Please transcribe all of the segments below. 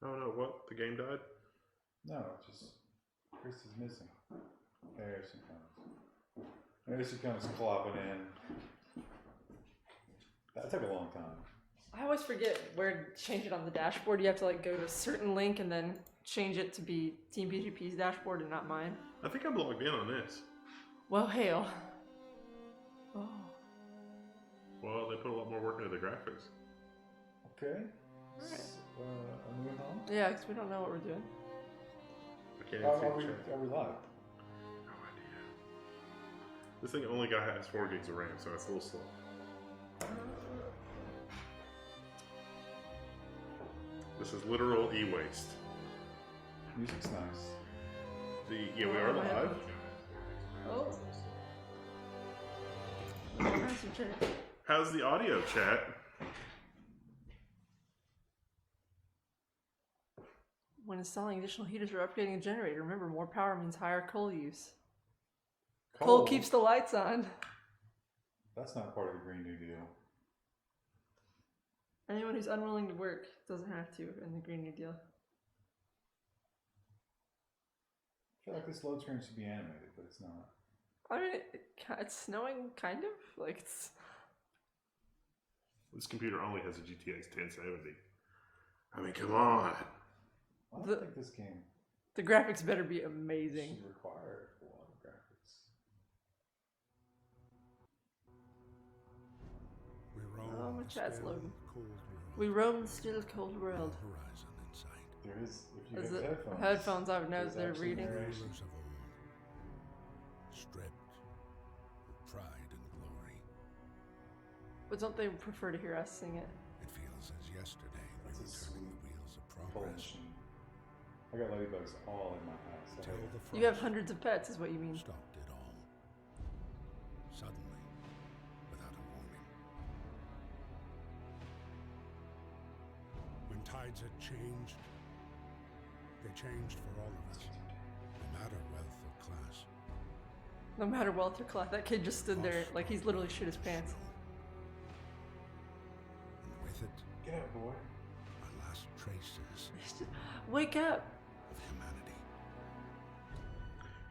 Oh no, what? The game died? No, just Chris is missing. There she comes. There she comes clopping in. That took a long time. I always forget where to change it on the dashboard. You have to like go to a certain link and then change it to be Team PGP's dashboard and not mine. I think I'm logged in on this. Well, hail. Oh. Well, they put a lot more work into the graphics. Okay. Alright. Are we moving on? Yeah, because we don't know what we're doing. I can't even see the chat. Are we live? No idea. This thing only has 4 gigs of RAM, so it's a little slow. This is literal e-waste. Music's nice. Yeah, we are live. Oh. How's the audio, chat? When installing additional heaters or upgrading a generator, remember more power means higher coal use. Coal keeps the lights on. That's not part of the Green New Deal. Anyone who's unwilling to work doesn't have to in the Green New Deal. I feel like this load screen should be animated, but it's not. I mean, it's snowing, kind of. Like, it's... This computer only has a GTX 1070. I mean, come on. I don't think this game... The graphics better be amazing. Should require a lot of graphics. Oh, my chat's loading. We roam the still cold world. There is, if you have headphones, I would know they're reading. Stripped of pride and glory. But don't they prefer to hear us sing it? It feels as yesterday we were turning the wheels of progress. I got ladybugs all in my house. You have hundreds of pets, is what you mean. Stopped it all. Suddenly, without a warning. When tides had changed, they changed for all of us. No matter wealth or class. No matter wealth or class, that kid just stood there like he's literally shit his pants. And with it, get out, boy. Our last traces. Wake up. Of humanity.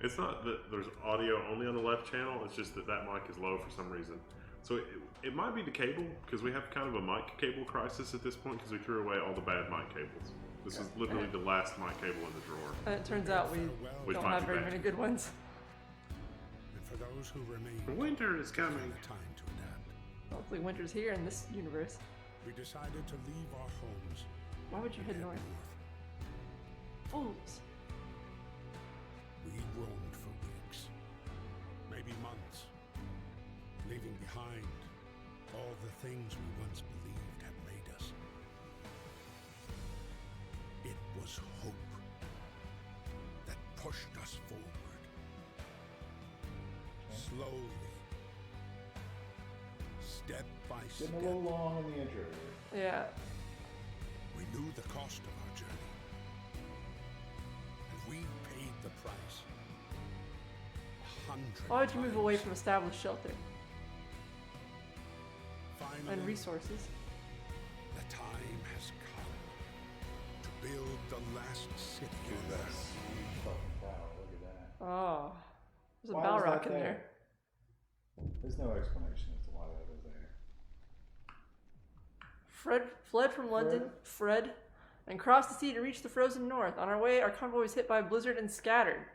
It's not that there's audio only on the left channel, it's just that that mic is low for some reason. So it might be the cable, because we have kind of a mic cable crisis at this point, because we threw away all the bad mic cables. This is literally the last mic cable in the drawer. And it turns out we don't have very many good ones. And for those who remain, winter is coming. Time to adapt. Hopefully winter's here in this universe. We decided to leave our homes. Why would you head north? Fools. We roamed for weeks, maybe months, leaving behind all the things we once believed had made us. It was hope that pushed us forward. Slowly, step by step. Getting a little long on the intro. Yeah. We knew the cost of our journey. And we paid the price. Why would you move away from established shelter? Finally, and resources? The time has come to build the last city on Earth. Wow, look at that. Oh. There's a Why was Balrog that in there. There's no explanation as to why that was there. Fred fled from London, and crossed the sea to reach the frozen north. On our way, our convoy was hit by a blizzard and scattered.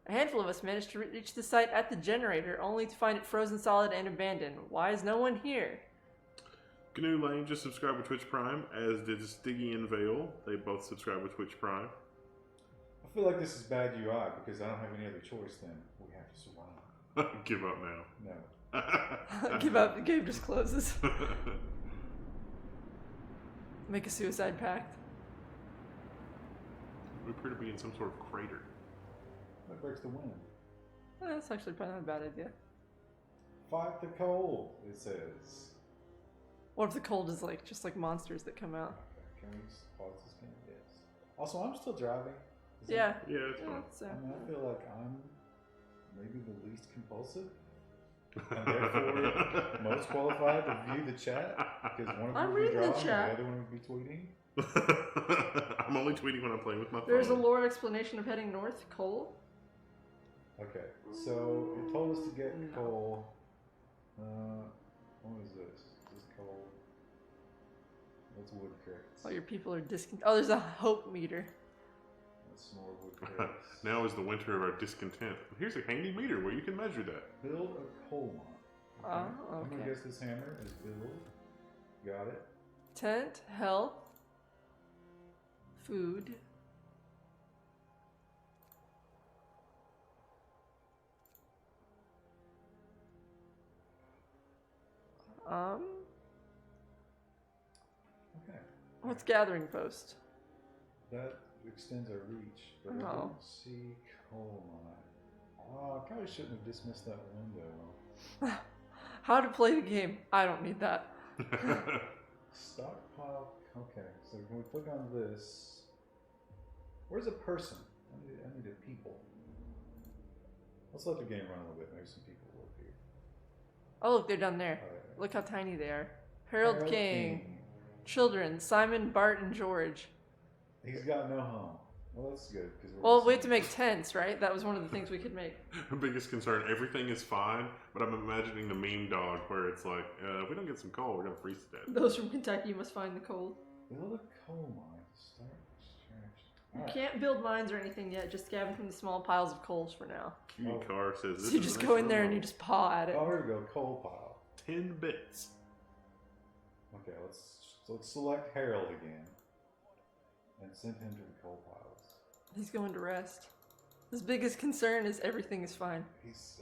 A handful of us managed to reach the site at the generator, only to find it frozen solid and abandoned. Why is no one here? GNU Lane just subscribed with Twitch Prime, as did Stiggy and Vale. They both subscribed with Twitch Prime. I feel like this is bad UI because I don't have any other choice then. We have to survive. Give up now. No. Give up, the game just closes. Make a suicide pact. We appear to be in some sort of crater. That breaks the wind. That's actually probably not a bad idea. Fight the cold, it says. What if the cold is like just like monsters that come out? Can we pause this game? Yes. Also, I'm still driving. Yeah. Yeah, it's fine. I mean, I feel like I'm maybe the least compulsive. And therefore most qualified to view the chat. Because one of you would be drawing and the other one would be tweeting. I'm I'm only tweeting when I'm playing with my phone. There's a lore explanation of heading north. Coal. Okay, so it told us to get coal. What is this? Is this coal? That's wood crates. Oh, your people are Oh, there's a hope meter. That's some more wood crates. Now is the winter of our discontent. Here's a handy meter where you can measure that. Build a coal mine. Oh, I'm gonna okay. guess this hammer is build. Got it. Tent, health, food. Okay. What's gathering post? That extends our reach, but I Oh. don't see coal mine. Oh, I probably shouldn't have dismissed that window. How to play the game? I don't need that. Stockpile. Okay, so when we click on this, where's a person? I need a people. Let's let the game run a little bit. Maybe some people will appear. Oh, look, they're down there. Alright. Look how tiny they are. Harold King. Children, Simon, Bart, and George. He's got no home. Well, that's good. Well, we have to make tents, right? That was one of the things we could make. Biggest concern, everything is fine, but I'm imagining the meme dog where it's like, if we don't get some coal, we're going to freeze to death. Those from Kentucky must find the coal. Build a coal mine. Start extraction. You Alright. can't build mines or anything yet, just gather from the small piles of coals for now. Cutie car says this So you is just an go in extra there and roll. you just paw at it. Oh, here we go. Coal pile. 10 bits. Okay, let's select Harold again. And send him to the coal piles. He's going to rest. His biggest concern is everything is fine. He's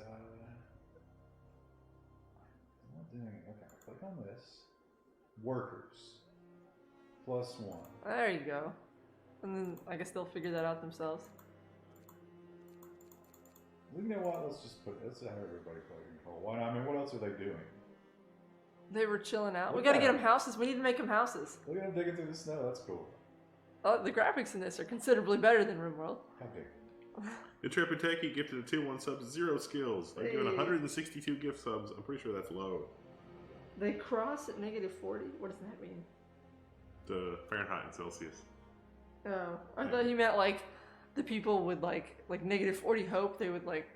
not doing it. Okay, click on this. Workers. +1. There you go. And then I guess they'll figure that out themselves. You know what? Let's have everybody play in coal. Why not? I mean, what else are they doing? They were chilling out. We Look gotta at get them them. houses. We need to make them houses. Look at them digging through the snow. That's cool. Oh, the graphics in this are considerably better than RimWorld. How big? Intrepid Techie gifted a 2-1 sub, 0 skills. They're given Hey. 162 gift subs. I'm pretty sure that's low. They cross at -40. What does that mean? The Fahrenheit and Celsius. Oh, I thought you meant like the people would like -40 hope they would like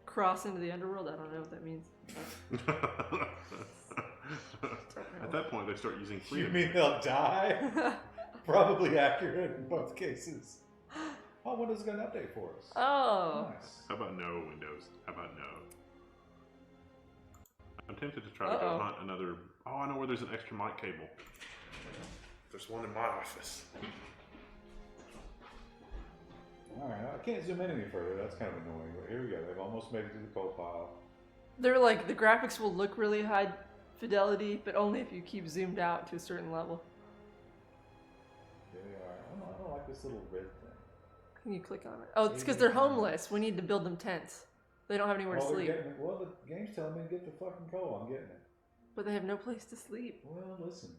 cross into the underworld. I don't know what that means. At that point, they start using You freedom. mean they'll die? Probably accurate in both cases. Oh, Windows got an update for us. Oh. Nice. How about no, Windows? How about no? I'm tempted to try to go hunt another... Oh, I know where there's an extra mic cable. There's one in my office. Alright, I can't zoom in any further. That's kind of annoying. But here we go. They've almost made it to the coal pile. They're like the graphics will look really high fidelity, but only if you keep zoomed out to a certain level. There they are. I don't like this little red thing. Can you click on it? Oh, it's because they're homeless. We need to build them tents. They don't have anywhere to Well, they're sleep. getting it. Well, the game's telling me to get the fucking coal. I'm getting it. But they have no place to sleep. Well, listen.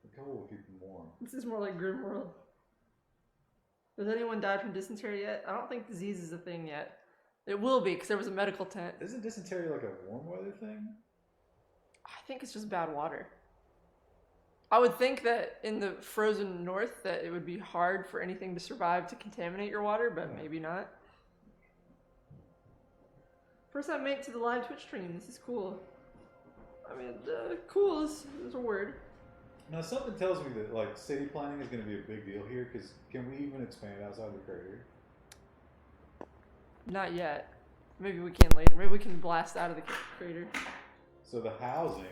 The coal will keep them warm. This is more like Grimworld. Has anyone died from dysentery yet? I don't think disease is a thing yet. It will be, because there was a medical tent. Isn't dysentery like a warm weather thing? I think it's just bad water. I would think that in the frozen north that it would be hard for anything to survive to contaminate your water, but maybe not. First I make to the live Twitch stream. This is cool. I mean, cool is a word. Now, something tells me that like city planning is going to be a big deal here. Because can we even expand outside the crater? Not yet. Maybe we can later. Maybe we can blast out of the crater. So the housing.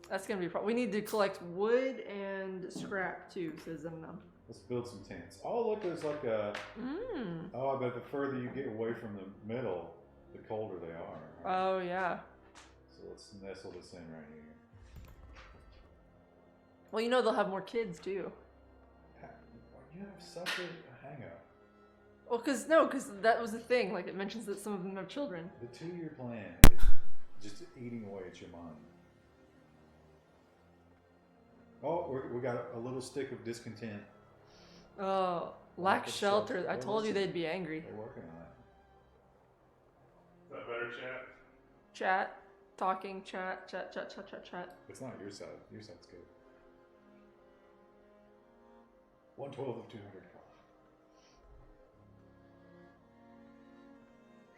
That's gonna be a problem. We need to collect wood and scrap too, says Zemnum. Let's build some tents. Oh, look, there's like a. Oh, I bet the further you get away from the middle, the colder they are. Oh, yeah. So let's nestle this in right here. Well, you know they'll have more kids too. You have such a hang up. Well, because that was the thing. Like, it mentions that some of them have children. The 2-year plan is just eating away at your mind. Oh, we got a little stick of discontent. Oh, lack shelter. I told you they'd be angry. They're working on it. Is that better, chat? Chat. Talking. Chat. Chat. It's not your side. Your side's good. 112 of 200.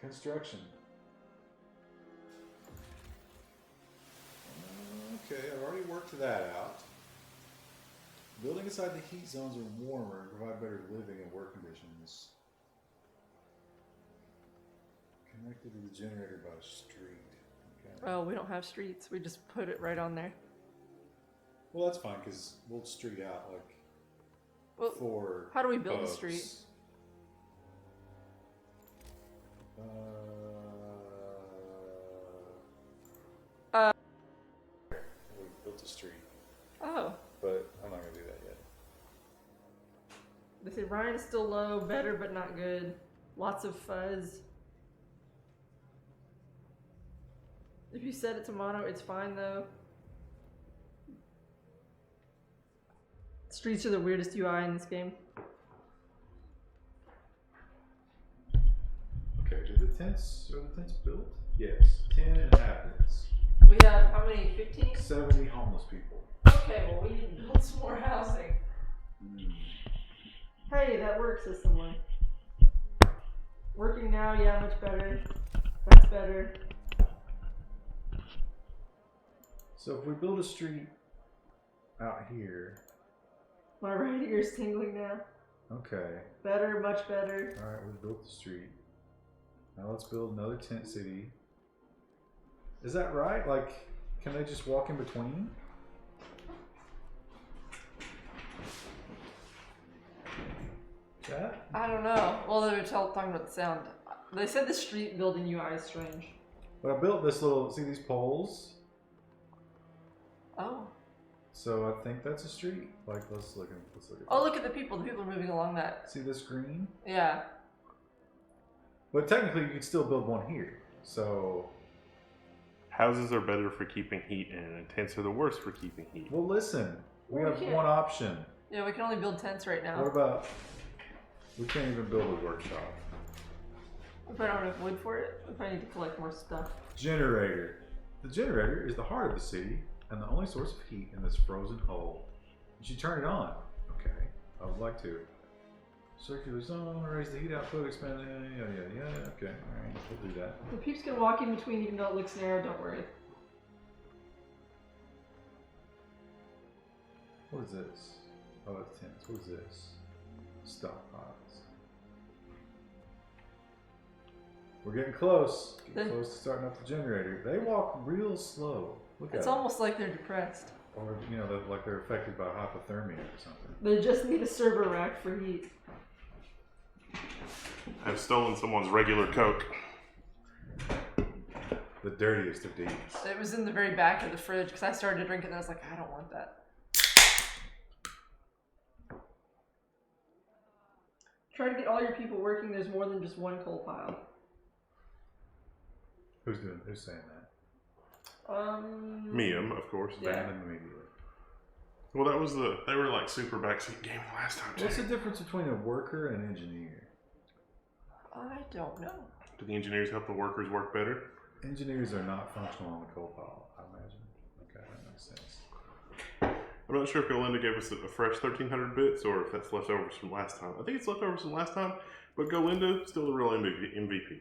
Construction. Okay, I've already worked that out. Building inside the heat zones are warmer and provide better living and work conditions. Connected to the generator by a street. Okay. Oh, we don't have streets. We just put it right on there. Well, that's fine because we'll street out like Well, for. how do we build a boats. street? We built a street, Oh, but I'm not gonna do that yet. they say Ryan is still low, better but not good. Lots of fuzz. If you set it to mono, it's fine though. Streets are the weirdest UI in this game. Okay, are the tents built? Yes, 10 inhabitants, We have how many? 15? 70 homeless people. Okay, well we need to build some more housing. Hey, that works, says someone. Working now, yeah, much better. That's better. So if we build a street out here, My right ear is tingling now. okay. Better, much better. All right, we built the street. Now let's build another tent city. Is that right? Like, can they just walk in between? Chat? I don't know. Well, they were talking about the sound. They said the street building UI is strange. But I built this little, see these poles? Oh. So I think that's a street. Like, let's look at Oh, look at the people. The people are moving along that. See this green? Yeah. But technically you could still build one here. So, Houses are better for keeping heat in, and tents are the worst for keeping heat. well listen, we Well, have we can't. one option. Yeah, we can only build tents right now. What about, we can't even build a workshop. If I don't have enough wood for it, we probably need to collect more stuff. Generator. The generator is the heart of the city and the only source of heat in this frozen hole. You should turn it on. Okay, I would like to. Circular zone, raise the heat output, expand it, yeah. Okay, alright, we'll do that. The peeps can walk in between even though it looks narrow, don't worry. What is this? Oh, that's tents. What is this? Stockpiles. We're getting close. Getting close to starting up the generator. They walk real slow. Look at It's them. almost like they're depressed. Or, you know, like they're affected by hypothermia or something. They just need a server rack for heat. I've stolen someone's regular Coke. The dirtiest of deeds. It was in the very back of the fridge because I started to drink it and I was like, I don't want that. Try to get all your people working. There's more than just one coal pile. Who's saying that? Miam, of course. Yeah. Ban them immediately. Well, they were like super backseat game last time too. What's the difference between a worker and an engineer? I don't know. Do the engineers help the workers work better? Engineers are not functional on the coal pile, I imagine. Okay, that makes sense. I'm not sure if Golinda gave us a fresh 1300 bits or if that's leftovers from last time. I think it's leftovers from last time, but Golinda, still the real MVP.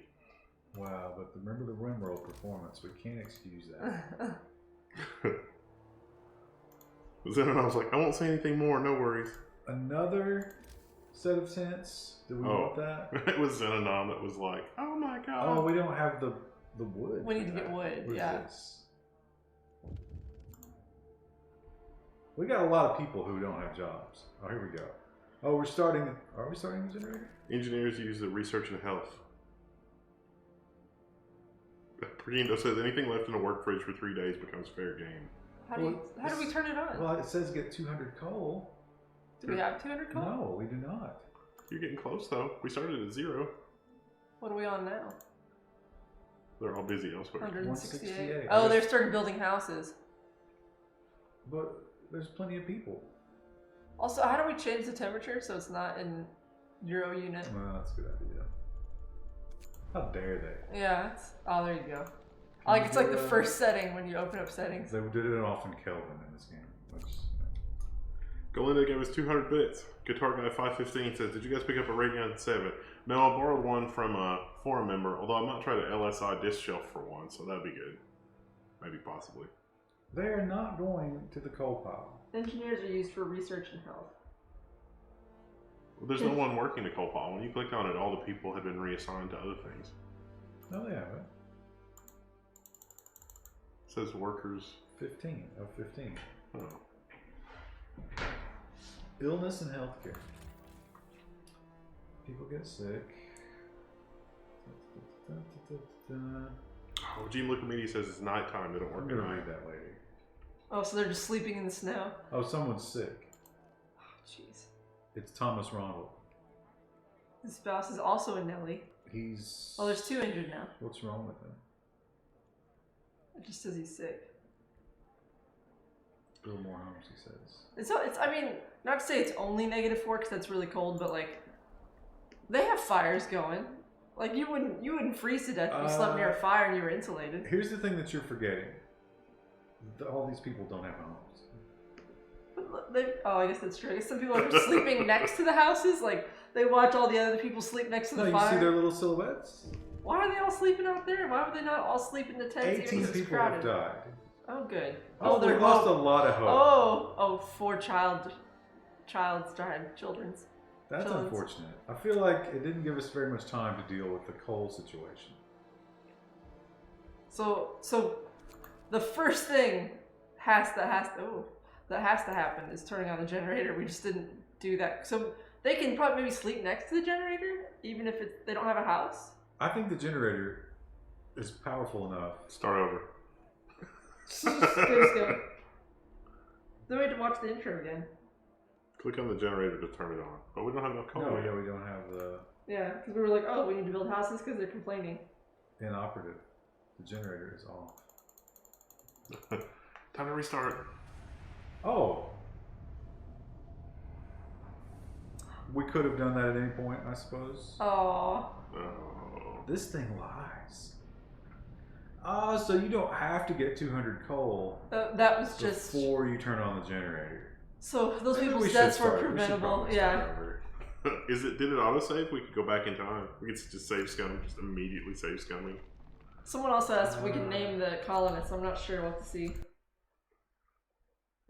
Wow, but remember the RimWorld performance. We can't excuse that. Then I was like, I won't say anything more, no worries. Another set of tents? Do we want that? It was Xenanon that was like, oh my god. Oh, we don't have the wood. We need to get wood, What is yeah. this? We got a lot of people who don't have jobs. Oh, here we go. Oh, are we starting the generator? Engineers use the research and health. Progendo says anything left in a work fridge for 3 days becomes fair game. How do we turn it on? Well, it says get 200 coal. Do we have 200 coal? No, we do not. You're getting close though. We started at 0. What are we on now? They're all busy elsewhere. 168. 168. Oh, they're starting building houses. But there's plenty of people. Also, how do we change the temperature so it's not in Euro unit? Well, that's a good idea. How dare they? Yeah, oh, there you go. Like, it's like the first setting when you open up settings. They did it off in Kelvin in this game. Which, Galinda gave us 200 bits. Guitar Guy 515 says, "Did you guys pick up a Radion 7? No, I borrowed one from a forum member, although I might try to LSI disc shelf for one, so that'd be good. Maybe, possibly." They are not going to the coal pile. Engineers are used for research and health. Well, there's no one working the coal pile. When you clicked on it, all the people have been reassigned to other things. No, they haven't. It says workers. 15 of 15. Oh. Illness and healthcare. People get sick. Oh, Gene Lookamedia says it's nighttime. They don't work I'm at gonna night. read that later. Oh, so they're just sleeping in the snow? Oh, someone's sick. Oh, jeez. It's Thomas Ronald. His spouse is also a Nelly. He's... Oh, there's 2 injured now. What's wrong with him? It just says he's sick. Bill Moore Holmes, he says. It's, I mean, not to say it's only -4 because that's really cold, but like, they have fires going. Like, you wouldn't freeze to death if you slept near a fire and you were insulated. Here's the thing that you're forgetting. All these people don't have homes. But I guess that's true. I guess some people are just sleeping next to the houses. Like, they watch all the other people sleep next to the No, you fire. see their little silhouettes? Why are they all sleeping out there? Why would they not all sleep in the tents? 18 even if it's people crowded? have died. Oh, good. Oh, they they're lost a lot of hope. Oh, 4 children's. That's children's. unfortunate. I feel like it didn't give us very much time to deal with the coal situation. So the first thing that has to happen is turning on the generator. We just didn't do that. So they can probably maybe sleep next to the generator, even if they don't have a house. I think the generator is powerful enough. Start over. Just go. Then we had to watch the intro again. Click on the generator to turn it on. But we don't have enough coal. No, yet. yeah, we don't have the Yeah, because we were like, oh, we need to build houses because they're complaining. inoperative. The generator is off. Time to restart. Oh! We could have done that at any point, I suppose. Oh. Oh. This thing lies. Oh, so you don't have to get 200 coal That was just. before you turn on the generator. So those Maybe we people's should deaths were start- we should preventable. probably Yeah. start over. Did it autosave? We could go back in time. We could just save scum. Just immediately save scumming. Someone also asked if we can name the colonists. I'm not sure what to see.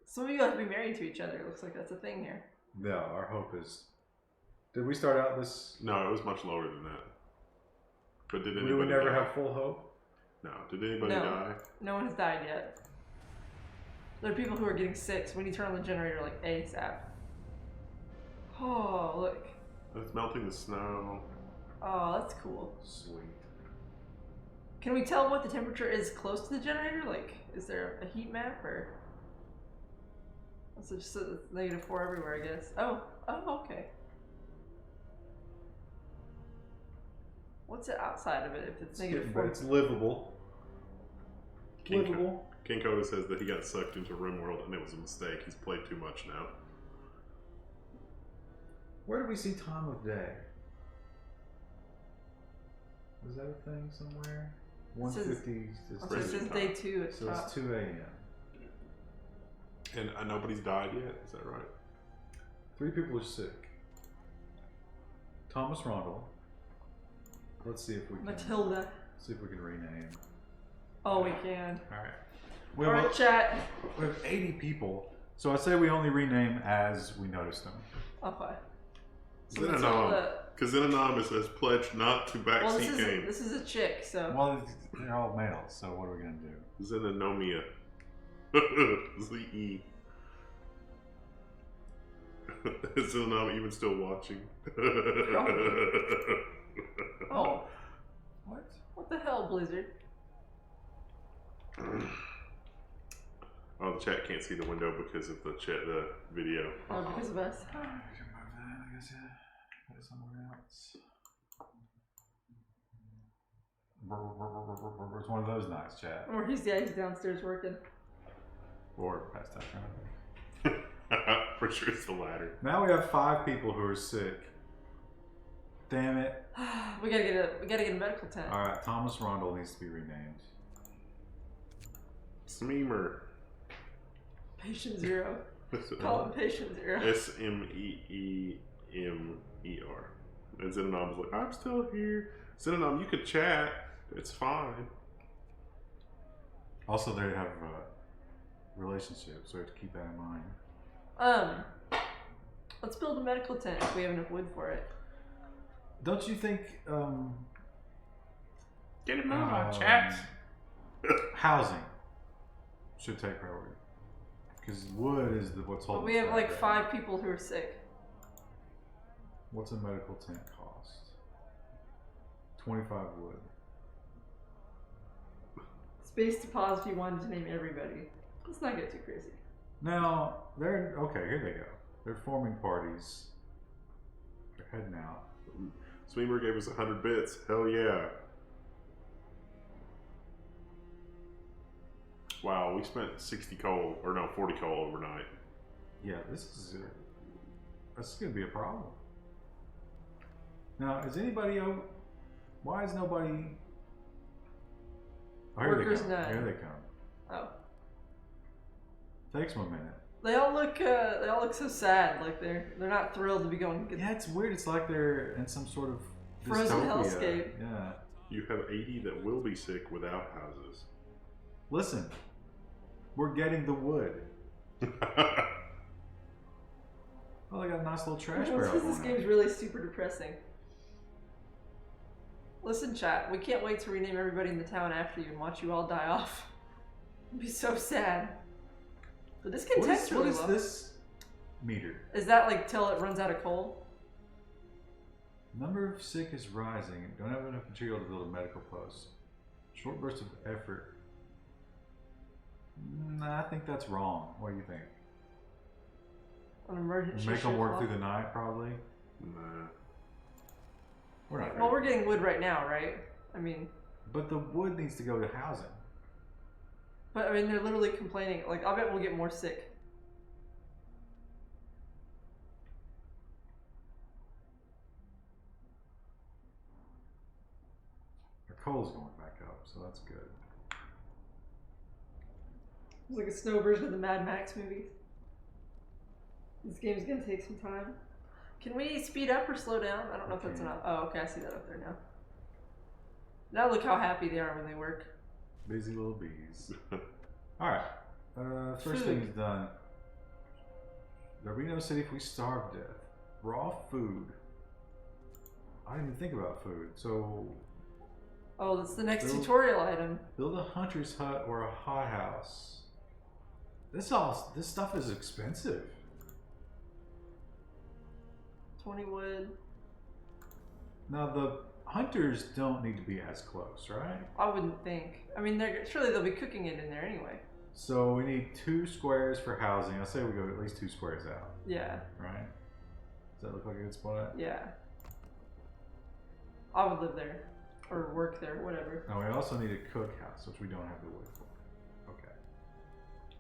Some of you have to be married to each other. It looks like that's a thing here. No, our hope is... Did we start out this... No, it was much lower than that. But did Do anybody we never die? have full hope? No. Did anybody No. die? No one has died yet. There are people who are getting sick, so we need to turn on the generator like ASAP. Oh, look. It's melting the snow. Oh, that's cool. Sweet. Can we tell what the temperature is close to the generator? Like, is there a heat map or? So just -4 everywhere, I guess. Oh, okay. What's it outside of it if it's -4? It's livable. King, Livable. King Coda says that he got sucked into RimWorld and it was a mistake. He's played too much now. Where do we see time of day? Is that a thing somewhere? 150. So it says day 2 at So top. it's 2 a.m. And nobody's died yet? Is that right? 3 people are sick. Thomas Rondell. Let's see if we can. Matilda. See if we can rename. Oh, we can. All right. We All have, right, chat. we have 80 people, so I say we only rename as we notice them. Okay. So Xenanom. Matilda. Because Xenanom says pledged not to Well, backseat game. this is a chick, so. Well, they're all males, so what are we gonna do? Xenanomia. Z-E. Is Xenanom even still watching? Oh, What? what the hell, Blizzard? Oh, the chat can't see the window because of the video. Oh, because of us. I can move that, I guess. Yeah. Put it somewhere else. It's one of those nights, chat. Or he's downstairs working. Or past that kind of thing. Pretty sure it's the latter. Now we have 5 people who are sick. Damn it. we gotta get a medical tent. Alright, Thomas Rondell needs to be renamed. Smeemer. Patient 0. Call it patient zero. Smeemer. And Xenom's like, I'm still here. Xenom, you could chat. It's fine. Also, they have a relationship, so we have to keep that in mind. Let's build a medical tent if we have enough wood for it. Don't you think Get a move on, chaps. housing should take priority? Because wood is what's holding. But we have us like back 5 people who are sick. What's a medical tent cost? 25 wood. Space to pause if you wanted to name everybody. Let's not get too crazy. Now they're okay. Here they go. They're forming parties. They're heading out. Smeemer gave us 100 bits. Hell yeah. Wow, we spent 40 coal overnight. Yeah, this is gonna be a problem. Now, is anybody out? Why is nobody? Oh, here Workers they come. none. Here they come. Oh. Takes 1 minute. They all look so sad, like they're not thrilled to be going. Yeah, it's weird. It's like they're in some sort of Frozen dystopia. hellscape. Yeah. You have 80 that will be sick without houses. Listen, we're getting the wood. Oh, they got a nice little trash barrel. Because this going game's on. really super depressing. Listen, chat, we can't wait to rename everybody in the town after you and watch you all die off. It'd be so sad. But this content's What really is low. this meter? Is that like till it runs out of coal? Number of sick is rising. Don't have enough material to build a medical post. Short burst of effort. Nah, I think that's wrong. What do you think? An emergency Make them shift work law? through the night, probably. Nah. We're not. Well, we're getting wood right now, right? I mean, But the wood needs to go to housing. but I mean, they're literally complaining. Like, I bet we'll get more sick. Our coal's going back up, so that's good. It's like a snow version of the Mad Max movie. This game's gonna take some time. Can we speed up or slow down? I don't know if that's enough. Oh, okay, I see that up there now. Now look how happy they are when they work. Busy little bees. Alright. First Food. thing's done. There'll be no city if we starve to death. Raw food. I didn't even think about food. So, Oh, that's the next Build- tutorial item. build a hunter's hut or a hothouse. This stuff is expensive. 20 wood. Now the hunters don't need to be as close, right? I wouldn't think. I mean, surely they'll be cooking it in there anyway. So we need 2 squares for housing. I say we go at least 2 squares out, Yeah, right? Does that look like a good spot? yeah. I would live there. Or work there, whatever. Now we also need a cookhouse, which we don't have the wood for. Okay.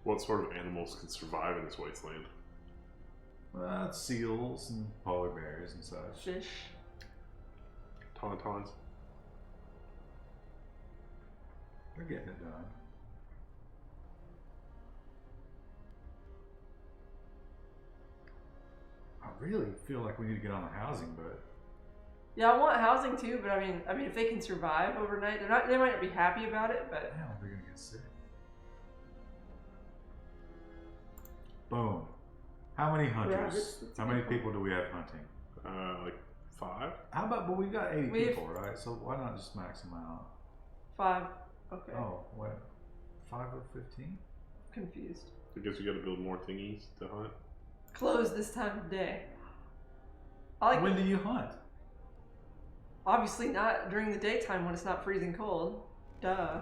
What sort of animals can survive in this wasteland? Well, it's seals and polar bears and such. Fish. Tauntauns? They're getting it done. I really feel like we need to get on the housing, but Yeah, I want housing too, but I mean, if they can survive overnight, they might not be happy about it, but damn, they're gonna get sick. Boom. How many hunters? that's a How good many point. people do we have hunting? Like 5? How about, but we've got 80 We have- people, right? So why not just max them out? 5. Okay. Oh, what? 5 of 15? Confused. I guess you gotta build more thingies to hunt. Closed this time of day. I like When do you hunt? Obviously not during the daytime when it's not freezing cold. Duh.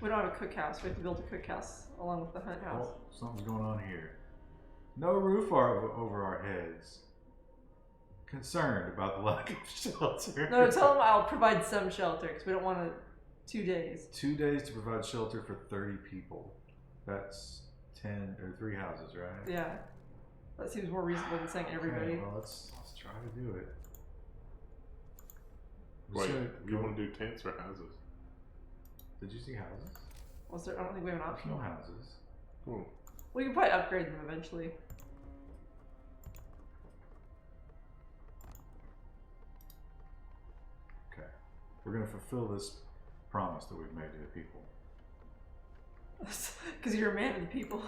We don't have a cookhouse. We have to build a cookhouse along with the hunt house. Oh, something's going on here. No roof over our heads. Concerned about the lack of shelter. No, tell them I'll provide some shelter because we don't want to. 2 days. 2 days to provide shelter for 30 people. That's 10 or 3 houses, right? Yeah. That seems more reasonable than saying everybody. Okay, well, let's try to do it. Wait, So, you want to do tents or houses? Did you see houses? Was there? I don't think we have an There's option. no houses. Oh. We can probably upgrade them eventually. Okay. We're gonna fulfill this promise that we've made to the people. Because you're a man of the people.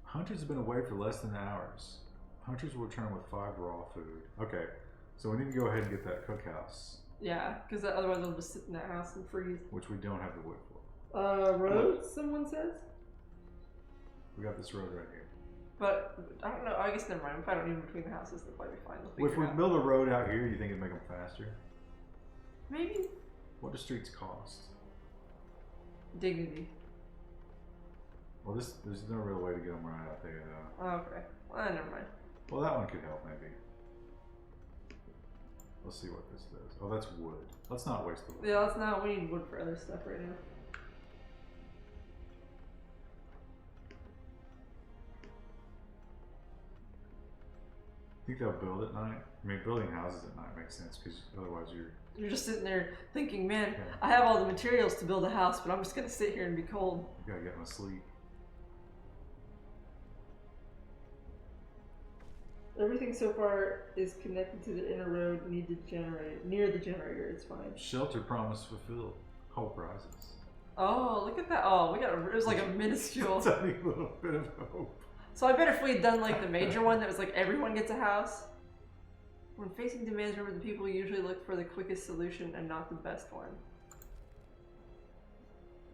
Hunters have been away for less than hours. Hunters will return with 5 raw food. Okay, so we need to go ahead and get that cookhouse, Yeah, because otherwise they'll just sit in that house and freeze. which we don't have the wood for. Road, someone says? We got this road right here. But, I don't know, I guess never mind. If I don't need them between the houses, they'll probably be fine. They'll If figure we it out. build a road out here, you think it'd make them faster? Maybe. What do streets cost? Dignity. Well, there's no real way to get them right out there, though. Oh, okay. Well, never mind. Well, that one could help, maybe. Let's see what this does. Oh, that's wood. Let's not waste the wood. Yeah, that's not. We need wood for other stuff right now. Think they'll build at night? I mean, building houses at night makes sense, because otherwise You're just sitting there thinking, man, Yeah. I have all the materials to build a house, but I'm just gonna sit here and be cold. you gotta get them asleep. Everything so far is connected to the inner road near the generator. It's fine. Shelter promise fulfilled. Hope rises. Oh, look at that. Oh, it was like a minuscule. Tiny little bit of hope. So I bet if we had done like the major one that was like everyone gets a house. When facing demands, remember the people usually look for the quickest solution and not the best one.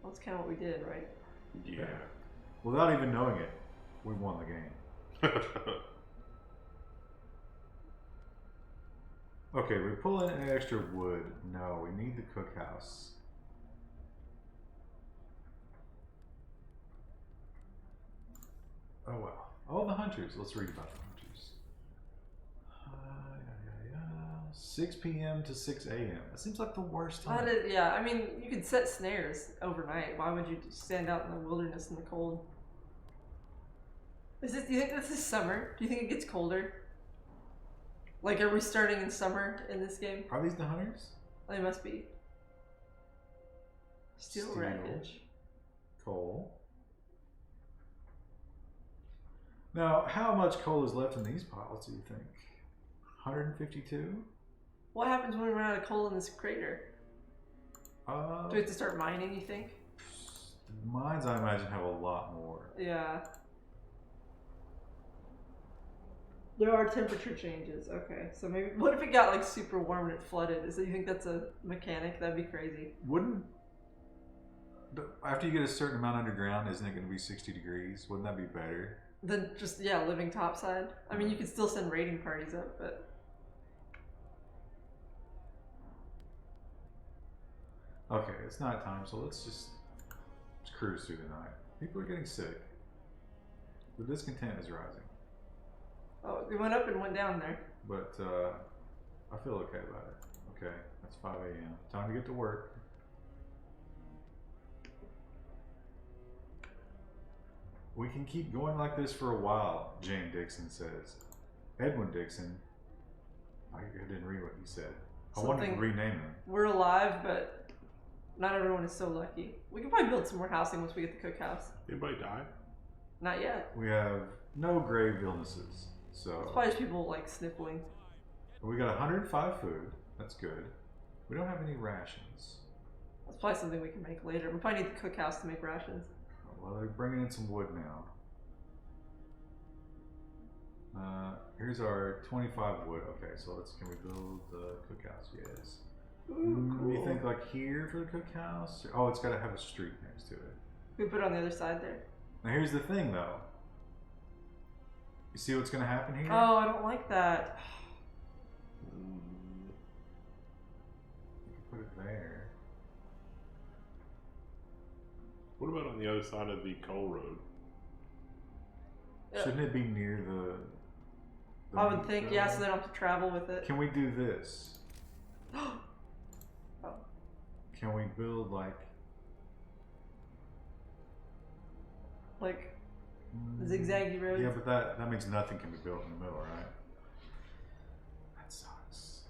That's kind of what we did, right? Yeah. Without even knowing it, we won the game. Okay, we pull in extra wood. No, we need the cookhouse. Oh well. Oh, the hunters. Let's read about the hunters. 6 p.m. to 6 a.m. That seems like the worst time. Yeah, I mean, you could set snares overnight. Why would you stand out in the wilderness in the cold? Do you think this is summer? Do you think it gets colder? Like, are we starting in summer in this game? Are these the hunters? They must be. Steel Steel. wreckage. Coal. Now, how much coal is left in these piles, do you think? 152? What happens when we run out of coal in this crater? Do we have to start mining, you think? Mines, I imagine, have a lot more. Yeah. There are temperature changes. Okay, so maybe. What if it got like super warm and it flooded? You think that's a mechanic? That'd be crazy. Wouldn't. But after you get a certain amount underground, isn't it going to be 60 degrees? Wouldn't that be better? Then just, yeah, living topside. I mean, you could still send raiding parties up, but. Okay, it's night time, so let's cruise through the night. People are getting sick. The discontent is rising. Oh, we went up and went down there. But I feel okay about it. Okay, that's 5 a.m. Time to get to work. We can keep going like this for a while, Jane Dixon says. Edwin Dixon, I didn't read what he said. I wanted to rename him. We're alive, but not everyone is so lucky. We can probably build some more housing once we get the cookhouse. Anybody die? Not yet. We have no grave illnesses, so It's probably just people like sniffling. we got 105 food. That's good. We don't have any rations. That's probably something we can make later. We probably need the cookhouse to make rations. Well, they're bringing in some wood now. Here's our 25 wood. Okay, so can we build the cookhouse? Yes. Ooh, cool. You think like here for the cookhouse? Oh, it's got to have a street next to it. We put it on the other side there. Now here's the thing, though. You see what's going to happen here? Oh, I don't like that. You can put it there. What about on the other side of the coal road? Yeah. Shouldn't it be near the I would think, yeah, so they don't have to travel with it. Can we do this? Oh. Can we build like zigzaggy roads? Yeah, but that means nothing can be built in the middle, right? That sucks.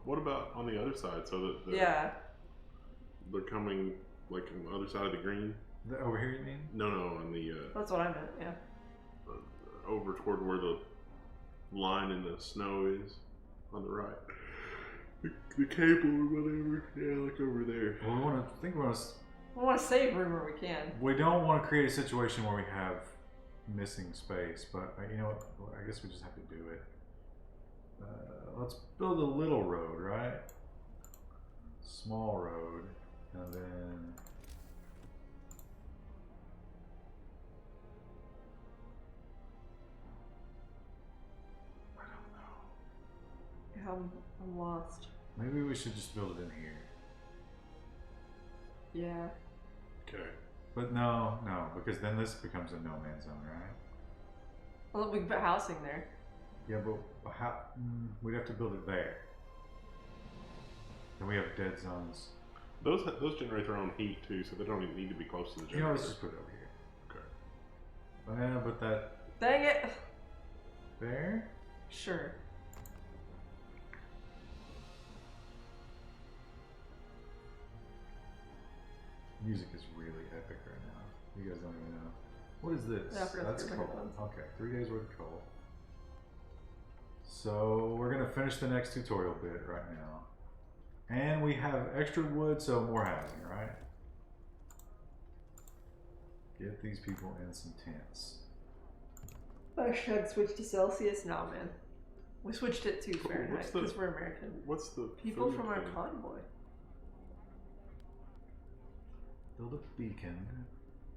What about on the other side? So that Yeah. they're coming like on the other side of the green. Over here, you mean? No, on the That's what I meant. Yeah. over toward where the line in the snow is on the right. The cable or whatever. Yeah, like over there. Well, we want to save room where we can. We don't want to create a situation where we have missing space, but you know what? I guess we just have to do it. Let's build a little road, right? Small road, and then I don't know. Yeah, I'm lost. Maybe we should just build it in here. Yeah. Okay. But no, because then this becomes a no man's zone, right? Well, we can put housing there. Yeah, but how? We'd have to build it there. Then we have dead zones. Those generate their own heat too, so they don't even need to be close to the You know, generator. let's just put it over here. Okay. Yeah, but that Dang it. there? Sure. Music is really epic right now. You guys don't even know. What is this? Yeah, I forgot to That's put my coal. headphones. Okay, 3 days worth of coal. So we're gonna finish the next tutorial bit right now. And we have extra wood, so more housing, right? Get these people in some tents. Hashtag switch to Celsius. No, man. We switched it to Cool. Fahrenheit What's the- because we're American. What's the People food from our thing? convoy. Build a beacon.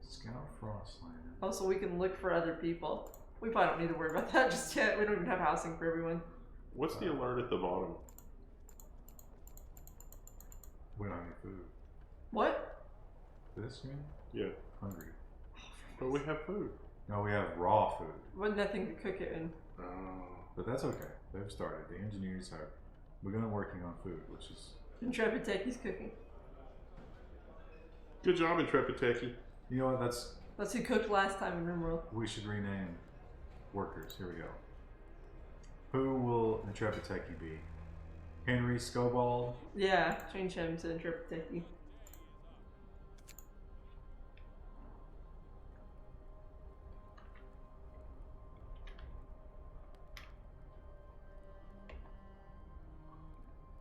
Scout Frostland. Oh, so we can look for other people. We probably don't need to worry about that just yet. We don't even have housing for everyone. What's the alert at the bottom? We don't have any food. What? This, you mean? Yeah. Hungry. But we have food. No, we have raw food. But nothing to cook it in. Oh. But that's okay. They've started. The engineers have begun working on food, which is... Intrepid Techie's cooking. Good job, Intrepid Techie. You know what? That's who cooked last time in RimWorld. We should rename workers. Here we go. Who will Intrepid Techie be? Henry Scobald? Yeah, change him to Intrepid Techie.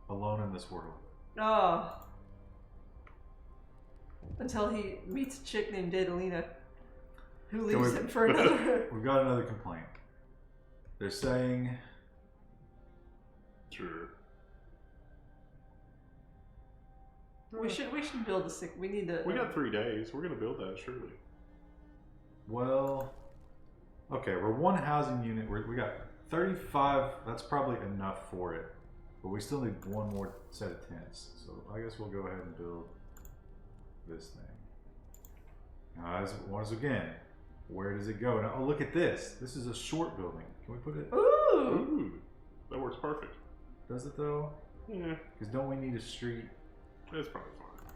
Alone in this world. Oh. Until he meets a chick named Daedalina, who leaves him for another. We've got another complaint. They're saying... Sure. we should build a sick. We need to. We got 3 days. We're gonna build that surely. Well... Okay, we're one housing unit. We got 35. That's probably enough for it. But we still need one more set of tents. So I guess we'll go ahead and build this thing. Now, once again, where does it go? Now, oh, look at this. This is a short building. Can we put it? Ooh. Ooh, that works perfect. Does it though? Yeah, Because don't we need a street? that's probably fine.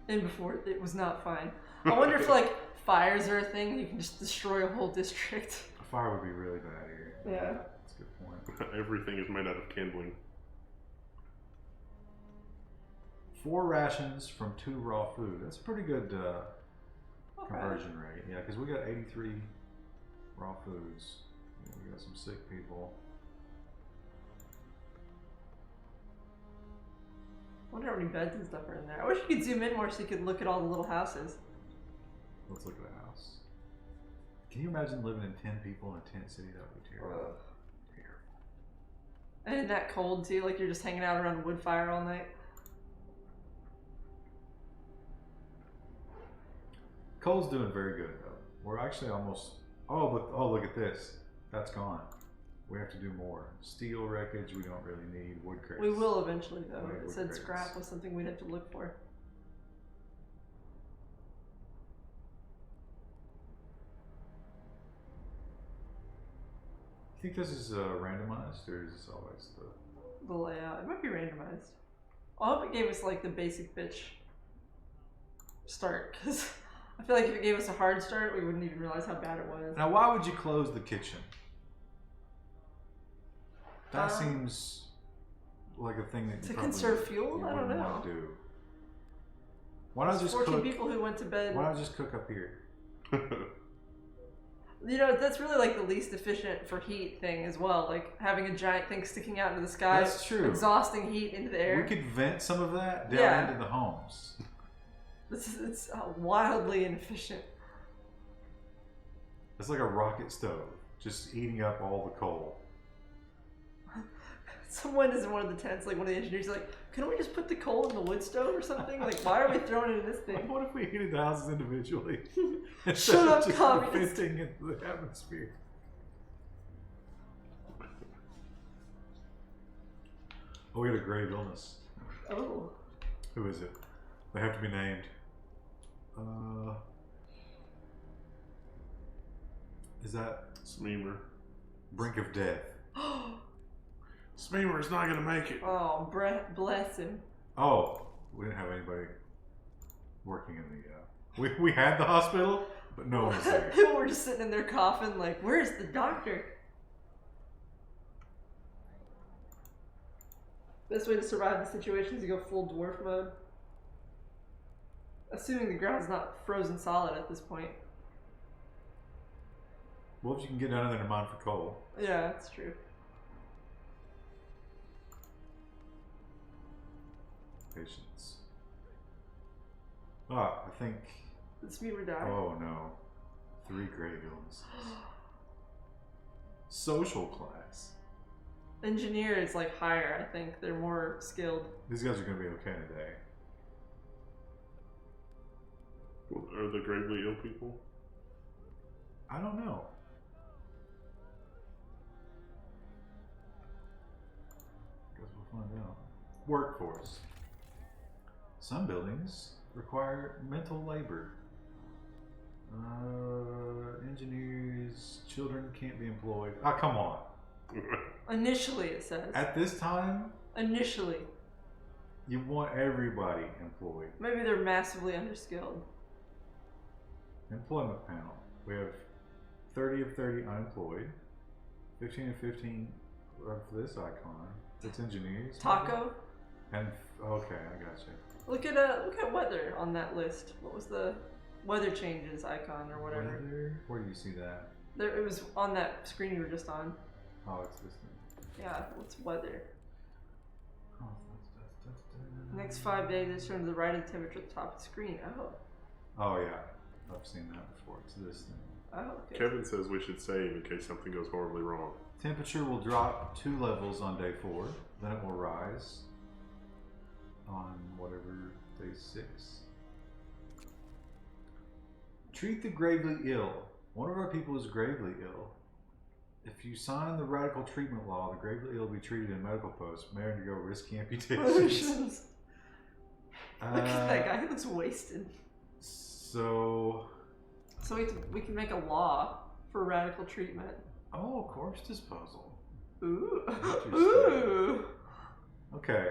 And before it was not fine. I wonder if like fires are a thing. You can just destroy a whole district. A fire would be really bad here. Yeah. That's a good point. Everything is made out of kindling. 4 rations from 2 raw food. That's a pretty good Okay. conversion rate. Yeah, because we got 83 raw foods. Yeah, we got some sick people. I wonder how many beds and stuff are in there. I wish you could zoom in more so you could look at all the little houses. Let's look at the house. Can you imagine living in 10 people in a tent city? That would be terrible. Terrible. And in that cold too, like you're just hanging out around a wood fire all night. Coal's doing very good though. We're actually almost. Oh, but oh, look at this. That's gone. We have to do more. Steel wreckage we don't really need. Wood crates. We will eventually though. Right, It wood said crates. scrap was something we'd have to look for. You think this is randomized or is this always the? The layout. It might be randomized. I hope it gave us like the basic bitch start, because I feel like if it gave us a hard start, we wouldn't even realize how bad it was. Now, why would you close the kitchen? That Um, seems like a thing that you to probably conserve fuel? you I don't wouldn't know. want to do. Why not just 14 cook? people who went to bed. Why not just cook up here? You know, that's really like the least efficient for heat thing as well. Like having a giant thing sticking out into the sky. That's true. Exhausting heat into the air. We could vent some of that down Yeah. into the homes. It's wildly inefficient. It's like a rocket stove, just eating up all the coal. Someone is in one of the tents, like one of the engineers, like, can we just put the coal in the wood stove or something? Like, why are we throwing it in this thing? What if we heated the houses individually? Shut up, just communist. venting into the atmosphere. Oh, we got a grave illness. Oh. Who is it? They have to be named. Is that Smeemer. brink of death? Smeemer's not gonna make it. Oh, bless him. Oh, we didn't have anybody working in the. We had the hospital, but no one was there. People were just sitting in their coffin, like, where's the doctor? Best way to survive the situation is to go full dwarf mode. Assuming the ground's not frozen solid at this point. Well, if you can get down there to mine for coal. Yeah, that's true. Patience. Ah, I think. Did Smeaver die? Oh no. 3 grave illnesses. Social class. Engineer is like higher, I think. They're more skilled. These guys are going to be okay today. Are the gravely ill people? I don't know. Guess we'll find out. Workforce. Some buildings require mental labor. Engineers, children can't be employed. Ah, come on. Initially, it says. At this time, Initially. you want everybody employed. Maybe they're massively underskilled. Employment panel. We have 30 of 30 unemployed. 15 of 15 of this icon. It's engineers. Taco? And okay, I gotcha. Look at weather on that list. What was the weather changes icon or whatever? Weather? Where do you see that? There, it was on that screen you were just on. Oh, it's this thing. Yeah, what's weather? Oh, Next 5 days is shown to the right of the temperature at the top of the screen. Oh. Oh yeah, I've seen that before. It's this thing. Oh, okay. Kevin says we should save in case something goes horribly wrong. Temperature will drop 2 levels on day 4. Then it will rise on whatever day 6. Treat the gravely ill. One of our people is gravely ill. If you sign the radical treatment law, the gravely ill will be treated in medical posts, may undergo risky amputations. Look at that guy, he looks wasted. So We can make a law for radical treatment. oh, corpse disposal. Ooh. Interesting. Ooh. Okay.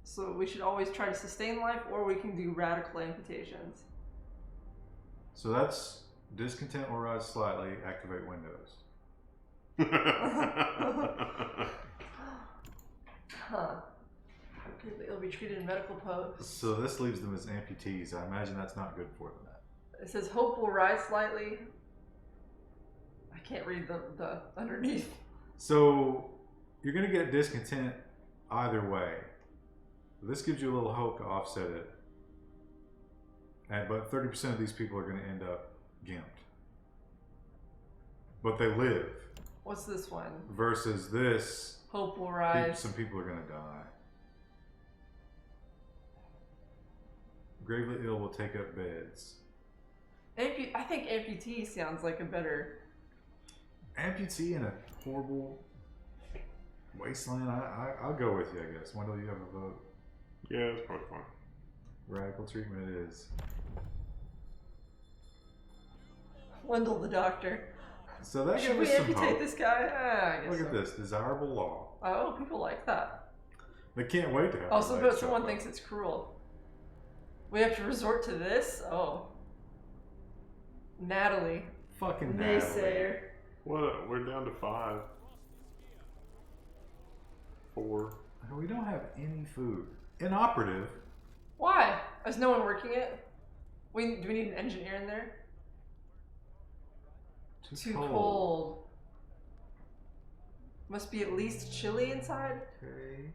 So we should always try to sustain life, or we can do radical amputations. So that's discontent will rise slightly, activate windows. Huh. It'll be treated in medical posts. So this leaves them as amputees. I imagine that's not good for them. It says hope will rise slightly. I can't read the underneath. So you're going to get discontent either way. This gives you a little hope to offset it. But 30% of these people are going to end up gimped. But they live. What's this one? Versus this, Hope will rise. some people are going to die. Gravely ill will take up beds. I think amputee sounds like a better. Amputee in a horrible wasteland. I'll go with you, I guess. Wendell, you have a vote. Yeah, it's probably fine. Radical treatment it is. Wendell the doctor. So that Should gave we us some amputate hope. this guy? I guess Look at so. this desirable law. Oh, people like that. They can't wait to have. Oh, their legs someone chopped thinks off. it's cruel. We have to resort to this? Oh. Natalie. Fucking Naysayer. What? We're down to 5. 4. We don't have any food. Inoperative. Why? Is no one working it? Do we need an engineer in there? Too cold. Must be at least chilly inside. Okay.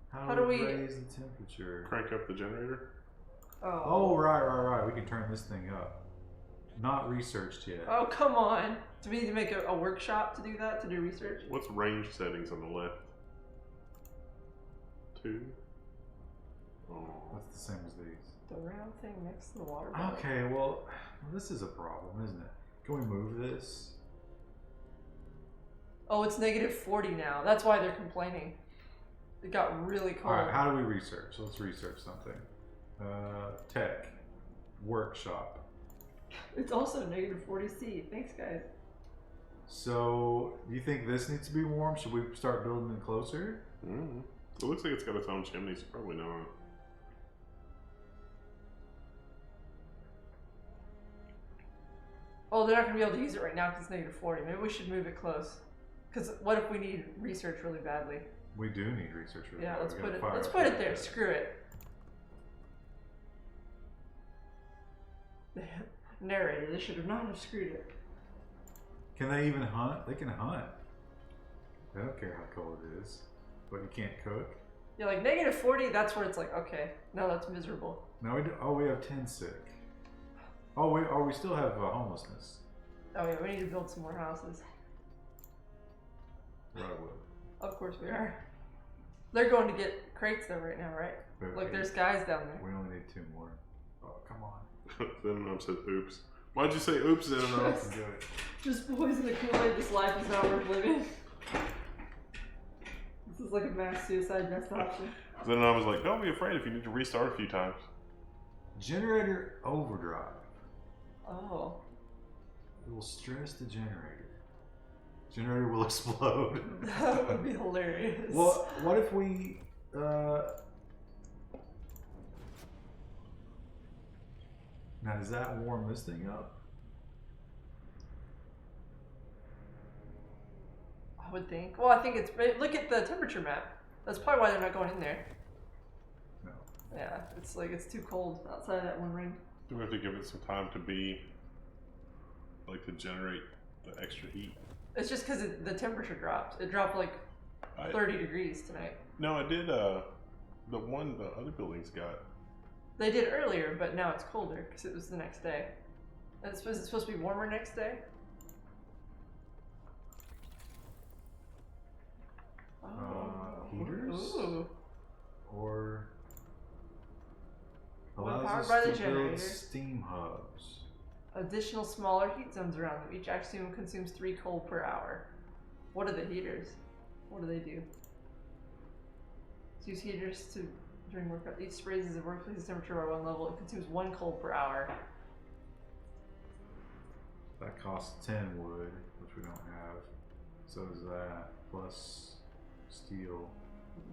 How do we raise the temperature? Crank up the generator. Oh, right. We can turn this thing up. Not researched yet. Oh, come on. Do we need to make a workshop to do that, to do research? What's range settings on the left? 2. Oh. That's the same as these. The round thing next to the water bottle. Okay, well, this is a problem, isn't it? Can we move this? Oh, it's -40 now. That's why they're complaining. It got really cold. Alright, how do we research? Let's research something. Tech. Workshop. It's also -40°C. Thanks, guys. So, do you think this needs to be warm? Should we start building it closer? It looks like it's got its own chimney, so probably not. Oh, they're not going to be able to use it right now because it's -40. Maybe we should move it close. Because what if we need research really badly? We do need research really Yeah, badly. let's put it there. Screw it. Narrator, they should have not have screwed it. Can they even hunt? They can hunt. They don't care how cold it is. But you can't cook? Yeah, like -40, that's where it's like, okay, no, that's miserable. No, we do. Oh, we have 10 sick. Oh, we still have homelessness. Oh yeah, we need to build some more houses. Right. Of course we are. They're going to get crates though right now, right? Look, there's guys down there. We only need 2 more. Oh, come on. Venom said, oops. Why'd you say oops, Venom? Do it. Just poison the Kool-Aid, this life is not worth living. This is like a mass suicide best option. Then I was like, don't be afraid if you need to restart a few times. Generator overdrive. Oh. It will stress the generator. Generator will explode. That would be hilarious. Well, what if we now does that warm this thing up? I would think. Well, I think it's. Look at the temperature map. That's probably why they're not going in there. No. Yeah, it's like it's too cold outside of that one ring. Do we have to give it some time to be, like, to generate the extra heat? It's just because the temperature dropped. It dropped like 30 degrees tonight. No, it did. The other buildings got. They did earlier, but now it's colder because it was the next day. And it's supposed to be warmer next day. Heaters? Ooh. Or When allows powered us by the to generator. build steam hubs. Additional smaller heat zones around them. Each axiom consumes 3 coal per hour. What are the heaters? What do they do? Use heaters to during workout. Each raises the workplace's temperature by 1 level. It consumes 1 coal per hour. That costs 10 wood, which we don't have. So is that plus steel.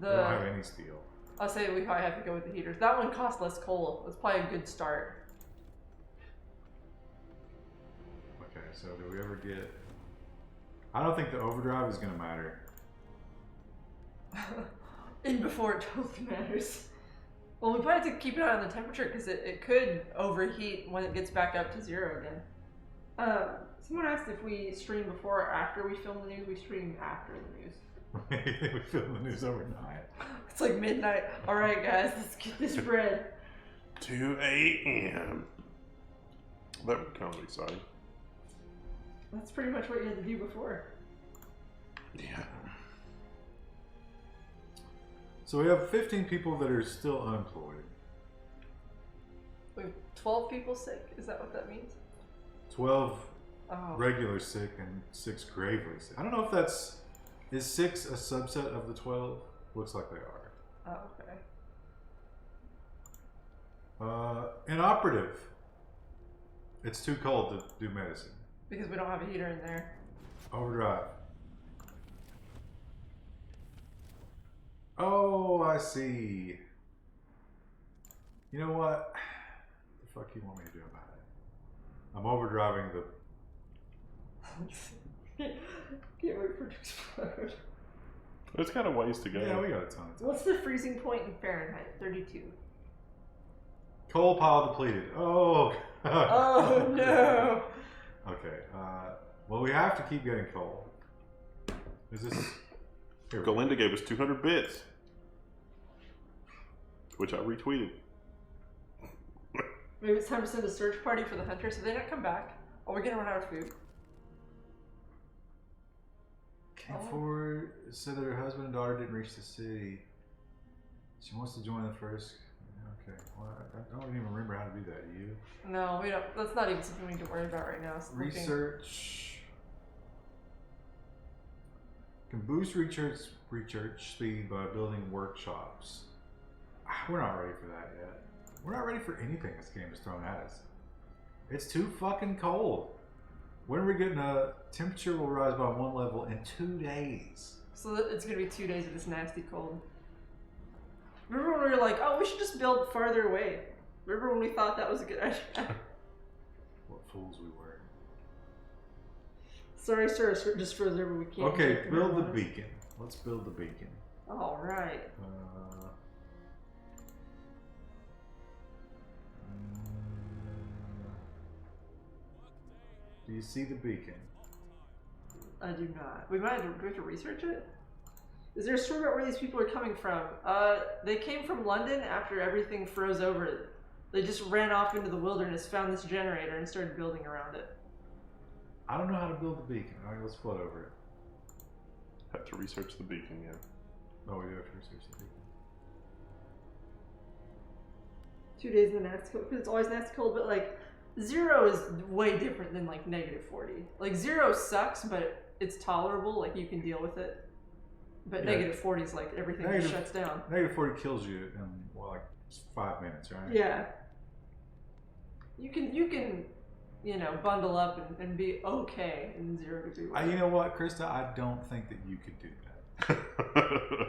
We don't have any steel. I'll say we probably have to go with the heaters. That one costs less coal. That's probably a good start. Okay, so do we ever get... I don't think the overdrive is going to matter. In before it totally matters. Well, we probably have to keep an eye on the temperature because it could overheat when it gets back up to 0 again. Someone asked if we stream before or after we film the news. We stream after the news. We film the news overnight. It's like midnight. All right, guys, let's get this bread. 2 a.m. That would kind of exciting. That's pretty much what you had to do before. Yeah. So we have 15 people that are still unemployed. We have 12 people sick. Is that what that means? 12 Oh. regular sick and 6 gravely sick. I don't know if that's... Is 6 a subset of the 12? Looks like they are. Oh, okay. Inoperative. It's too cold to do medicine. Because we don't have a heater in there. Overdrive. Oh, I see. You know what? The fuck you want me to do about it? I'm overdriving the... Can't wait for it to explode. It's got a ways to go. Yeah, we got a ton of time. What's the freezing point in Fahrenheit? 32. Coal pile depleted. Oh. Oh no. Okay. Well, we have to keep getting coal. Is this? Here we go. Galinda gave us 200 bits, which I retweeted. Maybe it's time to send a search party for the hunters so they don't come back. Or we're gonna run out of food. Came forward, said that her husband and daughter didn't reach the city. She wants to join the first. Okay. Well, I don't even remember how to do that. You? No, we don't. That's not even something we can worry about right now. It's looking- Research. Can boost research speed by building workshops. We're not ready for that yet. We're not ready for anything this game is throwing at us. It's too fucking cold. When are we getting a temperature will rise by 1 level in 2 days? So it's gonna be 2 days of this nasty cold. Remember when we were like, oh, we should just build farther away? Remember when we thought that was a good idea? What fools we were. Sorry, sir, just froze over. We can't. Okay, get build the marijuana. beacon. Let's build the beacon. All right. Do you see the beacon? I do not. We might have to research it. Is there a story about where these people are coming from? They came from London after everything froze over. They just ran off into the wilderness, found this generator, and started building around it. I don't know how to build the beacon. All right, let's float over it. Have to research the beacon, yeah. Oh, we do have to research the beacon. 2 days in the nasty cold, because it's always nasty cold, but like 0 is way different than like -40. Like 0 sucks, but it's tolerable, like you can deal with it. But Yeah. -40 is like everything just shuts down. -40 kills you in, well, like 5 minutes, right? Yeah. You can, you know, bundle up and be okay in 0 degree weather. You know what, Krista? I don't think that you could do that.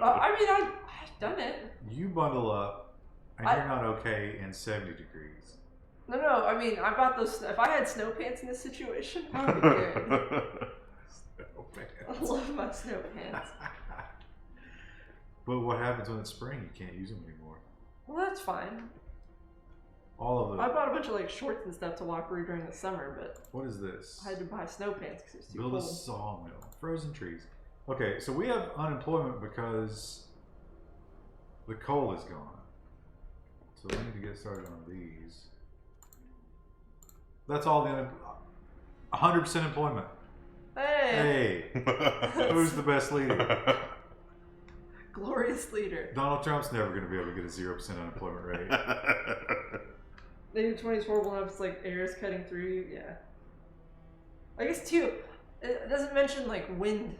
I mean, I've done it. You bundle up, and you're not okay in 70 degrees. No. I mean, I bought those. If I had snow pants in this situation, I would be good. I love my snow pants. But what happens when it's spring? You can't use them anymore. Well, that's fine. All of them. I bought a bunch of like shorts and stuff to walk through during the summer, but What is this? I had to buy snow pants because it was too Build a cold. sawmill. Frozen trees. Okay, so we have unemployment because the coal is gone. So we need to get started on these. That's all the 100% employment. Hey, Hey, who's the best leader? glorious leader. Donald Trump's never going to be able to get a 0% unemployment rate. -20 is horrible enough. It's like air is cutting through you. Yeah. I guess too. It doesn't mention like wind.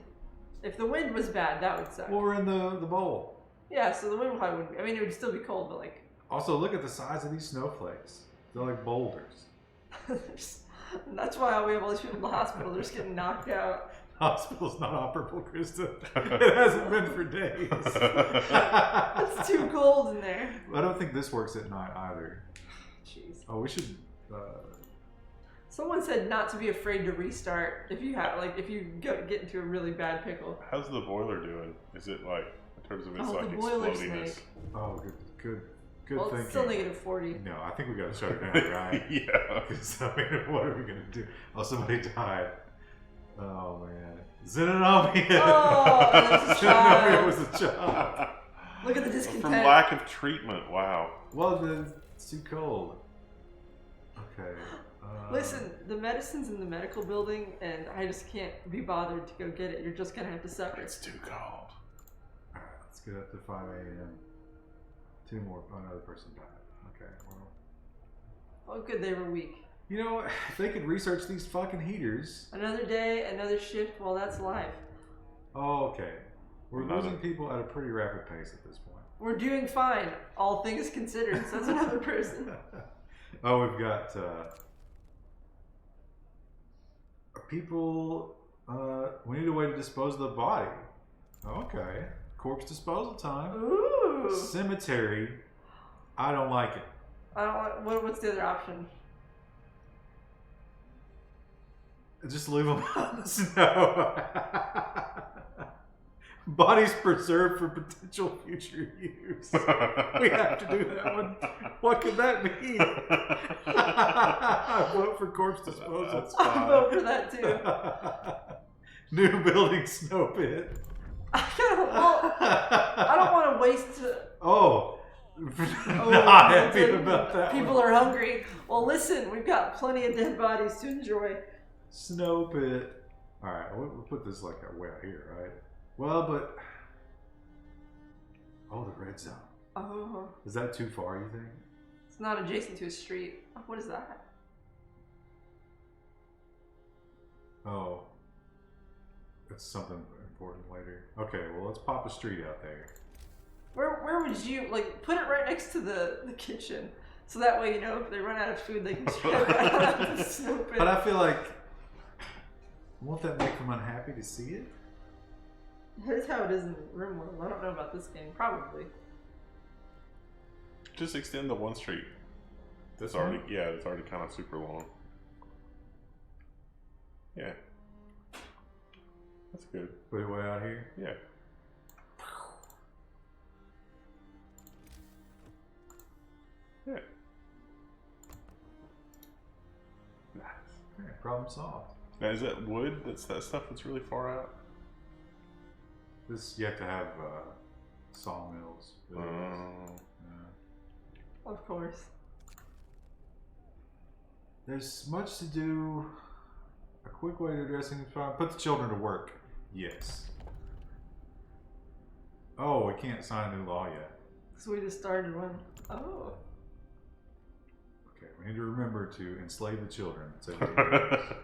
If the wind was bad, that would suck. Well, we're in the bowl. Yeah, so the wind probably wouldn't. I mean, it would still be cold, but like. Also, look at the size of these snowflakes. They're like boulders. That's why we have all these people in the hospital. They're just getting knocked out. Hospital's not operable, Krista. It hasn't been for days. It's too cold in there. I don't think this works at night either. Jeez. Oh, we should. Someone said not to be afraid to restart if you have if you get into a really bad pickle. How's the boiler doing? Is it like, in terms of its like the boiler explodiness? snake. Oh, good Well, thinking. it's still -40. No, I think we got to shut it down, right? Yeah. Because I mean, what are we gonna do? Oh, somebody died. Oh man, Zenobia. Oh, it was a Zenobia child. was a child. Look at the discontent. From lack of treatment, wow. Well, then it's too cold. Okay. Listen, the medicine's in the medical building, and I just can't be bothered to go get it. You're just gonna have to suffer. It's too cold. All right, let's get up to 5 a.m. 2 more. Oh, another person died. Okay. Well. Oh, good, they were weak. You know, if they could research these fucking heaters. Another day, another shift. Well, that's life. Oh, okay. We're losing people at a pretty rapid pace at this point. We're doing fine, all things considered. So that's another person. Oh, we've got people. We need a way to dispose of the body. Okay. Corpse disposal time. Ooh. Cemetery. I don't like it. I don't. What's the other option? Just leave them on the snow. Bodies preserved for potential future use. We have to do that one. What could that mean? I vote for corpse disposal. That's I fine. vote for that too. New building snow pit. I don't want to waste. Oh, Oh, not happy listen, about that. People one. are hungry. Well, listen, we've got plenty of dead bodies to enjoy. Snow pit. All right, we'll put this like way out here, right? Well, but the red zone. Oh, Is that too far? You think? it's not adjacent to a street. Oh, what is that? Oh, that's something important later. Okay, well let's pop a street out there. Where would you like put it right next to the kitchen, so that way if they run out of food they can just right out of the snow pit. But I feel like, won't that make them unhappy to see it? Here's how it is in RimWorld. I don't know about this game. Probably. Just extend the one street. This It's already it's already kind of super long. Yeah. That's good. Put it way out here. Yeah. Yeah. Nice. Okay, problem solved. Now is that wood? That's that stuff that's really far out? This you have to have sawmills. Of course. There's much to do. A quick way to addressing this problem: put the children to work. Yes. Oh, we can't sign a new law yet. So we just started one. Oh. Okay, we need to remember to enslave the children. That's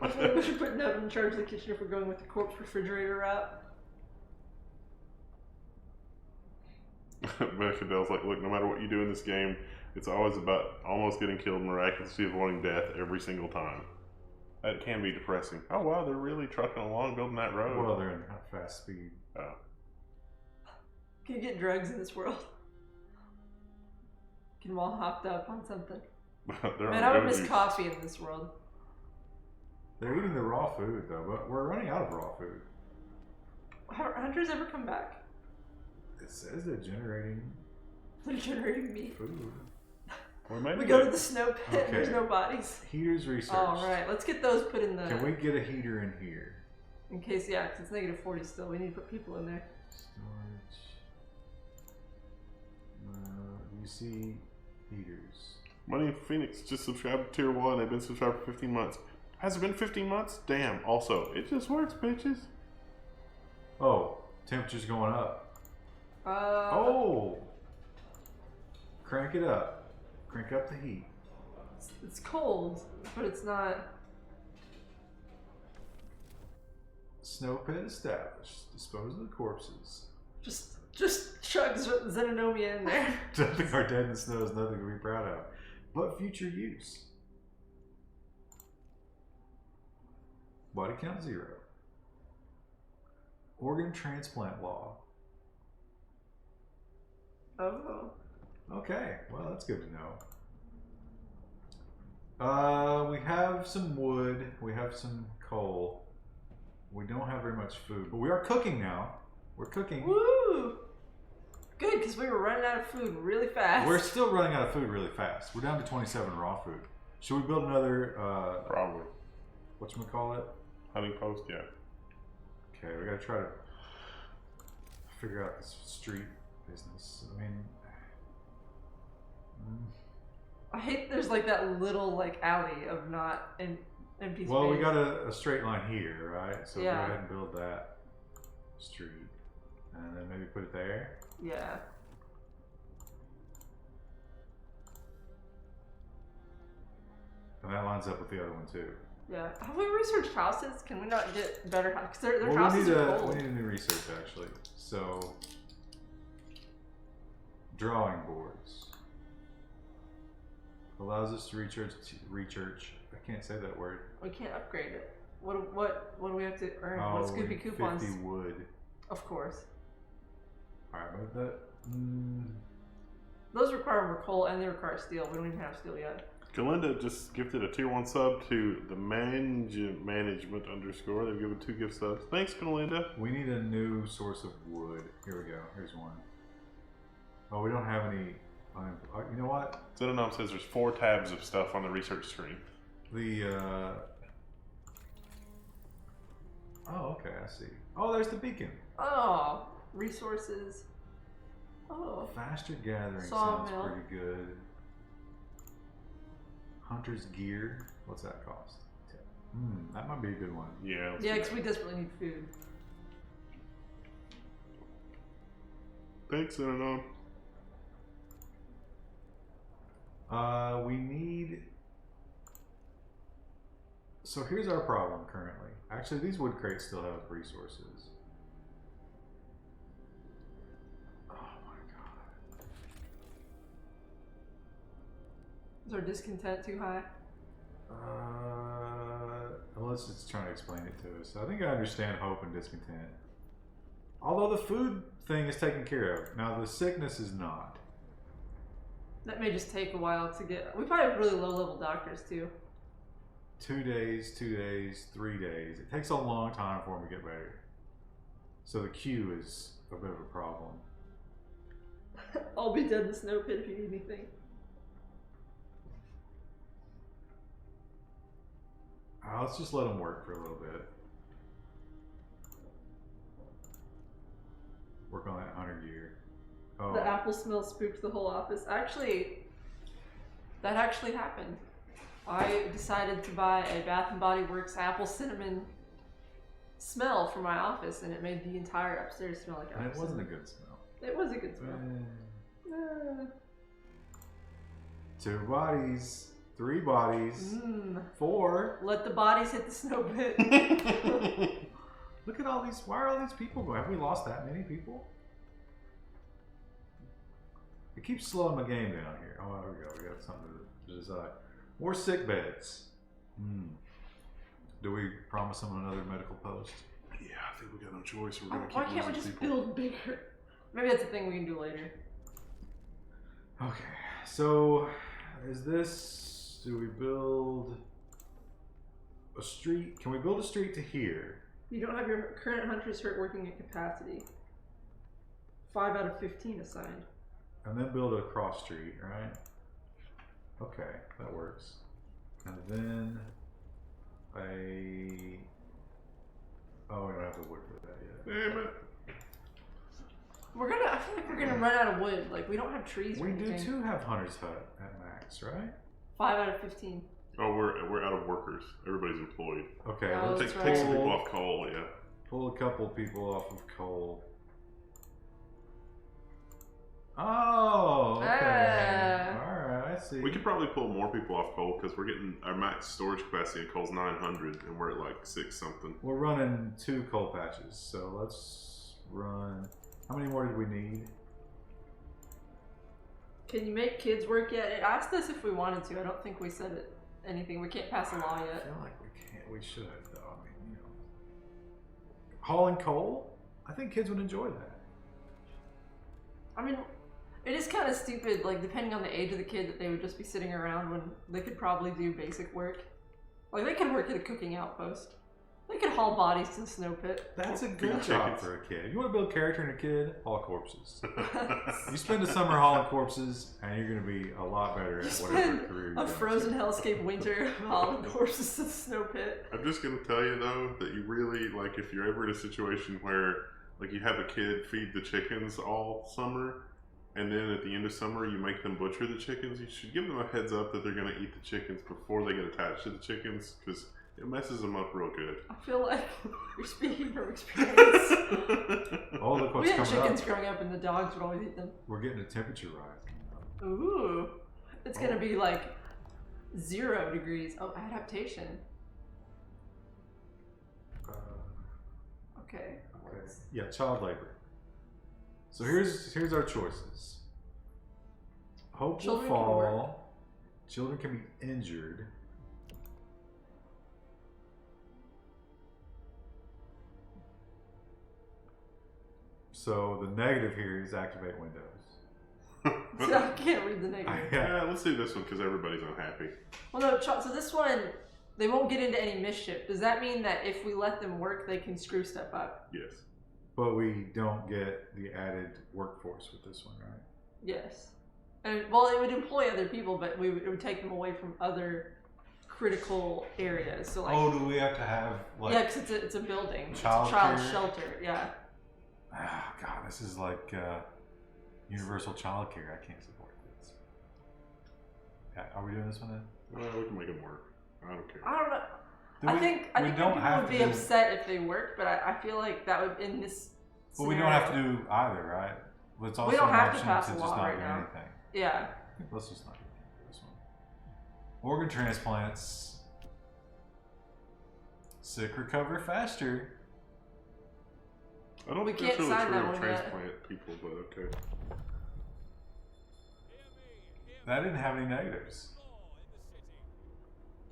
I think we should put Nevin in charge of the kitchen if we're going with the corpse refrigerator route. Bechdell's like, look, no matter what you do in this game, it's always about almost getting killed, miraculously avoiding death every single time. That can be depressing. Oh wow, they're really trucking along, building that road. Well, they're in fast speed. Oh. Can you get drugs in this world? Get them all hopped up on something. They're Man, on I would miss go-tos. coffee in this world. They're eating the raw food though, but we're running out of raw food. Hunters ever come back? It says they're generating They're generating meat. food. We go to the snow pit and there's Okay. no bodies. Heaters research. Alright, let's get those put in the... Can we get a heater in here? In case, yeah, 'cause it's negative 40 still. We need to put people in there. Storage. You see heaters. Money in Phoenix just subscribed to tier 1. They've been subscribed for 15 months. Has it been 15 months? Damn. Also, it just works, bitches. Oh, temperature's going up. Oh! Crank it up. Crank up the heat. It's cold, but it's not... Snow pit established. Dispose of the corpses. Just chuck Xenonomia in there. Dumping our dead in the snow is nothing to be proud of. But future use. Body count 0. Organ transplant law. Oh. Okay, well that's good to know. We have some wood, we have some coal. We don't have very much food, but we are cooking now. We're cooking. Woo! Good, because we were running out of food really fast. We're still running out of food really fast. We're down to 27 raw food. Should we build another, Probably. whatchamacallit? Hunting post, yeah. Okay, we gotta try to figure out this street business. I mean, I hate there's like that little like alley of not empty space. well, we got a straight line here, right? So Yeah. go ahead and build that street, and then maybe put it there. Yeah. And that lines up with the other one too. Yeah. Have we researched houses? Can we not get better houses? Because their Well, houses are we cold. need a new research actually. So, drawing boards allows us to research. I can't say that word. We can't upgrade it. What do we have to earn? Oh, What Scoopy coupons? 50 wood. Of course. Alright, but that. Those require more coal and they require steel. We don't even have steel yet. Galinda just gifted a tier 1 sub to the management _ They've given 2 gift subs. Thanks, Galinda. We need a new source of wood. Here we go. Here's one. Oh, we don't have any. You know what? Zenanom says there's 4 tabs of stuff on the research screen. Oh, okay, I see. Oh, there's the beacon. Oh, resources. Oh. Faster gathering Sawmill. sounds pretty good. Hunter's gear. What's that cost? That might be a good one. Yeah. Yeah, because we desperately need food. Thanks, Zenanom. We need. So here's our problem currently. Actually, these wood crates still have resources. Oh my god. Is our discontent too high? Let's just try to explain it to us. I think I understand hope and discontent. Although the food thing is taken care of. Now the sickness is not. That may just take a while to get. We probably have really low level doctors too. 2 days, 2 days, 3 days. It takes a long time for them to get better. So the queue is a bit of a problem. I'll be dead in the snow pit if you need anything. Let's just let them work for a little bit. Work on that hunter gear. Oh. The apple smell spooked the whole office. Actually, that actually happened. I decided to buy a Bath & Body Works apple cinnamon smell for my office, and it made the entire upstairs smell like apple And it wasn't a cinnamon. good smell. It was a good smell. 2 bodies. 3 bodies. 4. Let the bodies hit the snow pit. Look at all these. Why are all these people going? Have we lost that many people? It keeps slowing my game down here. Oh, there we go. We got something to decide. More sick beds. Do we promise them another medical post? Yeah, I think we got no choice. We're gonna keep Why can't we losing just people. build bigger? Maybe that's a thing we can do later. Okay, so is this? Do we build a street? Can we build a street to here? You don't have your current hunters hurt working at capacity. 5 out of 15 assigned. And then build a cross street, right? Okay, that works. And then oh, we don't have the wood for that yet. Damn it. I feel like we're gonna run out of wood. Like, we don't have trees or We do anything. too have Hunter's Hut at max, right? 5 out of 15. Oh, we're out of workers. Everybody's employed. Okay, Oh, let's that's Take some right. people off coal, yeah. pull a couple people off of coal. Oh, okay. Alright, I see. We could probably pull more people off coal because we're getting our max storage capacity in coal's 900 and we're at like 6 something. We're running 2 coal patches, so let's run. How many more did we need? Can you make kids work yet? It asked us if we wanted to. I don't think we said it. Anything. We can't pass a law I yet. feel like we can't. We should, though. I mean, you know, hauling coal. I think kids would enjoy that. I mean, it is kind of stupid, like, depending on the age of the kid, that they would just be sitting around when they could probably do basic work. Like, they could work at a cooking outpost. They could haul bodies to the snow pit. That's a Feed good job chickens. for a kid. You want to build character in a kid? Haul corpses. You spend the summer hauling corpses, and you're going to be a lot better at whatever Spend career a you're frozen hellscape winter hauling corpses to the snow pit. I'm just gonna tell you though that you really like if you're ever in a situation where like you have a kid feed the chickens all summer, and then at the end of summer you make them butcher the chickens. You should give them a heads up that they're gonna eat the chickens before they get attached to the chickens because it messes them up real good. I feel like you're speaking from experience. Oh, look what's We had coming chickens up. growing up and the dogs would always eat them. We're getting a temperature rise. Ooh. It's gonna be like 0 degrees. Oh, adaptation. Okay. Okay. Yeah, child labor. So here's our choices. Hope Children will can fall. Children can be injured. So the negative here is activate Windows. I can't read the negative. Yeah, let's do this one because everybody's unhappy. Well, no, so this one, they won't get into any mischief. Does that mean that if we let them work, they can screw stuff up? Yes. But we don't get the added workforce with this one, right? Yes. And well, it would employ other people, but it would take them away from other critical areas. So like, Oh, do we have to have like? yeah, because it's a building. It's a Child child care? shelter. Yeah. Ah, God, this is like universal child care. I can't support this. Yeah, are we doing this one then? Well, we can make them work. I don't care. I don't know. Do I we- think we people don't have would to be do- upset if they worked, but I feel like that would in this. But we don't have to do either, right? But it's also don't an have to option pass to a just law not right do now. anything. Yeah. Let's just not do this one. Organ transplants. Sick recover faster. I don't We think that's can't really sign true that of one yet. transplant people, but okay. That didn't have any negatives.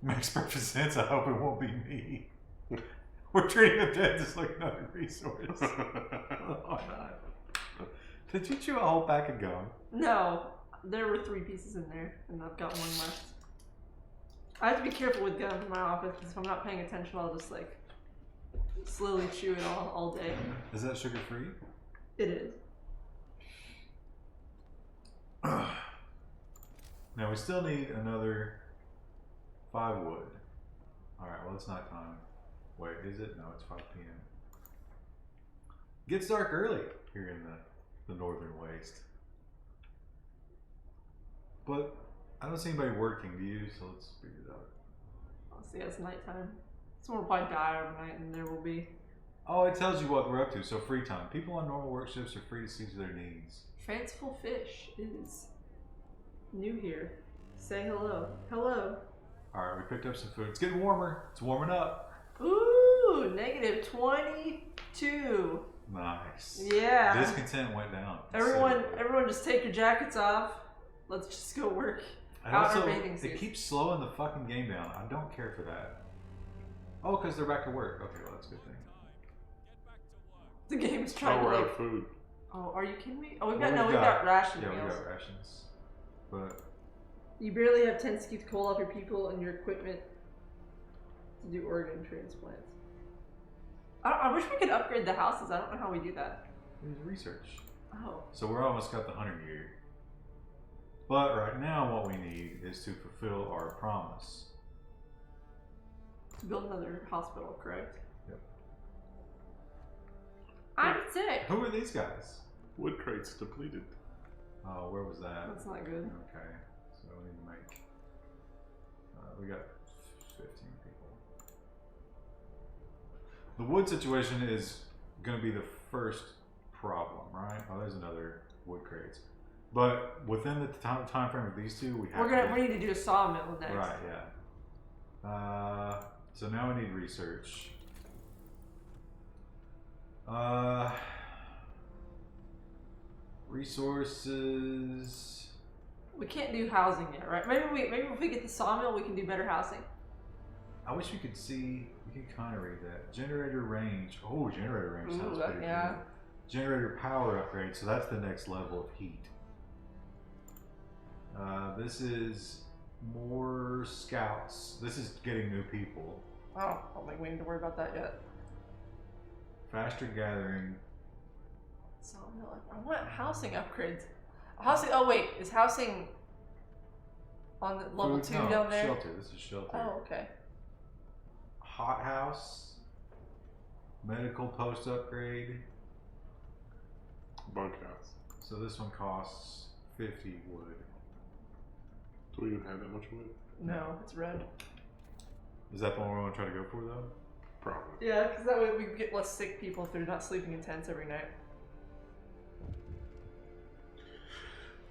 Makes perfect sense. I hope it won't be me. We're treating the dead just like another resource. Oh, no. Did you chew a whole pack of gum? No, there were 3 pieces in there, and I've got 1 left. I have to be careful with gum in my office because if I'm not paying attention, I'll just like slowly chew it all day. Is that sugar free? It is. Now we still need another 5 wood. Alright, well it's night time. Wait, is it? No, it's 5 p.m. Gets dark early here in the northern waste. But I don't see anybody working, do you? So let's figure it out. I'll see. It's nighttime. Someone will probably die overnight, and there will be Oh, it tells you what we're up to. So free time. People on normal work shifts are free to see to their needs. fanciful fish is new here. Say hello. Hello. Alright, we picked up some food. It's getting warmer. It's warming up. Ooh, negative 22. Nice. Yeah. Discontent went down. Everyone, just take your jackets off. Let's just go work. And out in also, our bathing it suits. keeps slowing the fucking game down. I don't care for that. Oh, because they're back to work. Okay, well, that's a good thing. The game's trying Oh, to we're out like. of food. Oh, are you kidding me? Oh, we've Well, got we've got ration Yeah, meals. we got rations. But You barely have 10 to keep coal off your people and your equipment to do organ transplants. I wish we could upgrade the houses. I don't know how we do that. there's research. Oh. So we're almost got the 100 year. But right now, what we need is to fulfill our promise. To build another hospital, correct? Yep. I'm sick. Who are these guys? Wood crates depleted. Oh, where was that? That's not good. Okay, so we need to make. We got 15 people. The wood situation is going to be the first problem, right? Oh, there's another wood crates. But within the time frame of these two, we have We need to do a sawmill next. Right, yeah. So now we need research. Resources. We can't do housing yet, right? Maybe if we get the sawmill, we can do better housing. I wish we could see. We can kind of read that. Generator range. Oh, generator range sounds Ooh, pretty yeah. good. Generator power upgrade. So that's the next level of heat. This is more scouts. This is getting new people. Oh, I don't think we need to worry about that yet. Faster gathering. Sawmill. I want housing upgrades. Housing. Oh wait, is housing on the level Food- 2 no, down there? Shelter. This is shelter. Oh, okay. Hot house. Medical post upgrade. Bunkhouse. So this one costs 50 wood. Do we even have that much wood? No, it's red. Is that the one we want to try to go for though? Probably. Yeah, because that way we can get less sick people if they're not sleeping in tents every night.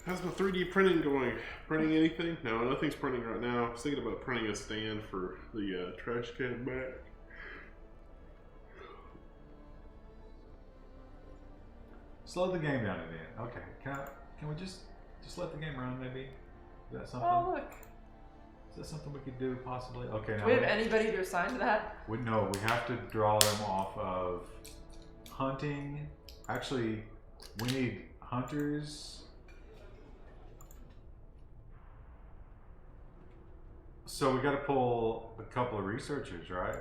How's my 3D printing going? Printing anything? No, nothing's printing right now. I was thinking about printing a stand for the trash can back. Slow the game down again. Okay. Can we just let the game run maybe? Is that something? Oh look. Is that something we could do possibly? Okay. Do Now we have anybody to assign to that? no, we have to draw them off of hunting. Actually, we need hunters So we got to pull a couple of researchers, right?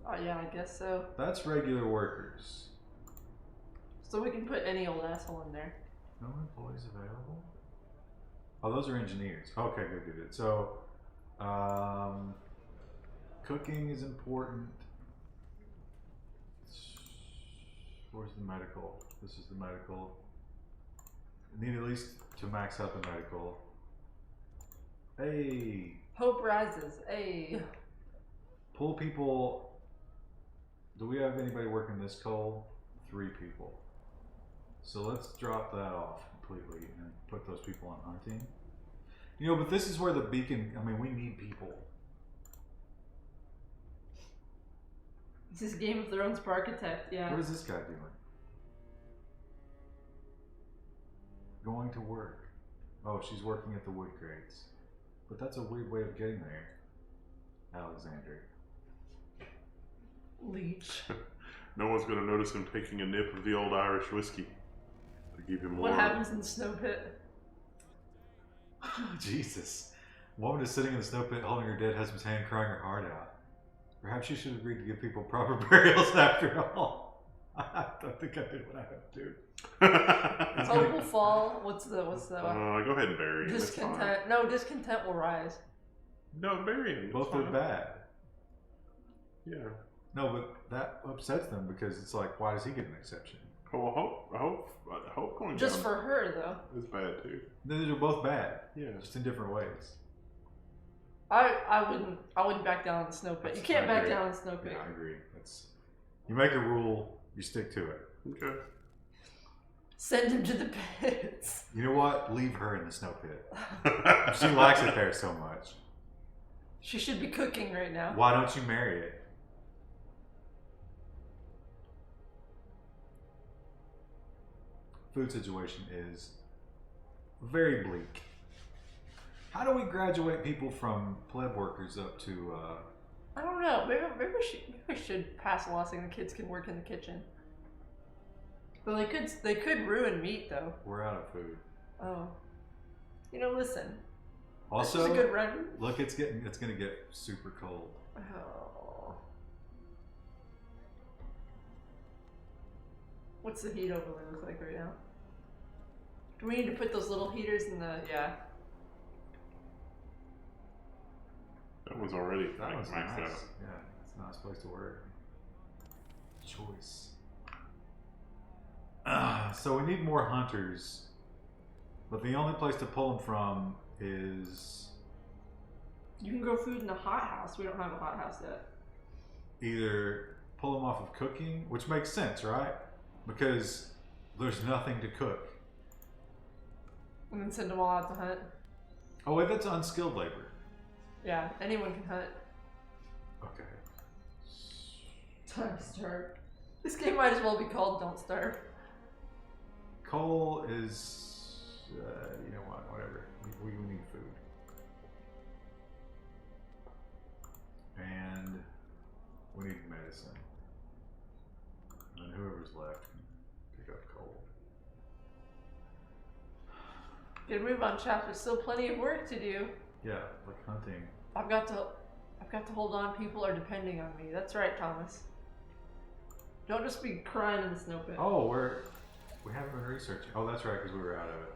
Oh yeah, I guess so. That's regular workers. So we can put any old asshole in there. No employees available? Oh, those are engineers. Okay, good. So, cooking is important. Where's the medical? This is the medical. Need at least to max out the medical. Hey, Hope rises. Hey. pull people. Do we have anybody working this coal? 3 people. So let's drop that off completely and put those people on hunting. You know, but this is where the beacon, I mean, we need people. This is Game of Thrones architect, yeah. What is this guy doing? Going to work. Oh, she's working at the wood crates. But that's a weird way of getting there, Alexander. Leech. No one's going to notice him taking a nip of the old Irish whiskey to keep him What warm. happens in the snow pit? Jesus. A woman is sitting in the snow pit holding her dead husband's hand, crying her heart out. Perhaps she should agree to give people proper burials after all. I don't think I did what I had to do. Hope will fall. What's the Go ahead and bury him. It's fine. discontent? No, discontent will rise. No, bury him. Both are bad. Yeah. No, but that upsets them because it's like, why does he get an exception? Oh, hope going Just down for her, though. is bad too. These are both bad, Yeah. just in different ways. I wouldn't back down in the snow pit. You can't I back agree. down in the snow pit. Yeah, I agree. You make a rule, you stick to it. Okay. Send him to the pits. You know what? Leave her in the snow pit. She likes it there so much. She should be cooking right now. Why don't you marry it? Food situation is very bleak. How do we graduate people from pleb workers up to I don't know. Maybe we should pass a law saying the kids can work in the kitchen. But they could ruin meat though. we're out of food? Oh. You know, listen. Also, this is a good run. look, it's gonna get super cold. Oh. What's the heat overlay look like right now? Do we need to put those little heaters in the That one's already That one's maxed nice. out. Yeah, it's not supposed to work. Choice. So we need more hunters, but the only place to pull them from is You can grow food in a hothouse. We don't have a hothouse yet. either pull them off of cooking, which makes sense, right? Because there's nothing to cook. And then send them all out to hunt. Oh wait, that's unskilled labor. Yeah, anyone can hunt. Okay. Time to starve. This game might as well be called Don't Starve. Coal is, you know what, whatever. We need food. And we need medicine. And whoever's left can pick up coal. Get a move on, chap. There's still plenty of work to do. Yeah, like hunting. I've got to hold on. People are depending on me. That's right, Thomas. Don't just be crying in the snow pit. Oh, we haven't been researching. Oh, that's right, because we were out of it.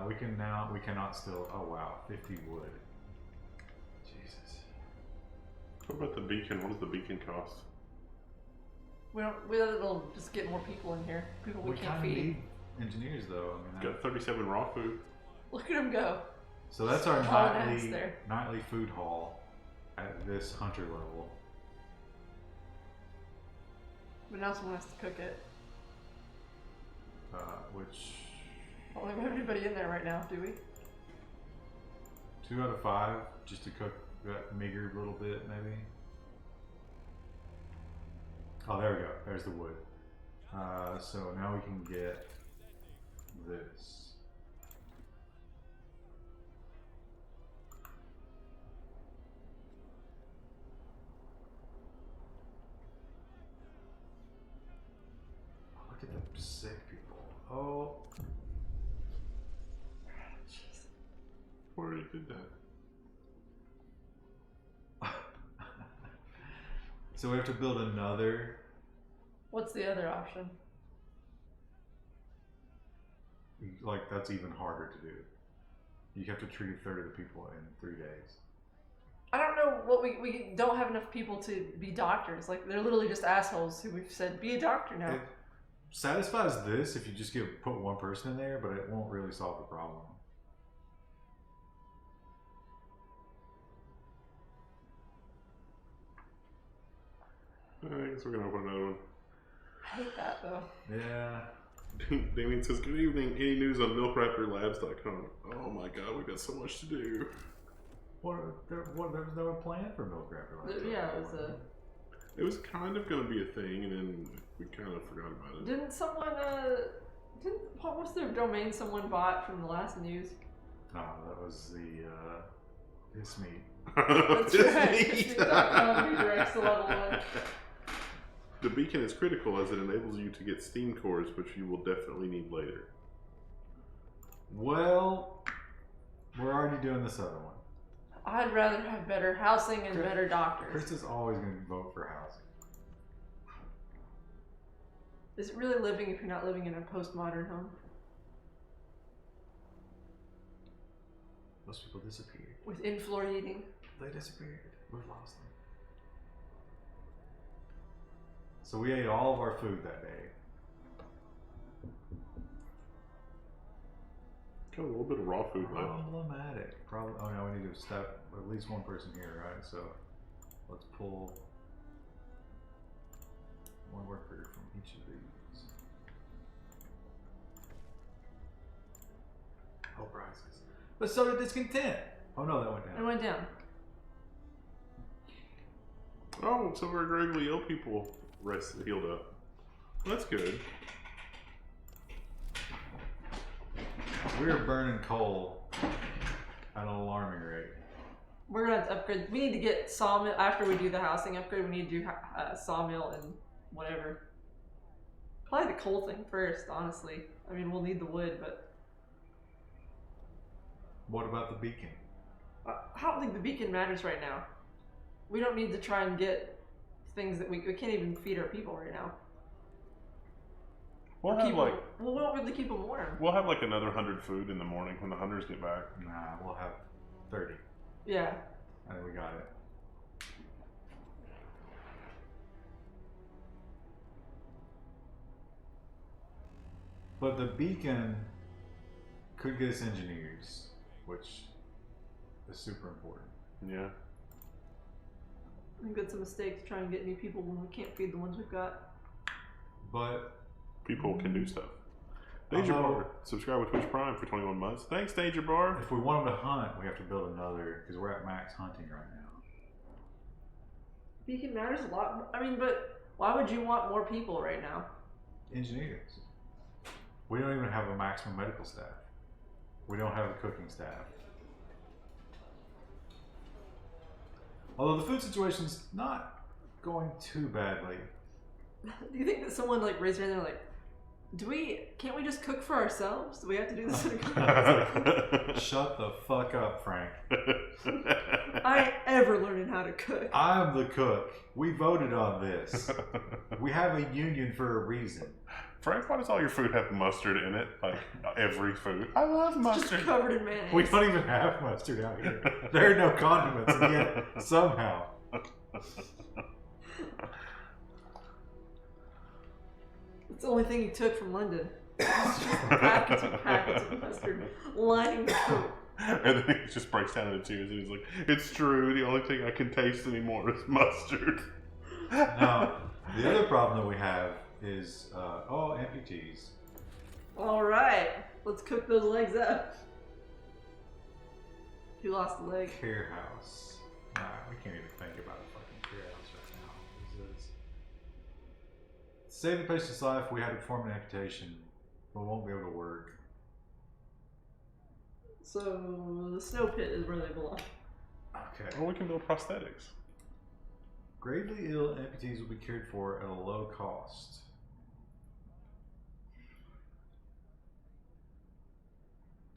We cannot still, oh wow, 50 wood. Jesus. What about the beacon? What does the beacon cost? It'll just get more people in here. People we can't kinda feed. need engineers though. I mean, Got 37 raw food. Look at him go. so that's our Hauling ass there. nightly food haul at this hunter level. But now someone has to cook it. Which I don't have anybody in there right now, do we? 2 out of 5 just to cook that meager little bit maybe. Oh, there we go. There's the wood. So now we can get this. Look at the sick people. Oh. So we have to build another. What's the other option? Like, that's even harder to do. You have to treat a third of the people in 3 days. I don't know what we don't have enough people to be doctors. Like, they're literally just assholes who we've said, be a doctor now. It satisfies this if you just put one person in there, but it won't really solve the problem. I guess we're gonna open another one. I hate that, though. Yeah. Damien says, good evening. Any news on milkraptorlabs.com? Oh my god, we've got so much to do. There was no plan for Milk Raptor. Yeah, it was It was kind of going to be a thing, and then we kind of forgot about it. Didn't someone, what was their domain someone bought from the last news? Oh, that was the, Piss Me. That's right. Pissme.com redirects to level 1. The beacon is critical as it enables you to get steam cores, which you will definitely need later. Well, we're already doing this other one. I'd rather have better housing and better doctors. Chris is always going to vote for housing. Is it really living if you're not living in a postmodern home? Most people disappeared. With in-floor eating? They disappeared. We've lost them. So we ate all of our food that day. Got a little bit of raw food left. Problematic. Oh no, we need to step at least one person here, right? So let's pull one worker from each of these. Hope rises. But so did discontent. Oh no, that went down. It went down. Oh, some of our gravely ill people healed up. That's good. We're burning coal at an alarming rate. We're gonna have to upgrade. We need to get sawmill after we do the housing upgrade. We need to do sawmill and whatever. Probably the coal thing first, honestly. I mean, we'll need the wood, but What about the beacon? I don't think the beacon matters right now. We don't need to try and get things that we can't even feed our people right now. We'll we won't really keep them warm. We'll have like another 100 food in the morning when the hunters get back. Nah, we'll have 30. Yeah. And we got it. But the beacon could get us engineers, which is super important. Yeah. I think that's a mistake to try and get new people when we can't feed the ones we've got. But people can do stuff. Danger Bar, subscribe with Twitch Prime for 21 months. Thanks, Danger Bar. if we want them to hunt, we have to build another, because we're at max hunting right now. Beacon matters a lot. I mean, but why would you want more people right now? Engineers. We don't even have a maximum medical staff. We don't have a cooking staff. Although the food situation's not going too badly. Do you think that someone like raised their hand and they're like, can't we just cook for ourselves? Do we have to do this in a group? Shut the fuck up, Frank. I ain't ever learning how to cook. I'm the cook. We voted on this. We have a union for a reason. Frank, why does all your food have mustard in it? Like every food. I love It's mustard. just covered in mayonnaise. We don't even have mustard out here. There are no condiments, and yet somehow. It's the only thing he took from London. It's just packets and packets of mustard lining the coat. And then he just breaks down into tears and he's like, it's true, the only thing I can taste anymore is mustard. Now, the other problem that we have is, amputees. Alright, let's cook those legs up. Who lost the leg? Care house. Nah, we can't even think about a fucking care house right now. This is... Save the patient's life, we had to perform an amputation, but we won't be able to work. So, the snow pit is where they belong. Okay. Or we can build prosthetics. Gravely ill amputees will be cared for at a low cost.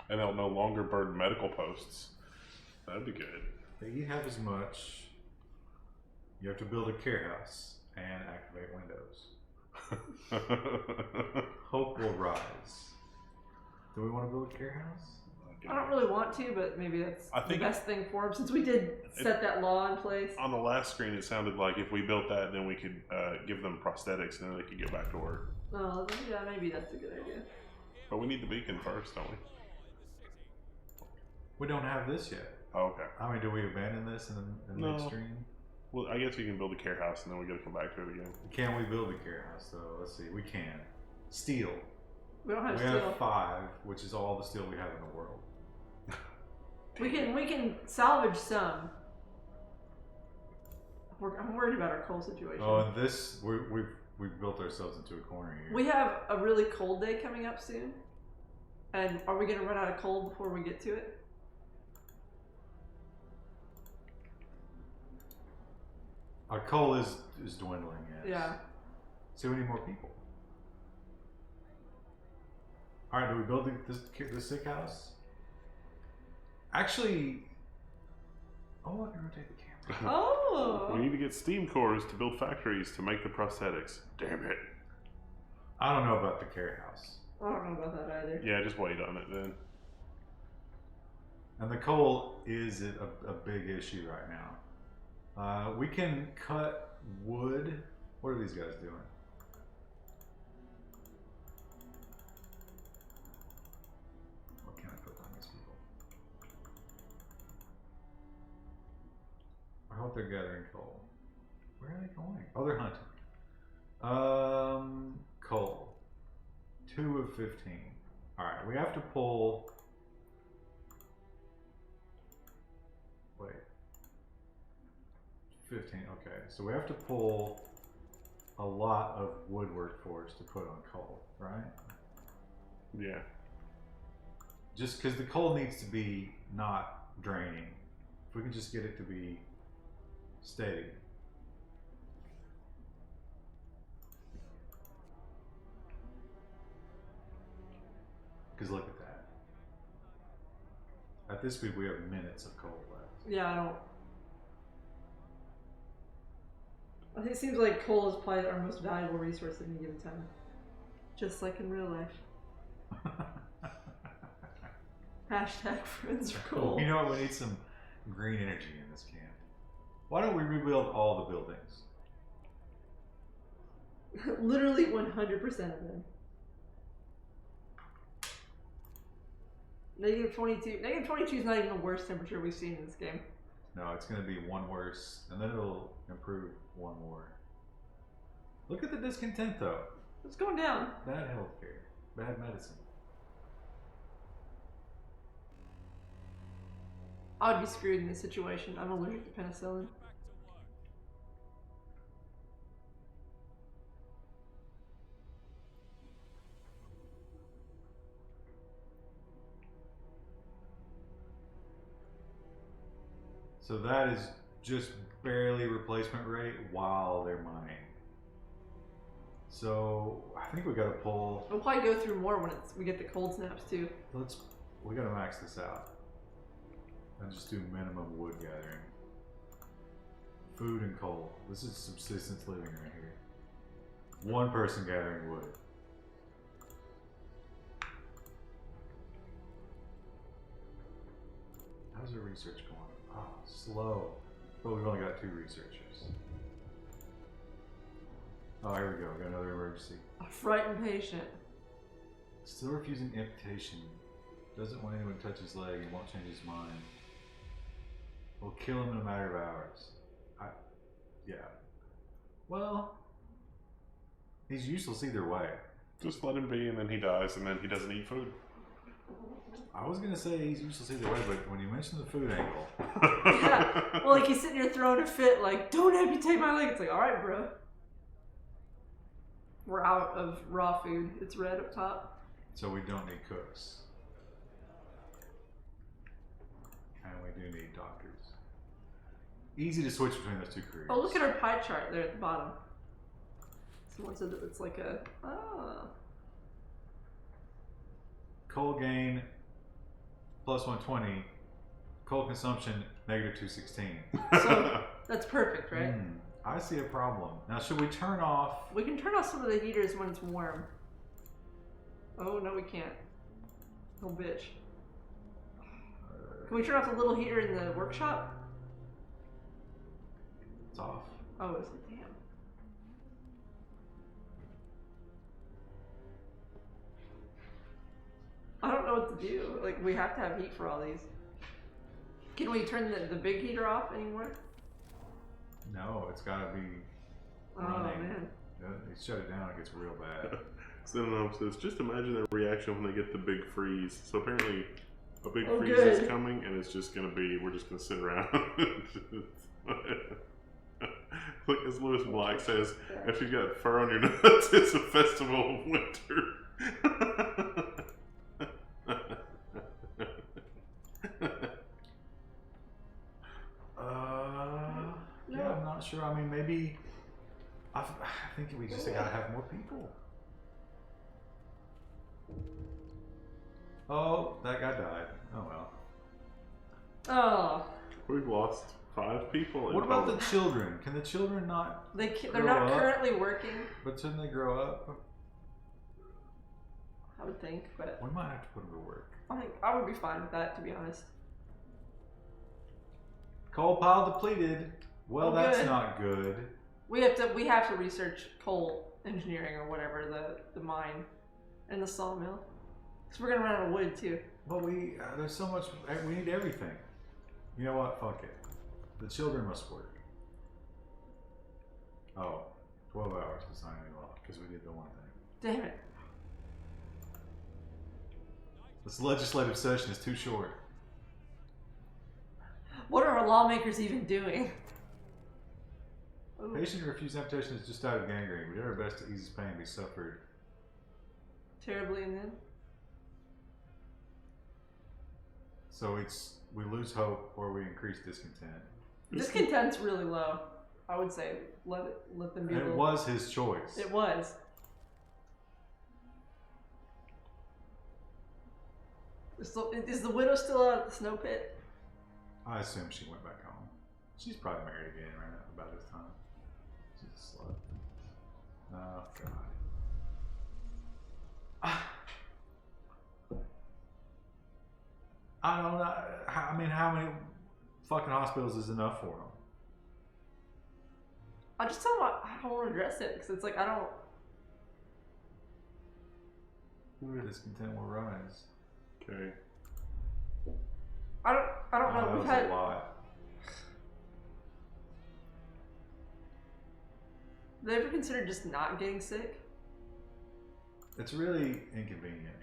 And they'll no longer burn medical posts. That'd be good. They eat half as much. You have to build a care house and activate windows. Hope will rise. Do we want to build a care house? I don't really want to, but maybe that's the best thing for him since we did set that law in place. On the last screen, it sounded like if we built that, then we could give them prosthetics and then they could get back to work. Oh, yeah, maybe that's a good idea. But we need the beacon first, don't we? We don't have this yet. Oh, okay. I mean, do we abandon this in the midstream? Well, I guess we can build a care house and then we got to come back to it again. Can we build a care house though? Let's see. We can. Steel. We don't have We steel. have 5, which is all the steel we have in the world. We can salvage some. I'm worried about our coal situation. Oh, and this we've built ourselves into a corner here. We have a really cold day coming up soon, and are we gonna run out of coal before we get to it? Our coal is dwindling. Yes. Yeah. So we need more people. All right, do we build this sick house? Actually, I want to rotate the camera. Oh. We need to get steam cores to build factories to make the prosthetics. Damn it. I don't know about the care house. I don't know about that either. Yeah, just wait on it then. And the coal is a big issue right now. We can cut wood. What are these guys doing? What can I put on these people? I hope they're gathering coal. Where are they going? Oh, they're hunting. Coal. 2 of 15. Alright, we have to pull... Wait. 15, okay. So we have to pull a lot of wood workforce to put on coal, right? Yeah. Just because the coal needs to be not draining. If we can just get it to be steady. Because look at that. At this speed, we have minutes of coal left. Yeah, I don't. I think it seems like coal is probably our most valuable resource at any given time. Just like in real life. Hashtag friends for coal. You know what? We need some green energy in this camp. Why don't we rebuild all the buildings? Literally 100% of them. Negative 22. Negative 22 is not even the worst temperature we've seen in this game. No, it's going to be one worse, and then it'll improve one more. Look at the discontent, though. It's going down. Bad healthcare, bad medicine. I would be screwed in this situation. I'm allergic to penicillin. So that is just barely replacement rate while they're mining. So I think we got to pull. We'll probably go through more when we get the cold snaps too. We got to max this out and just do minimum wood gathering. Food and coal. This is subsistence living right here. One person gathering wood. How's the research going? Oh, slow. But we've only got 2 researchers. Oh, here we go. We got another emergency. A frightened patient. Still refusing amputation. Doesn't want anyone to touch his leg and won't change his mind. We'll kill him in a matter of hours. Yeah. Well, he's useless either way. Just let him be and then he dies and then he doesn't eat food. I was gonna say he's useless either way, but when you mentioned the food angle, Yeah. Well, like he's sitting here throwing a fit, like, don't amputate my leg. It's like, all right, bro. We're out of raw food. It's red up top. so we don't need cooks, and we do need doctors. Easy to switch between those 2 careers. Oh, look at our pie chart there at the bottom. Someone said that it's like a Coal gain plus 120. Coal consumption negative 216. So that's perfect, right? I see a problem. Now, should we turn off? We can turn off some of the heaters when it's warm. Oh, no, we can't. Oh, bitch. Can we turn off the little heater in the workshop? It's off. Oh, is it? Damn. I don't know what to do. Like, we have to have heat for all these. Can we turn the big heater off anymore? No, it's got to be Oh, running. man. You shut it down, it gets real bad. Cinnamon says, just imagine their reaction when they get the big freeze. So apparently, a big Oh, freeze good. is coming, and it's just gonna be, we're just gonna sit around. Look, as Lewis Black says, if you've got fur on your nuts, it's a festival of winter. Yeah, I'm not sure. I mean, maybe. I think we just gotta have more people. Oh, that guy died. Oh well. Oh. We've lost 5 people. What about the children? Can the children not? They're grow not up? currently working, But shouldn't they grow up? I would think, but We might have to put them to work. I think I would be fine with that, to be honest. Coal pile depleted. Well, Oh, that's good. not good. We have to research coal engineering or whatever, the mine and the sawmill. Because we're gonna run out of wood too. But there's so much. We need everything. You know what? Fuck it. The children must work. Oh, 12 hours to sign a law because we did the one thing. Damn it. This legislative session is too short. What are our lawmakers even doing? Ooh. Patient who refused amputation is just out of gangrene. We did our best to ease his pain, but he suffered. Terribly and then? So we lose hope or we increase discontent. Discontent's really low. I would say let them be. And it was his choice. It was. Is the widow still out at the snow pit? I assume she went back home. She's probably married again right now about this time. She's a slut. Oh God. I don't know. I mean, how many fucking hospitals is enough for them? I just tell them I don't want to address it because it's like I don't. Discontent will rise. Okay. I don't know. That We've was had a lot. Have they ever considered just not getting sick? It's really inconvenient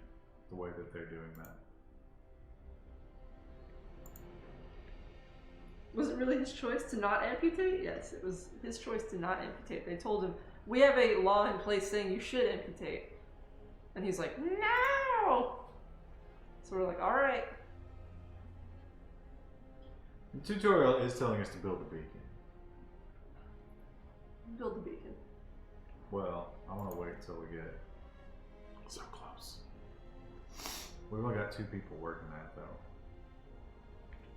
the way that they're doing that. Was it really his choice to not amputate? Yes, it was his choice to not amputate. They told him, we have a law in place saying you should amputate. And he's like, no! So we're like, alright. The tutorial is telling us to build a beacon. Build the beacon. Well, I want to wait until we get. So close. We've only got 2 people working that though.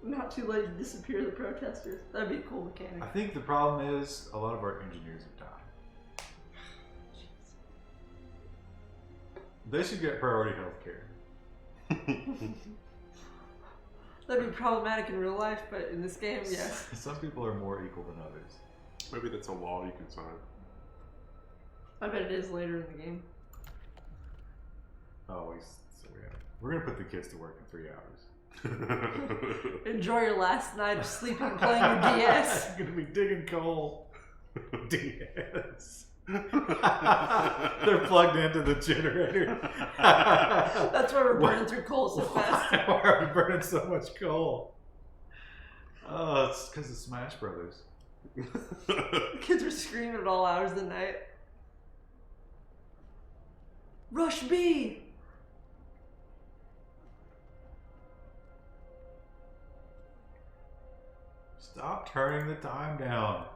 Not too late to disappear the protesters. That'd be a cool mechanic. I think the problem is a lot of our engineers have died. They should get priority health care. That'd be problematic in real life, but in this game, yes. Some people are more equal than others. Maybe that's a law you can sign. I bet it is later in the game. Oh, we're gonna put the kids to work in 3 hours. Enjoy your last night of sleeping playing your DS. I'm gonna be digging coal. DS. They're plugged into the generator. That's why we're burning through coal so fast. Why are we burning so much coal? Oh, it's because of Smash Brothers. Kids are screaming at all hours of the night. Rush B! Stop turning the time down.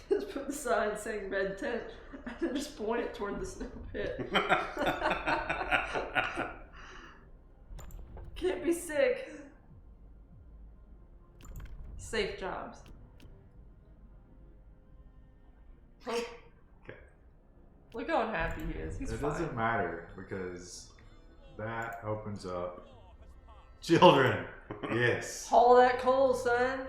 Just put the sign saying red tent and then just point it toward the snow pit. Can't be sick. Safe jobs. Look, Okay. look how unhappy he is. He's It fine. doesn't matter because that opens up children. Yes. Haul that coal, son.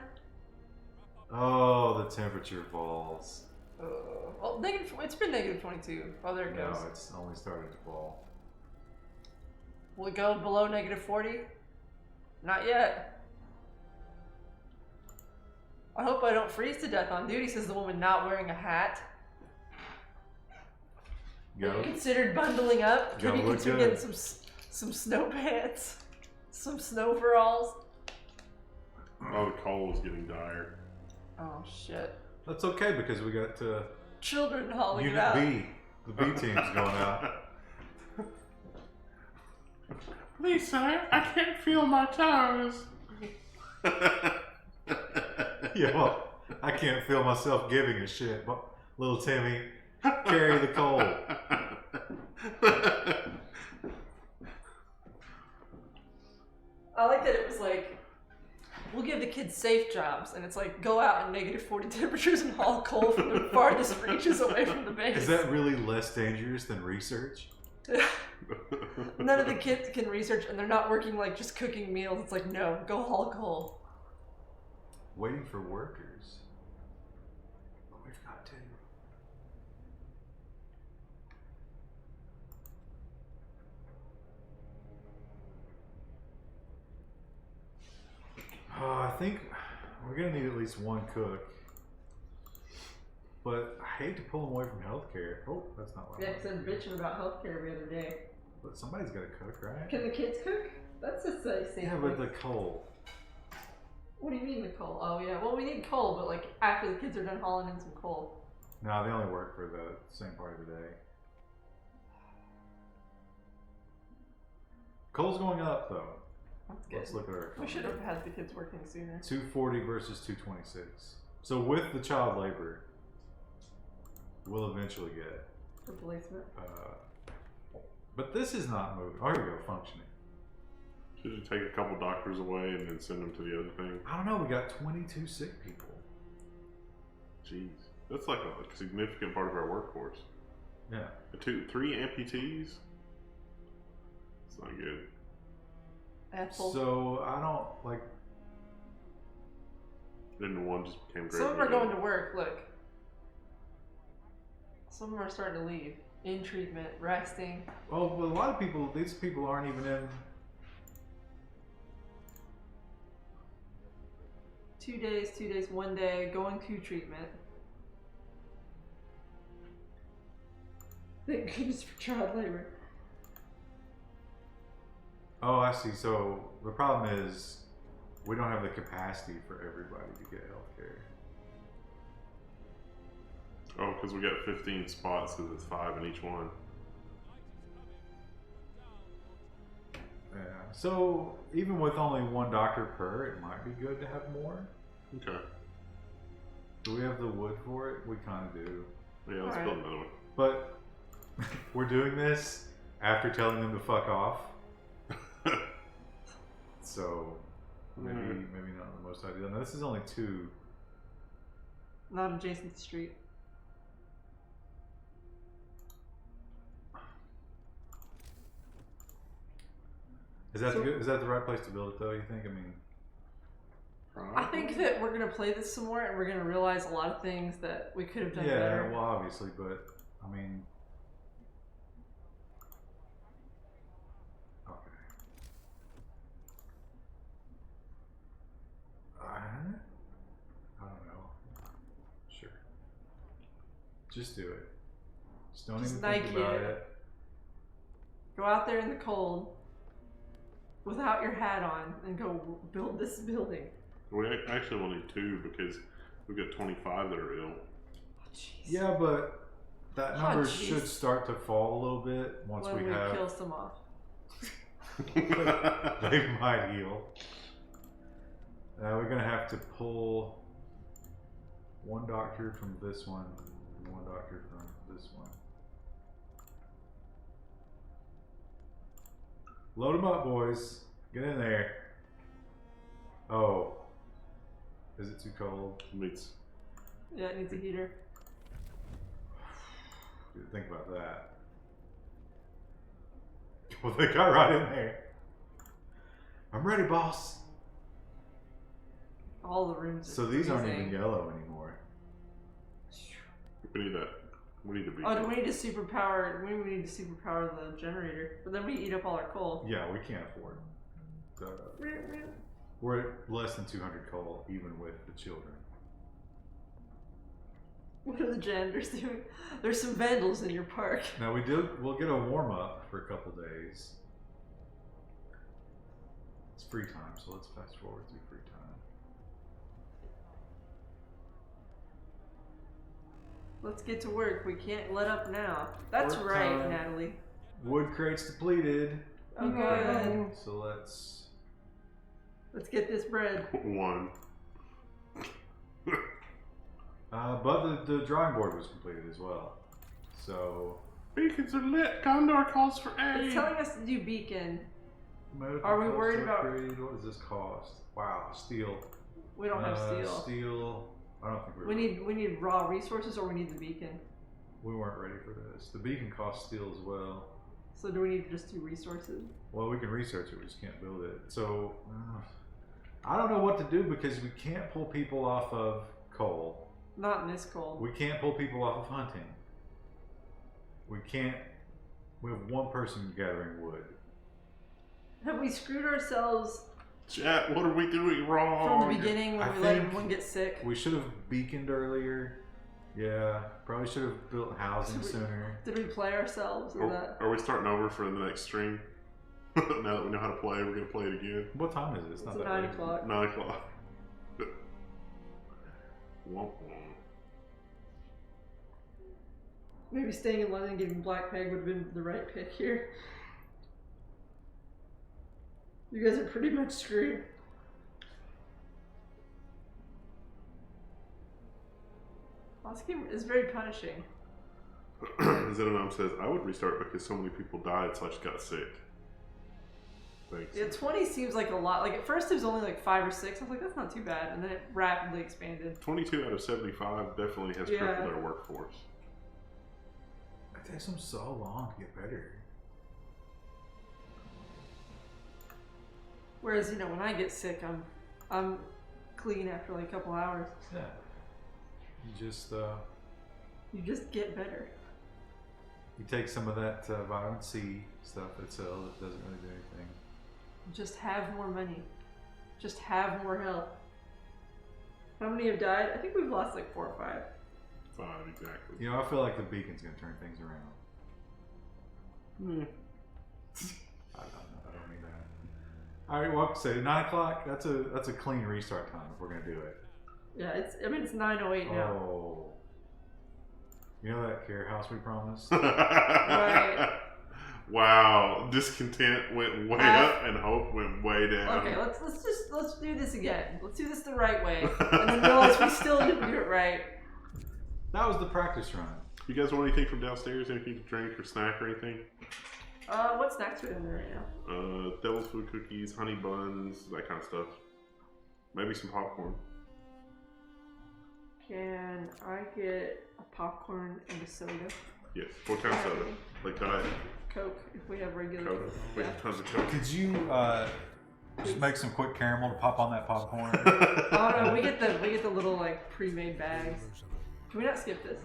Oh, the temperature falls. Well, it's been negative 22. Oh, there it goes. No, it's only started to fall. Will it go below negative 40? Not yet. I hope I don't freeze to death on duty, says the woman not wearing a hat. Have you considered bundling up? Have you considered getting some snow pants? Some snow overalls? Oh, the coal is getting dire. Oh, shit. That's okay because we got Children hauling it Unit out. B. The B team's going out. Please, sir, I can't feel my toes. Yeah, well, I can't feel myself giving a shit, but little Timmy, carry the coal. I like that it was like, we'll give the kids safe jobs, and it's like, go out in negative 40 temperatures and haul coal from the farthest reaches away from the base. Is that really less dangerous than research? None of the kids can research, and they're not working like just cooking meals. It's like, no, go haul coal. Waiting for workers. Oh, we've got to. I think we're gonna need at least one cook. But I hate to pull them away from healthcare. Oh, that's not what I Yeah, wanted. because I'm bitching about healthcare every other day. But somebody's gotta cook, right? Can the kids cook? That's just a safe. Yeah, but the coal. What do you mean the coal? Oh yeah, well we need coal, but like after the kids are done hauling in some coal. No, they only work for the same part of the day. Coal's going up though. That's good. Let's look at our We should economy. have had the kids working sooner. 240 versus 226. So with the child labor, we'll eventually get. Replacement. But this is not moving. Oh, here we go, functioning. Should you take a couple doctors away and then send them to the other thing? I don't know, we got 22 sick people. Jeez. That's like a significant part of our workforce. Yeah. 3 amputees? It's not good. Apple. So I don't like. Then the one just became great. Some of them are going to work, look. Some of them are starting to leave. In treatment, resting. Oh, well, a lot of people. These people aren't even in. 2 days, 1 day, going to treatment. Thank goodness for child labor. Oh, I see. So the problem is, we don't have the capacity for everybody to get healthcare. Oh, because we got 15 spots because it's 5 in each one. Yeah. So even with only one doctor per, it might be good to have more. Okay. Do we have the wood for it? We kind of do. Yeah, let's Alright. build another one. But we're doing this after telling them to fuck off. So maybe maybe not the most ideal. Now this is only 2. Not adjacent to the street. Is that So- good? Is that the right place to build it though? You think? I mean, I think that we're gonna play this some more and we're gonna realize a lot of things that we could have done yeah. better. Well, obviously, but I mean, okay. I don't know. Sure. Just do it. Just don't Just even think Nike about it. it. Go out there in the cold without your hat on and go build this building. We actually will need 2 because we've got 25 that are ill. Jeez. Yeah, but that Oh, number jeez. should start to fall a little bit once When we we have. kill some off. They might heal. We're gonna have to pull one doctor from this one and one doctor from this one. Load them up, boys. Get in there. Oh. Is it too cold? Meets. Yeah, it needs a heater. Think about that. Well, they got right in there. I'm ready, boss. All the rooms are So these aren't freezing. even yellow anymore. We need that. We need to be. Oh, do we need to superpower? We need to superpower the generator, but then we eat up all our coal. Yeah, we can't afford it. We're at less than 200 coal, even with the children. What are the janitors doing? There's some vandals in your park. Now we'll get a warm up for a couple days. It's free time, so let's fast forward through free time. Let's get to work. We can't let up now. That's Work right, time. Natalie. Wood crates depleted. Oh, good. So let's get this bread. One. but the drawing board was completed as well. So Beacons are lit. Condor calls for It's aid. telling us to do beacon. medical Are we cost worried about- upgrade. What does this cost? Wow, steel. We don't have steel. Steel. I don't think We need raw resources, or we need the beacon. we weren't ready for this. The beacon costs steel as well. So do we need to just do resources? Well, we can research it. We just can't build it. So I don't know what to do because we can't pull people off of coal. Not in this cold. We can't pull people off of hunting. We can't. We have one person gathering wood. Have we screwed ourselves Chat, what are we doing wrong? from the beginning when I we let think- everyone get sick? We should have beaconed earlier. Yeah, probably should have built housing Should we- sooner. Did we play ourselves or that? Are we starting over for the next stream? Now that we know how to play, we're gonna play it again. What time is it? It's It's not that 9 late. o'clock. 9 o'clock. Womp womp. Maybe staying in London and getting Black Peg would have been the right pick here. You guys are pretty much screwed. Oh, this game is very punishing. Zenomom says, I would restart because so many people died / got sick. Thanks. Yeah, 20 seems like a lot. Like at first it was only like 5 or 6. I was like, that's not too bad. And then it rapidly expanded. 22 out of 75 definitely has Yeah. tripled our workforce. It takes them so long to get better. Whereas, you know, when I get sick, I'm clean after like a couple hours. Yeah. You just You just get better. you take some of that vitamin C stuff that sells. It doesn't really do anything. Just have more money. Just have more health. How many have died? I think we've lost like 4 or 5. 5 exactly. You know, I feel like the beacon's gonna turn things around. I don't know. I don't mean that. All right, well, say 9 o'clock. That's a clean restart time if we're gonna do it. Yeah, it's 9:08 now. Oh, you know that care house we promised? Right. Wow, discontent went way up and hope went way down. Okay, let's do this again. Let's do this the right way, and then realize we still didn't do it right. That was the practice run. You guys want anything from downstairs? Anything to drink or snack or anything? What snacks are we in there right now? Devil's food cookies, honey buns, that kind of stuff. Maybe some popcorn. Can I get a popcorn and a soda? Yes. What kind of soda? Like diet Coke, if we have regular Coke? Coke. We Yeah. have tons of Coke. Could you just make some quick caramel to pop on that popcorn? Oh no, we get the little like pre-made bags. Can we not skip this?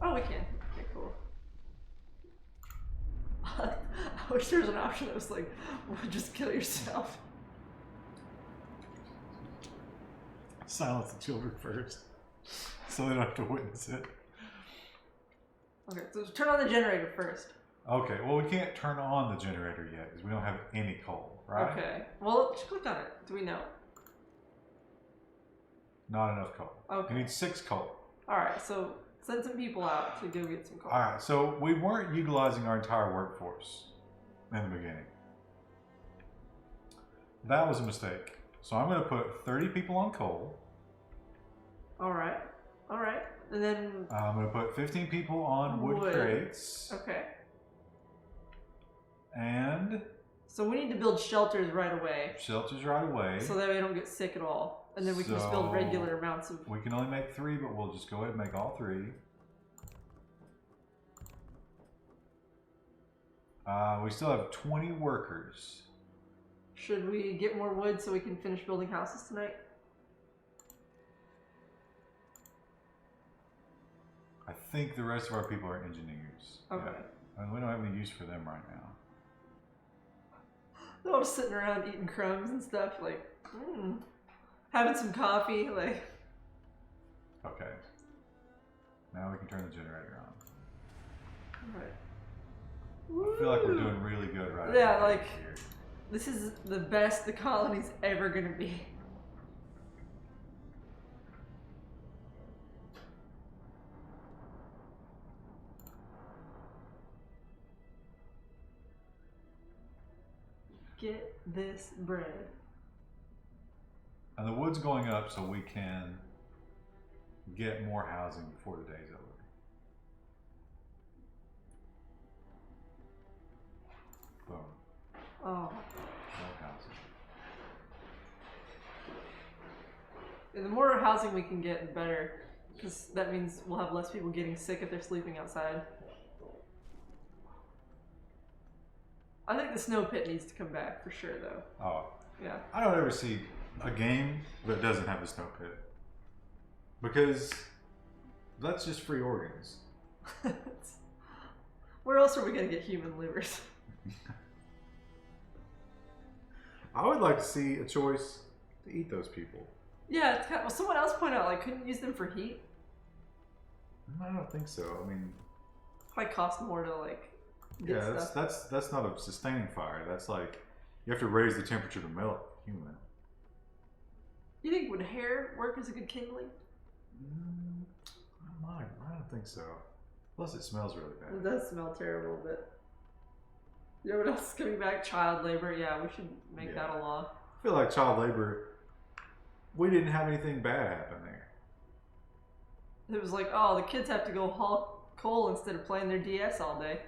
Oh, we can. Okay, cool. I wish there was an option that was like, just kill yourself. Silence the children first, so they don't have to witness it. Okay, so turn on the generator first. Okay, well, we can't turn on the generator yet because we don't have any coal, right? Okay. Well, just click on it. Do we know? Not enough coal. Okay. We need 6 coal. Alright, so send some people out to go get some coal. All right, so we weren't utilizing our entire workforce in the beginning. That was a mistake. So I'm going to put 30 people on coal. Alright. Alright. And then, I'm going to put 15 people on wood Wood. crates. okay. And So we need to build shelters right away shelters right away. so that we don't get sick at all. And then we can just build regular amounts of... We can only make 3, but we'll just go ahead and make all 3. We still have 20 workers. Should we get more wood so we can finish building houses tonight? I think the rest of our people are engineers. Okay. Yeah. And we don't have any use for them right now. They're all just sitting around eating crumbs and stuff, like, having some coffee, like... Okay. Now we can turn the generator on. Alright. I feel like we're doing really good right Yeah, now like, here. this is the best the colony's ever gonna be. Get this bread. And the wood's going up so we can get more housing before the day's over. Boom. Oh. More housing. And the more housing we can get, the better. Because that means we'll have less people getting sick if they're sleeping outside. I think the snow pit needs to come back for sure, though. Oh. Yeah. I don't ever see a game that doesn't have a snow pit. Because that's just free organs. Where else are we going to get human livers? I would like to see a choice to eat those people. Yeah, it's kind of, well, someone else pointed out, like, couldn't use them for heat. I don't think so. I mean, Probably cost more to, like, get yeah, stuff. that's not a sustaining fire. That's like you have to raise the temperature to melt human. You think would hair work as a good kindling? I don't think so. Plus, it smells really It bad. does smell terrible, but... You know what else is coming back? Child labor. Yeah, we should make that a law. I feel like child labor. We didn't have anything bad happen there. It was like, oh, the kids have to go haul coal instead of playing their DS all day.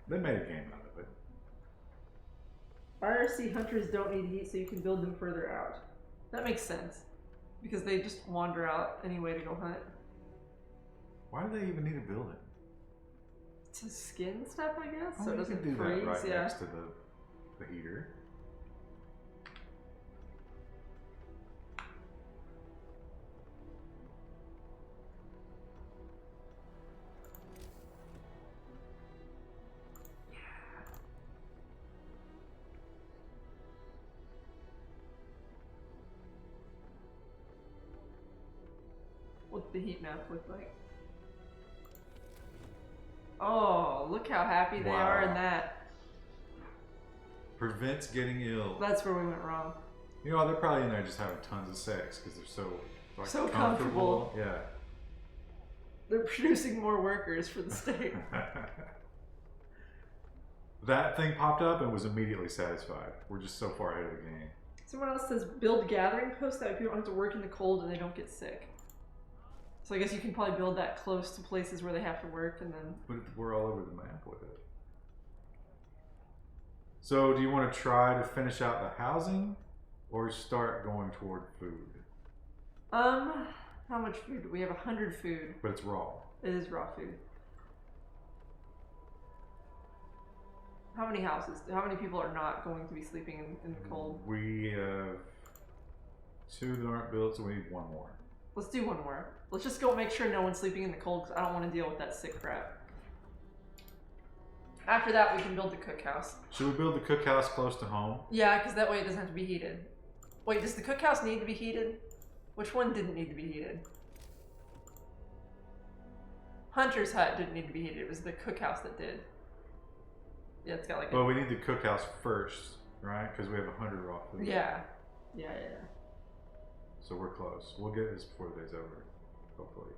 They made a game out of it. IRC hunters don't need heat, so you can build them further out. That makes sense. Because they just wander out anyway to go hunt. Why do they even need a building? To skin stuff, I guess? Oh, So it you doesn't can do freeze, that right yeah. next to the heater. What's the heat map look like? Oh, look how happy they are in that. Prevents getting ill. That's where we went wrong. You know, they're probably in there just having tons of sex because they're so like, So comfortable. comfortable. Yeah. They're producing more workers for the state. That thing popped up and was immediately satisfied. We're just so far ahead of the game. Someone else says build gathering posts that way people don't have to work in the cold and they don't get sick. So I guess you can probably build that close to places where they have to work and then... But we're all over the map with it. So do you want to try to finish out the housing or start going toward food? How much food? We have 100 food. But it's raw. It is raw food. How many houses? How many people are not going to be sleeping in the cold? We have 2 that aren't built, so we need 1 more. Let's do 1 more. Let's just go make sure no one's sleeping in the cold because I don't want to deal with that sick crap. After that, we can build the cookhouse. Should we build the cookhouse close to home? Yeah, because that way it doesn't have to be heated. Wait, does the cookhouse need to be heated? Which one didn't need to be heated? Hunter's hut didn't need to be heated. It was the cookhouse that did. Yeah, it's got like Well, we need the cookhouse first, right? Because we have 100 raw food. Yeah. Yeah. So we're close. We'll get this before the day's over, hopefully.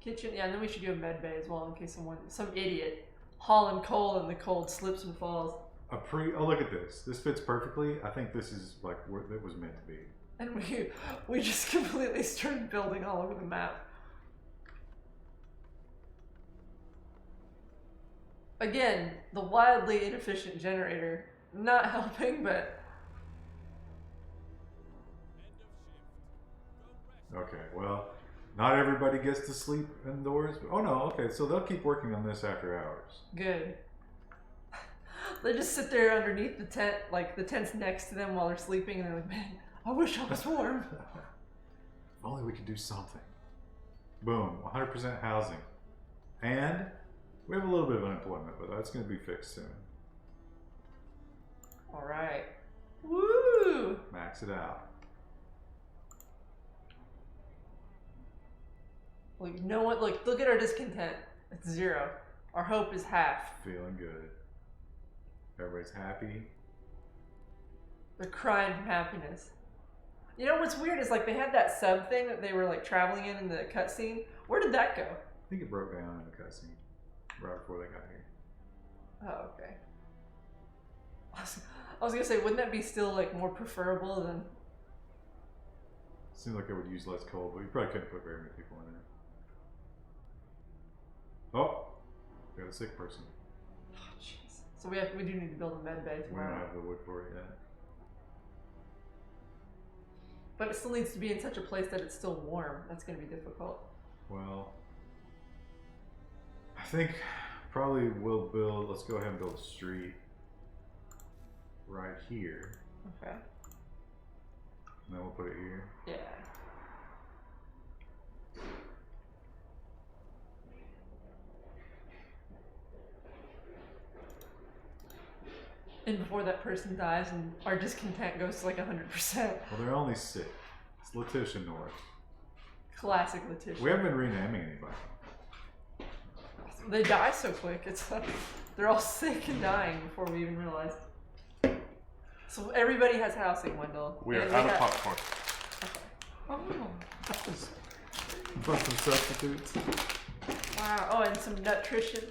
Kitchen, yeah, and then we should do a med bay as well in case some idiot hauling coal in the cold slips and falls. Oh, look at this. This fits perfectly. I think this is like where it was meant to be. And we just completely started building all over the map. Again, the wildly inefficient generator not helping, but Okay, well, not everybody gets to sleep indoors. Oh no, okay, so they'll keep working on this after hours. Good. They just sit there underneath the tent, like the tent's next to them while they're sleeping, and they're like, man, I wish I was warm. If only we could do something. Boom, 100% housing. And we have a little bit of unemployment, but that's going to be fixed soon. Alright. Woo! Max it out. Well, you know what? Look at our discontent. It's 0. Our hope is half. Feeling good. Everybody's happy. They're crying from happiness. You know what's weird is like they had that sub thing that they were like traveling in the cutscene. Where did that go? I think it broke down in the cutscene right before they got here. Oh, okay. I was gonna say, wouldn't that be still like more preferable than? Seems like it would use less coal, but you probably couldn't put very many people in there. Oh, we got a sick person. Oh, jeez. So we do need to build a med bay We don't tomorrow. have the wood for it yet. But it still needs to be in such a place that it's still warm. That's gonna be difficult. Well, I think probably we'll build. Let's go ahead and build a street right here, Okay. and then we'll put it here. Yeah. And before that person dies and our discontent goes to like 100%. Well, they're only 6. It's Letitia North. Classic Letitia. We haven't been renaming anybody. They die so quick. It's they're all sick and dying before we even realized. So everybody has housing, Wendell. We are And out of have- popcorn. Oh, That was a bunch of substitutes. wow. Oh, and some nutrition.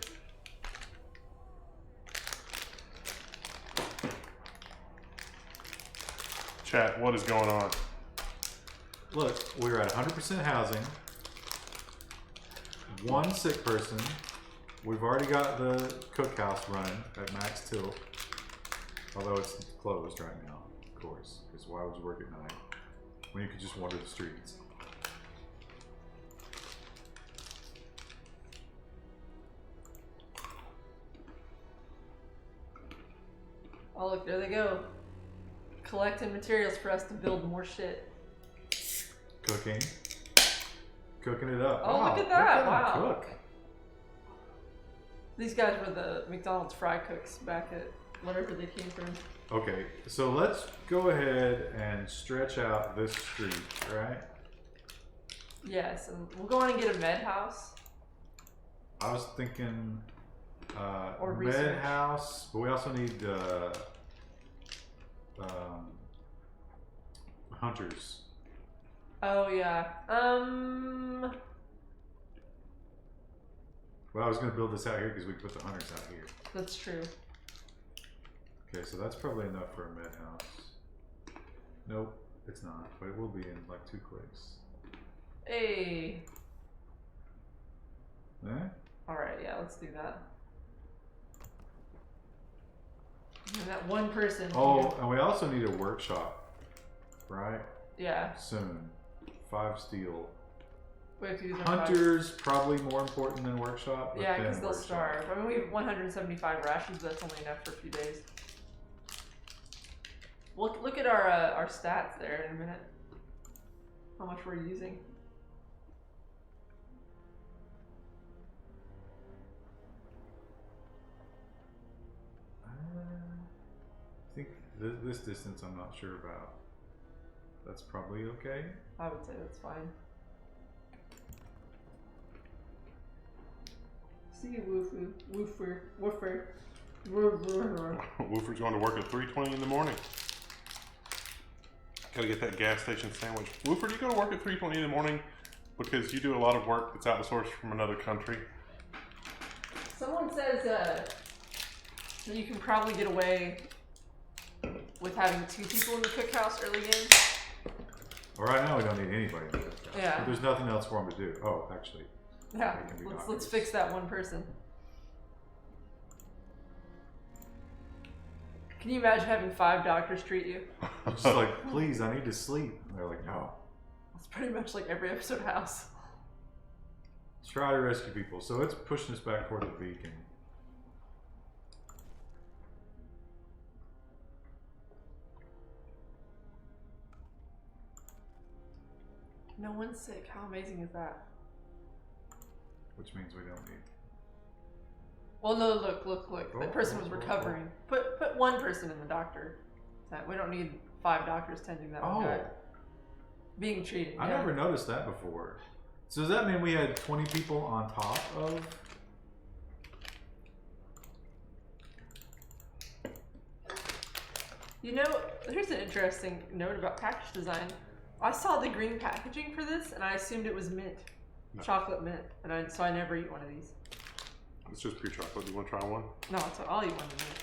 Chat, what is going on? Look, we're at 100% housing. 1 sick person. We've already got the cookhouse running at max tilt. Although it's closed right now, of course. Because why would you work at night when you could just wander the streets? Oh, look, there they go. Collecting materials for us to build more shit. Cooking. Cooking it up. Oh, Wow, look at that. them Wow. Cook. These guys were the McDonald's fry cooks back at wherever they came from. Okay, so let's go ahead and stretch out this street, right? Yes, and we'll go on and get a med house. I was thinking Or med research. house, but we also need hunters. Oh yeah. Well, I was going to build this out here because we could put the hunters out here. That's true. Okay, so that's probably enough for a med house. Nope, it's not, but it will be in like 2 clicks. Hey. Eh? Alright, yeah, let's do that. And that one person. Oh, and we also need a workshop, right? Yeah. Soon. 5 steel. We have to use our Hunters probably more important than workshop. But Yeah, then because they'll workshop. starve. I mean, we have 175 rations, but that's only enough for a few days. Look at our stats there in a minute. How much we're using. I think this distance I'm not sure about. That's probably okay. I would say that's fine. See you, woofer. Woofer's going to work at 3:20 in the morning. Gotta get that gas station sandwich. Woofer, do you go to work at 3:20 in the morning because you do a lot of work that's outsourced from another country? Someone says that you can probably get away with having 2 people in the cookhouse early game. Well, right now we don't need anybody in the cookhouse. Yeah. But there's nothing else for them to do. Oh, actually. Yeah, They can be let's doctors. fix that one person. Can you imagine having 5 doctors treat you? I'm just like, please, I need to sleep. And they're like, no. It's pretty much like every episode of House. Try to rescue people. So it's pushing us back toward the beacon. No one's sick. How amazing is that? Which means we don't need. Well, no, look. That person was Oh. recovering. Put one person in the doctor tent. We don't need 5 doctors tending that one guy. Being treated. I never noticed that before. So does that mean we had 20 people on top of? You know, here's an interesting note about package design. I saw the green packaging for this, and I assumed it was mint, chocolate mint, and so I never eat one of these. It's just pure chocolate. Do you want to try one? No, I'll eat one of mint.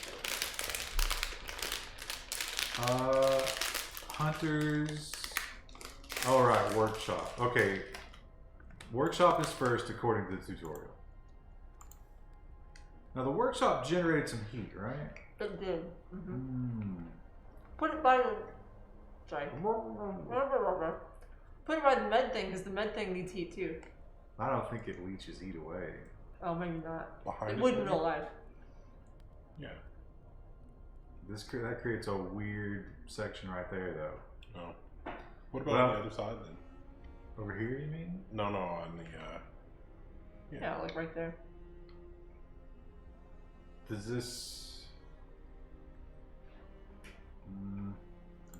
Hunters. All right, workshop. Okay, workshop is first according to the tutorial. Now the workshop generated some heat, right? It did. Put it by the. Sorry. Put it by the med thing, because the med thing needs heat too. I don't think it leaches heat away. Oh, maybe not. Behind It it, would in maybe? real life. Yeah. That creates a weird section right there, though. Oh. What about on the other side then? Over here, you mean? No, on the Yeah, like right there. Does this?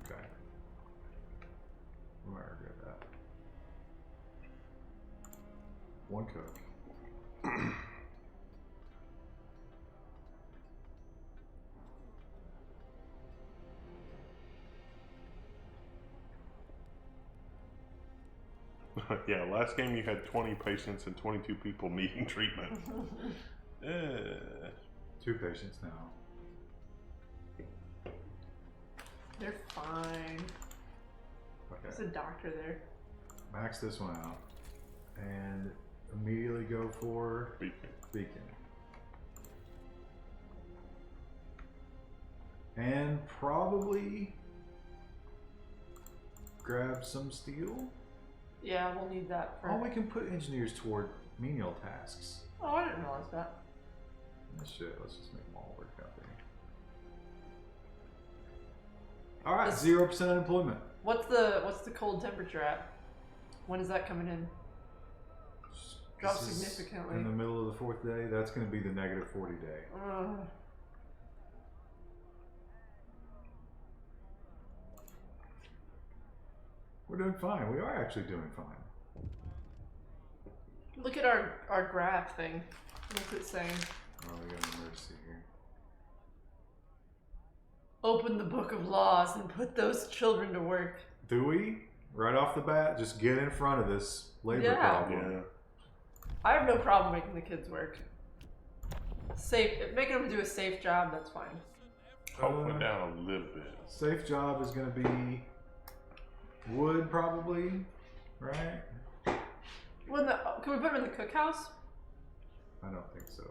Okay. We might regret that. One cook. yeah, last game you had 20 patients and 22 people needing treatment. 2 patients now. They're fine. There's Okay. a doctor there. Max this one out. And immediately go for beacon. And probably grab some steel. Yeah, we'll need that for. Oh, we can put engineers toward menial tasks. Oh, I didn't realize that. Shit, let's just make them all work out there. All right, This- 0% unemployment. What's the cold temperature at? When is that coming in? Drop This is significantly. in the middle of the 4th day. That's going to be the -40 day. We're doing fine. We are actually doing fine. Look at our graph thing. What's it saying? Oh, we got an emergency here. Open the book of laws and put those children to work. Do we? Right off the bat, just get in front of this labor Yeah. problem. Yeah. I have no problem making the kids work. Making them do a safe job, that's fine. Hope went down a little bit. Safe job is going to be wood, probably, right? Can we put them in the cookhouse? I don't think so.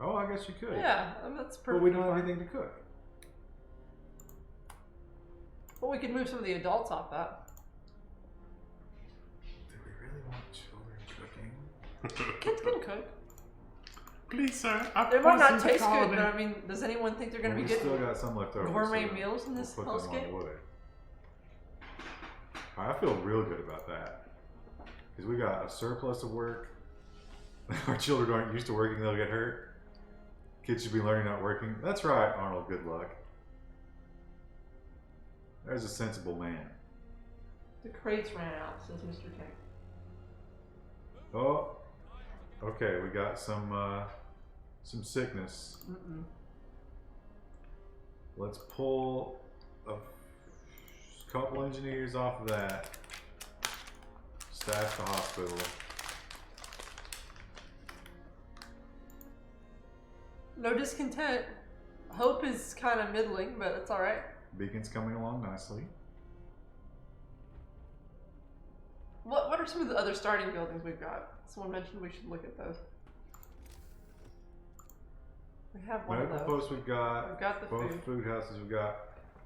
Oh, I guess you could. Yeah, that's perfect. But we don't have anything to cook. But we could move some of the adults off that. Do we really want children cooking? Kids can cook. Please, sir. They might not taste good, but I mean, does anyone think they're going to We be still getting got some left over. gourmet so meals in this we'll put them on hellscape? wood. I feel real good about that. Because we got a surplus of work. Our children aren't used to working, they'll get hurt. Kids should be learning not working. That's right, Arnold, good luck. There's a sensible man. The crates ran out, says Mr. King. Oh, okay, we got some sickness. Let's pull a couple engineers off of that. Staff the hospital. No discontent. Hope is kind of middling, but it's alright. Beacon's coming along nicely. What are some of the other starting buildings we've got? Someone mentioned we should look at those. We have one Medical of those. posts we've got. We've got the Both food. food houses we've got.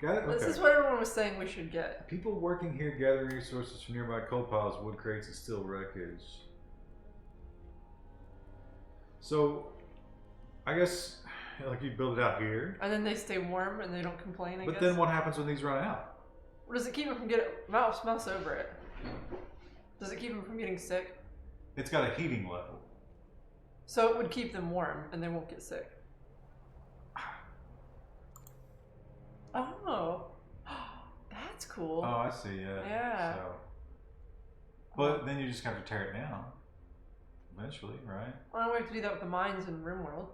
Got it? This Okay. is what everyone was saying we should get. People working here gathering resources from nearby coal piles, wood crates, and steel wreckage. So, I guess, like you build it out here. And then they stay warm and they don't complain, I But guess. then what happens when these run out? What does it keep them from getting... Mouse over it. Does it keep them from getting sick? It's got a heating level. So it would keep them warm and they won't get sick. Oh. That's cool. Oh, I see, yeah. Yeah. So. But then you just have to tear it down. Eventually, right? Well, we have to do that with the mines in RimWorld.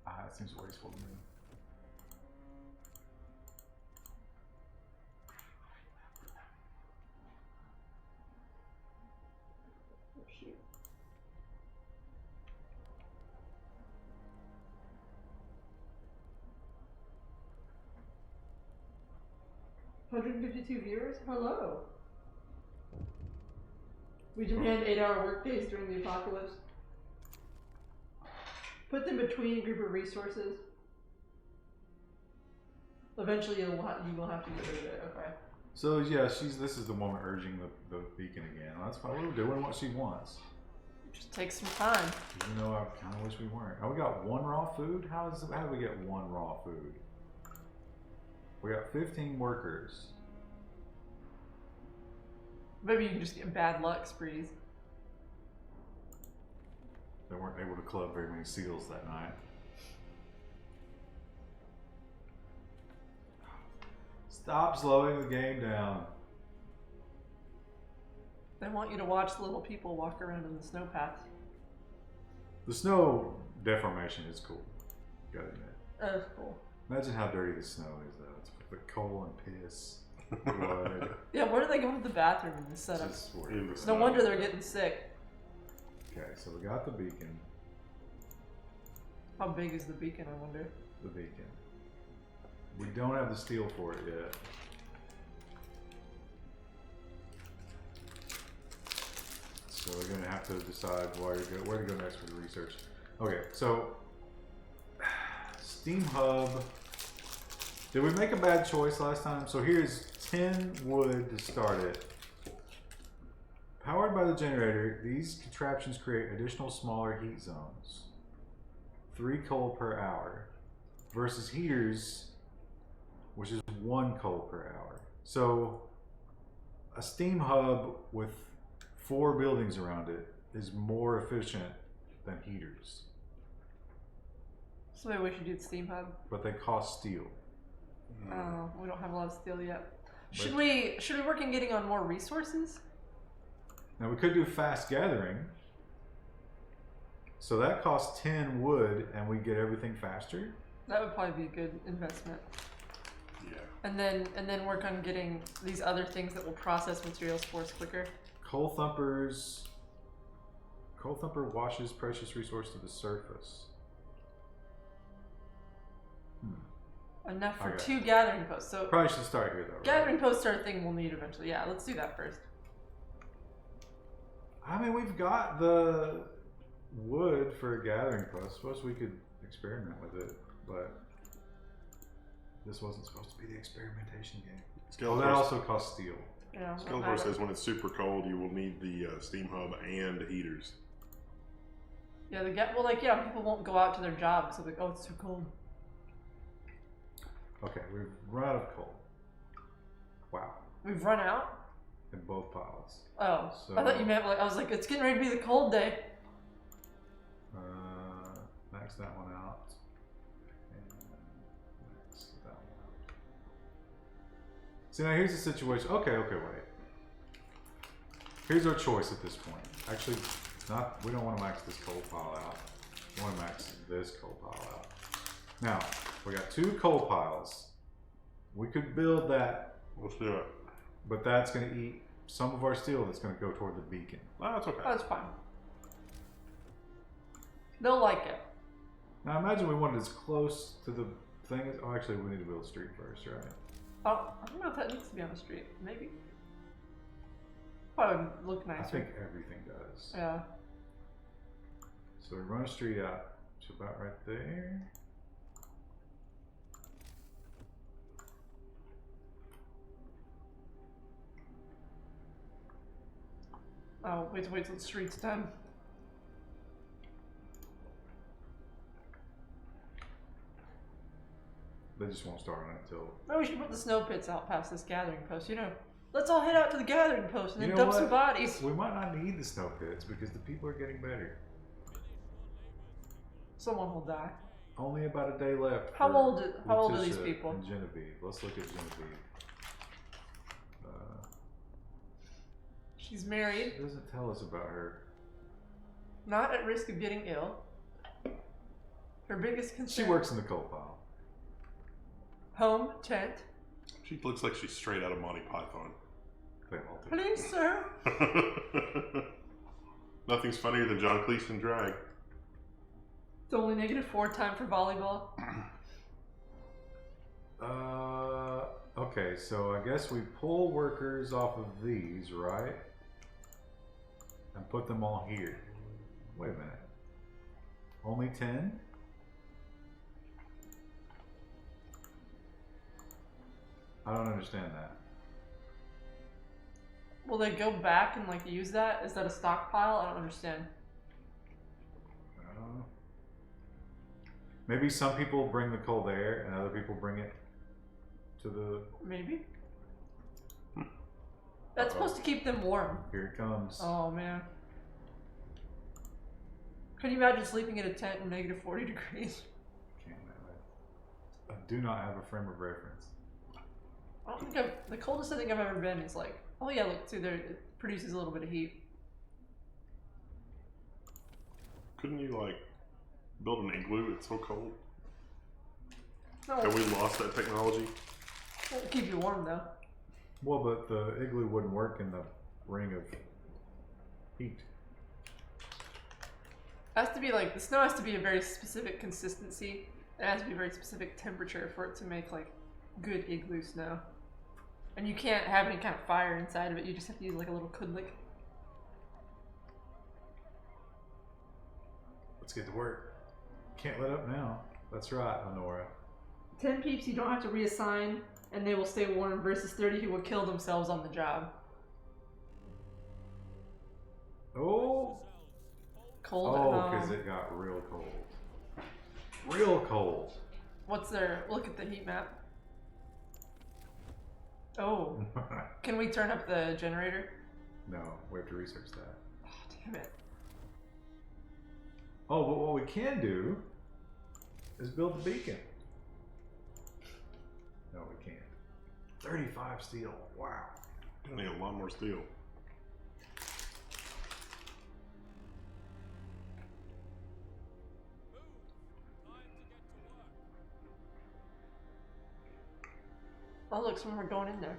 That seems wasteful to me. Oh, shoot. $152 viewers? Hello. We demand 8-hour workdays during the apocalypse. Put them between a group of resources. Eventually, you will have to get rid of it. Okay. So yeah, this is the woman urging the beacon again. Well, that's fine. We're doing what she wants. Just take some time. Even though I kind of wish we weren't. Oh, we got 1 raw food. How did we get 1 raw food? We got 15 workers. Maybe you can just get bad luck sprees. They weren't able to club very many seals that night. Stop slowing the game down. They want you to watch the little people walk around in the snow paths. The snow deformation is cool. Gotta admit. That's cool. Imagine how dirty the snow is, though. It's the coal and piss, blood. Yeah, where do they go to the bathroom in this setup? Just work. No wonder they're getting sick. Okay, so we got the beacon. How big is the beacon, I wonder? The beacon. We don't have the steel for it yet. So we're gonna have to decide where to go next for the research. Okay, so Steam Hub. Did we make a bad choice last time? So here's 10 wood to start it. Powered by the generator, these contraptions create additional smaller heat zones. 3 coal per hour. Versus heaters, which is 1 coal per hour. So a steam hub with 4 buildings around it is more efficient than heaters. So maybe we should do the steam hub. But they cost steel. We don't have a lot of steel yet. Should we work on getting on more resources? Now we could do fast gathering. So that costs 10 wood and we get everything faster. That would probably be a good investment. Yeah. And then work on getting these other things that will process materials for us quicker. Coal thumper washes precious resource to the surface. Enough for Okay. 2 gathering posts. So Probably should start here though. Right? gathering posts are a thing we'll need eventually. Yeah, let's do that first. I mean, we've got the wood for a gathering post. Suppose we could experiment with it, but this wasn't supposed to be the experimentation game. Oh, that also costs steel. Yeah. Skeletor says when it's super cold, you will need the steam hub and heaters. Yeah, people won't go out to their jobs because they're like, oh, it's too cold. Okay, we've run out of coal. Wow. We've run out? In both piles. Oh, So- I thought you meant I was like, it's getting ready to be the cold day. Max that one out. And max that one out. See, now here's the situation. Okay, wait. Here's our choice at this point. Actually, we don't want to max this coal pile out. We want to max this coal pile out. Now, we got 2 coal piles. We could build that, Let's do it. but that's going to eat some of our steel that's going to go toward the beacon. No, that's okay. That's fine. They'll like it. Now, imagine we wanted as close to the thing as... Oh, actually, we need to build a street first, right? Oh, I don't know if that needs to be on the street. Maybe. Probably would look nicer. I think everything does. Yeah. So we run a street out to about right there. Oh, wait till the street's done. They just won't start on it until. Maybe we should put the snow pits out past this gathering post. You know, let's all head out to the gathering post and You then know dump some what? bodies. We might not need the snow pits because the people are getting better. Someone will die. Only about a day left. How for old are these Letitia people? And Genevieve. Let's look at Genevieve. She's married, It doesn't tell us about her. not at risk of getting ill. Her biggest concern. She works in the coal pile. Home, tent. She looks like she's straight out of Monty Python. They all do. Please, sir. Nothing's funnier than John Cleese in drag. It's only -4 time for volleyball. Okay, so I guess we pull workers off of these, right? And put them all here. Wait a minute. Only 10? I don't understand that. Will they go back and like use that? Is that a stockpile? I don't understand. Maybe some people bring the coal there and other people bring it to the... Maybe. That's supposed to keep them warm. Here it comes. Oh man. Can you imagine sleeping in a tent in -40 degrees? Can't imagine. I do not have a frame of reference. I don't think the coldest I think I've ever been is like, oh yeah, look, see there, it produces a little bit of heat. Couldn't you like build an igloo? It's so cold. No, Have we lost that technology? it'll keep you warm though. Well, but the igloo wouldn't work in the ring of heat. It has to be like, the snow has to be a very specific consistency. It has to be a very specific temperature for it to make like good igloo snow. And you can't have any kind of fire inside of it. You just have to use like a little kudlik. Let's get to work. Can't let up now. That's right, Honora. 10 peeps you don't have to reassign, and they will stay warm, versus 30 who will kill themselves on the job. Oh! Cold at Oh, home. because it got real cold. Real cold. What's their, look at the heat map. Oh, can we turn up the generator? No, we have to research that. Oh, damn it. Oh, but what we can do is build the beacon. No, we can't. 35 steel. Wow. I need a lot more steel. Oh look, some of them are going in there.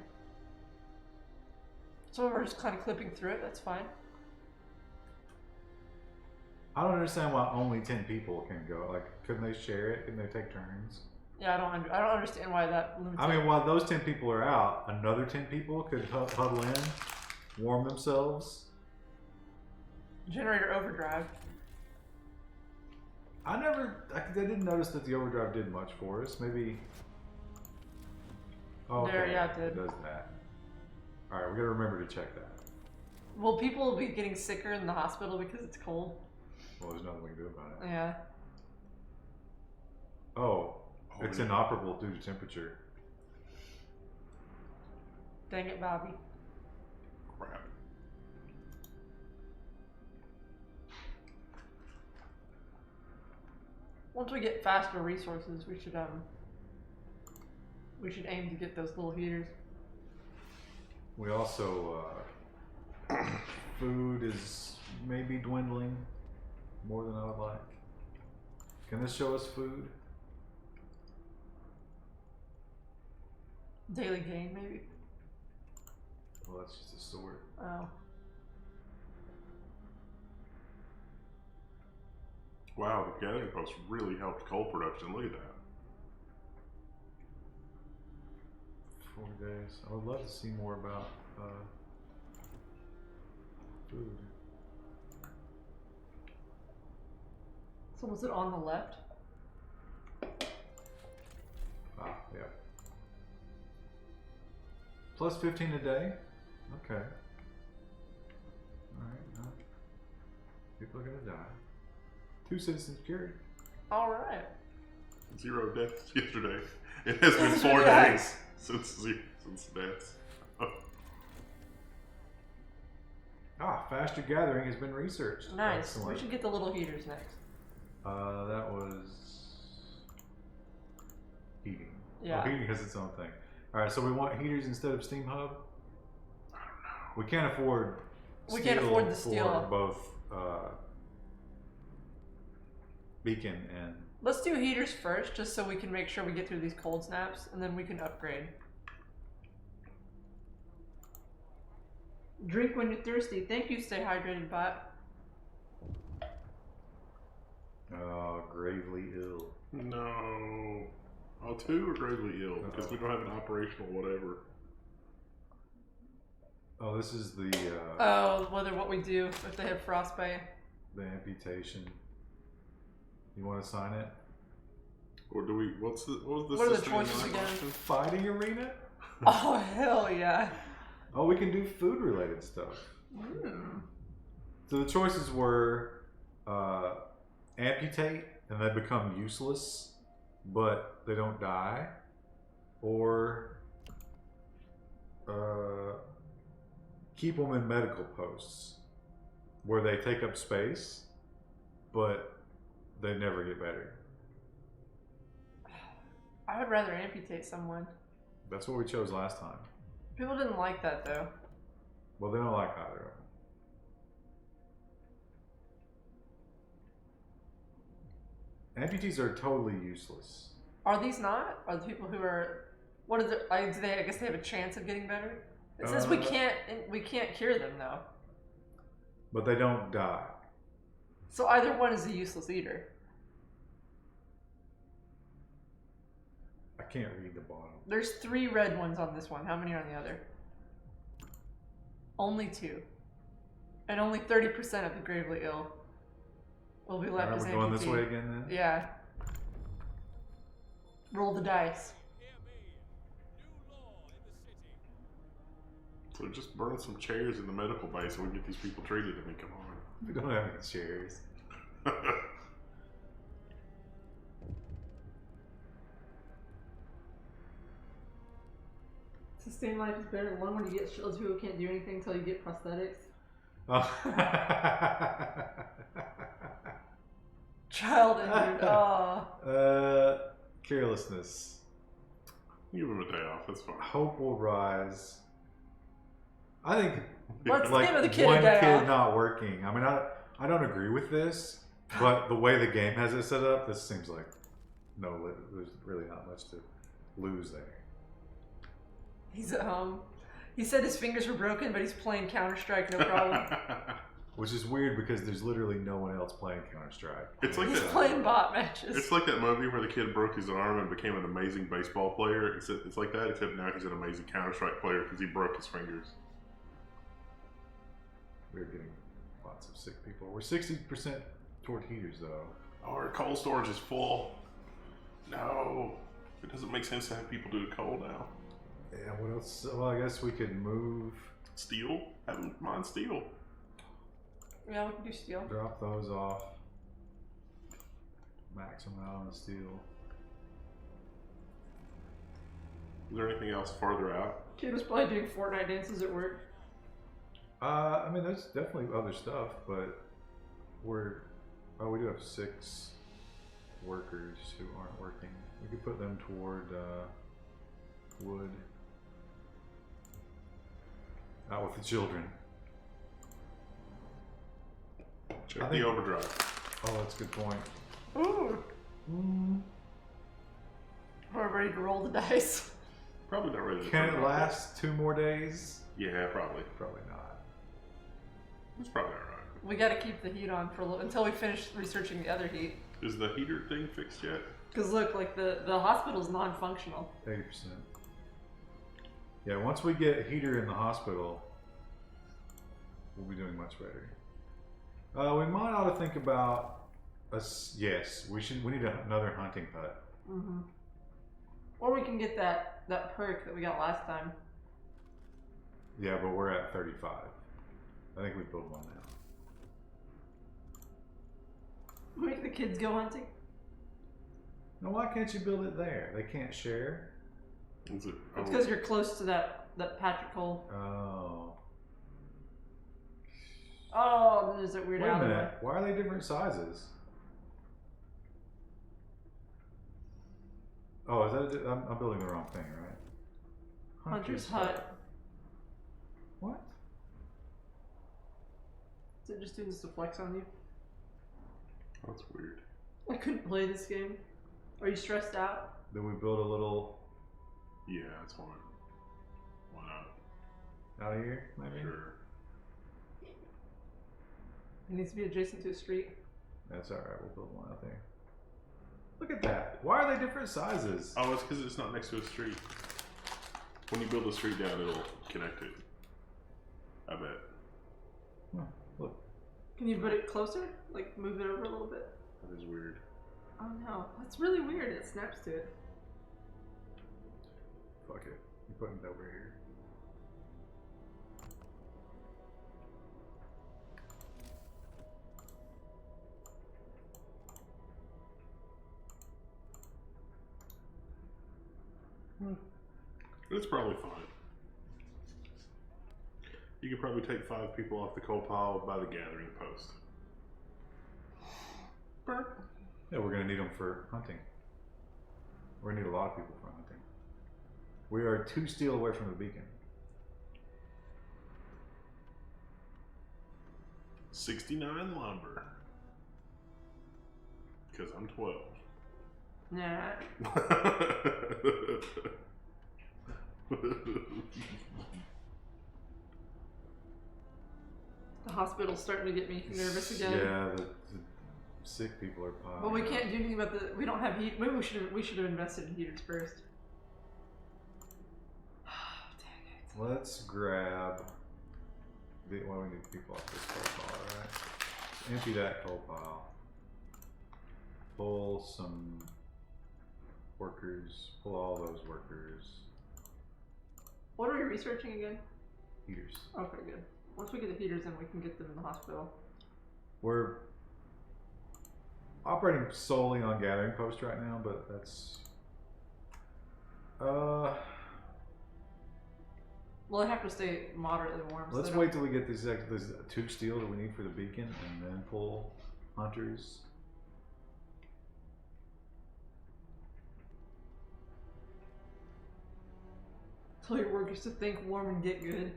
Some of them are just kind of clipping through it, that's fine. I don't understand why only 10 people can go. Like, couldn't they share it? Couldn't they take turns? Yeah, I don't understand why that limits I mean, it. while those 10 people are out, another 10 people could huddle in, warm themselves. Generator overdrive. I didn't notice that the overdrive did much for us. Maybe. Oh, There, okay. yeah, it did. It does that. Alright, we gotta remember to check that. Will people be getting sicker in the hospital because it's cold? Well, there's nothing we can do about it. Yeah. Oh, Oh, it's yeah. inoperable due to temperature. Dang it, Bobby. Crap. Once we get faster resources, we should aim to get those little heaters. We also, food is maybe dwindling more than I would like. Can this show us food? Daily gain, maybe. Well, that's just a sword. Oh. Wow, the gathering post really helped coal production. Look at that. 4 days. I would love to see more about food. So was it on the left? Ah, yeah. Plus 15 a day? Okay. Alright. People are gonna die. 2 citizens cured. All right. 0 deaths yesterday. It has been 4 Yeah. days since deaths. Faster gathering has been researched. Nice. Excellent. We should get the little heaters next. That was heating. Yeah. Oh, heating has its own thing. All right, so we want heaters instead of steam hub. I don't know. We can't afford. We can't afford the for steel. both beacon and. Let's do heaters first, just so we can make sure we get through these cold snaps, and then we can upgrade. Drink when you're thirsty. Thank you, Stay Hydrated Bot. Gravely ill. No. Oh, 2 are gravely ill because we don't have an operational whatever. Oh, this is the What we do if they have frostbite. the amputation. You want to sign it? Or do we? What was the What are the sustaining choices life again? option? Fighting arena? Oh, hell yeah. Oh, we can do food related stuff. So the choices were amputate and they become useless, but they don't die, or keep them in medical posts where they take up space, but they never get better. I would rather amputate someone. That's what we chose last time. People didn't like that though. Well, they don't like either of them. Amputees are totally useless. Are these not? Are the people who are? What is it? I guess they have a chance of getting better. It says we can't cure them though. But they don't die. So either one is a useless eater. I can't read the bottom. There's 3 red ones on this one. How many are on the other? Only 2. And only 30% of the gravely ill will be left as Are we going this amputee. way again then? Yeah. Roll the dice. So just burn some chairs in the medical bay so we can get these people treated. I mean, come on. We don't have any chairs. Sustained life is better than one when you get shields who can't do anything until you get prosthetics. Oh. Child injured. Oh. Carelessness. Give them a day off. That's fine. Hope will rise. I think Let's like give the kid one a day kid off. not working. I mean, I don't agree with this, but the way the game has it set up, this seems like there's really not much to lose there. He's at home. He said his fingers were broken, but he's playing Counter-Strike, no problem. Which is weird because there's literally no one else playing Counter-Strike. It's like He's that. playing bot matches. It's like that movie where the kid broke his arm and became an amazing baseball player. It's like that, except now he's an amazing Counter-Strike player because he broke his fingers. We're getting lots of sick people. We're 60% toward heaters though. Oh, our cold storage is full. No. It doesn't make sense to have people do the cold now. Yeah, what else? Well, I guess we could move, Steel? Have them mine steel. Yeah, we can do steel. drop those off. Max them out on the steel. Is there anything else farther out? Kid was probably doing Fortnite dances at work. I mean, there's definitely other stuff, but we do have 6 workers who aren't working. We could put them toward wood. Out with the children. Check I the think- overdrive. Oh, that's a good point. Ooh. We're ready to roll the dice. Probably not ready to Can turn it off. last 2 more days? Yeah, probably. Probably not. It's probably alright. We gotta keep the heat on for a little until we finish researching the other heat. Is the heater thing fixed yet? Cause look, like the hospital's non-functional. 80%. Yeah, once we get a heater in the hospital, we'll be doing much better. We might ought to think about yes, we need another hunting hut. Mm-hmm. Or we can get that perk that we got last time. Yeah, but we're at 35. I think we build one now. Make the kids go hunting. Now, why can't you build it there? They can't share? Is it? It's because you're close to that Patrick hole. Oh. Oh, there's that weird Wait a alleyway. minute. Why are they different sizes? Oh, is that? I'm building the wrong thing, right? Hunter's Hut. What? Is it just doing this to flex on you? That's weird. I couldn't play this game. Are you stressed out? Then we build a little Yeah, that's fine. Why not? out of here, maybe? Sure. It needs to be adjacent to a street. That's alright, we'll build one out there. Look at that. Why are they different sizes? Oh, it's because it's not next to a street. When you build a street down, it'll connect it. I bet. Oh, look. Can you put it closer? Like move it over a little bit? That is weird. Oh no, that's really weird. It snaps to it. Fuck it. You're putting it over here. It's probably fine. You could probably take 5 people off the coal pile by the gathering post. Burp. Yeah, we're gonna need them for hunting. We're gonna need a lot of people for hunting. We are 2 steel away from the beacon. 69 lumber. Because I'm 12. Nah. The hospital's starting to get me nervous again. Yeah, the sick people are piling. But we can't do anything about the. We don't have heat. Maybe we should have invested in heaters first. Dang it. Let's grab. Well, we need people off this coal pile, right? Empty that coal pile. Pull some workers. Pull all those workers. What are we researching again? Heaters. Okay, good. Once we get the heaters in, we can get them in the hospital. We're operating solely on gathering post right now, but that's Well, they have to stay moderately warm. So let's they wait till we get these 2 steel that we need for the beacon, and then pull hunters. Tell your workers to think warm and get good.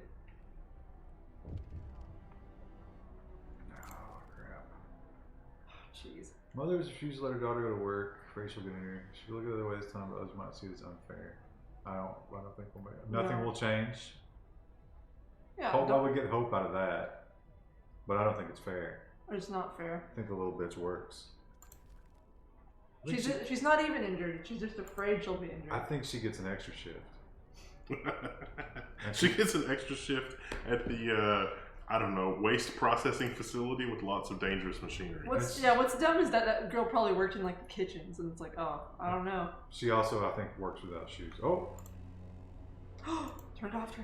Oh crap! Jeez. Mother has refused to let her daughter go to work. Afraid she'll get in here. She will look at it the way this time, but others might see it as unfair. I don't think we'll make it. Nothing No. will change. Yeah. Hope I would get hope out of that, but I don't think it's fair. It's not fair. I think the little bitch works. I think She's not even injured. She's just afraid she'll be injured. I think she gets an extra shift. She gets an extra shift at the I don't know, waste processing facility with lots of dangerous machinery. What's dumb is that girl probably worked in like the kitchens, and it's like, oh, I don't know. She also, I think, works without shoes. Oh, Turn it off.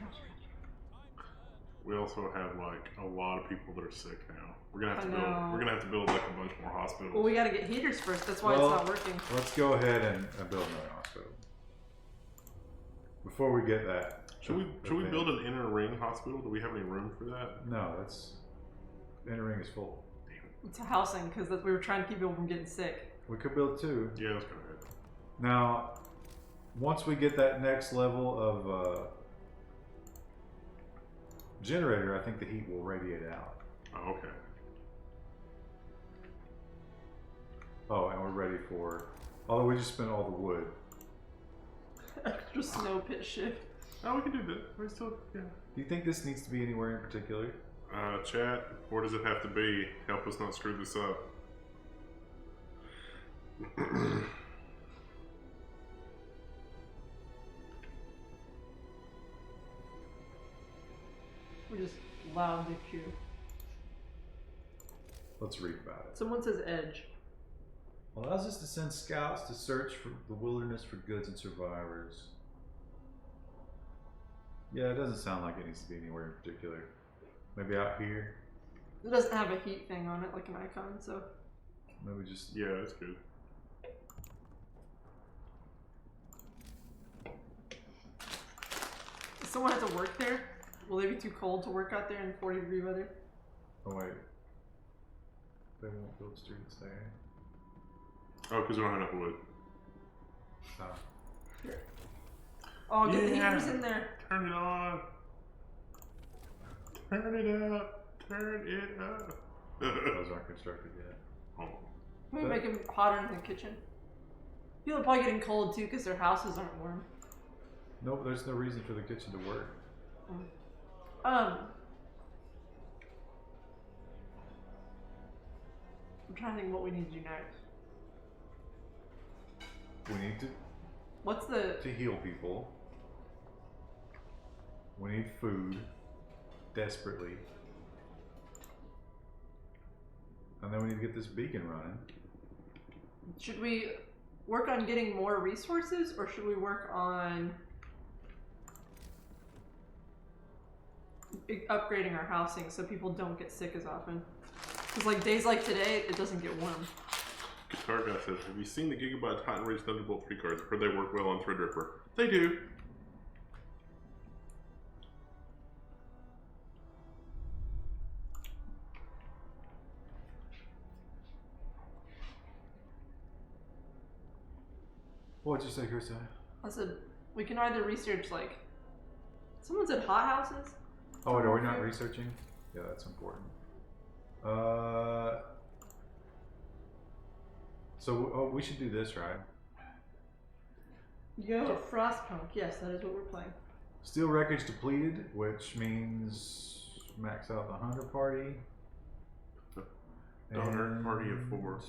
We also have like a lot of people that are sick now. We're gonna have to I build. know. We're gonna have to build like a bunch more hospitals. Well, we gotta get heaters first. That's why Well, it's not working. let's go ahead and build another hospital. Before we get that. Should we build an inner ring hospital? Do we have any room for that? No, that's inner ring is full. It's a housing because we were trying to keep people from getting sick. We could build 2. Yeah, let's go ahead. Now, once we get that next level of generator, I think the heat will radiate out. Oh, okay. Oh, and we're ready for. Although we just spent all the wood. Extra snow pit shift. Oh, we can do that. We're still, yeah. Do you think this needs to be anywhere in particular? Chat, where does it have to be? Help us not screw this up. We just loud the queue. Let's read about it. Someone says edge. Allows us to send scouts to search for the wilderness for goods and survivors. Yeah, it doesn't sound like it needs to be anywhere in particular. Maybe out here. It doesn't have a heat thing on it like an icon, so. Maybe just. Yeah, that's good. Does someone have to work there? Will they be too cold to work out there in 40-degree weather? Oh wait. They won't build streets there. Oh, because we don't have enough wood. Oh. Oh, get the Yeah. heaters in there. Turn it on. Turn it up. Turn it up. Those aren't constructed yet. Oh. We make them hotter in the kitchen. People are probably getting cold too because their houses aren't warm. Nope, there's no reason for the kitchen to work. I'm trying to think what we need to do next. We need What's the... to heal people. We need food. Desperately. And then we need to get this beacon running. Should we work on getting more resources or should we work on upgrading our housing so people don't get sick as often? Because like days like today, it doesn't get warm. Guitar Guy says, have you seen the Gigabyte Titan Ridge Thunderbolt 3 cards? Heard they work well on Threadripper. They do. What'd you say, Krista? I said, we can either research like... Someone said hot houses? Oh, wait, are we not researching? Yeah, that's important. So we should do this, right? Yo, Frostpunk. Yes, that is what we're playing. Steel wreckage depleted, which means max out the hunter party. Daughter party of 4.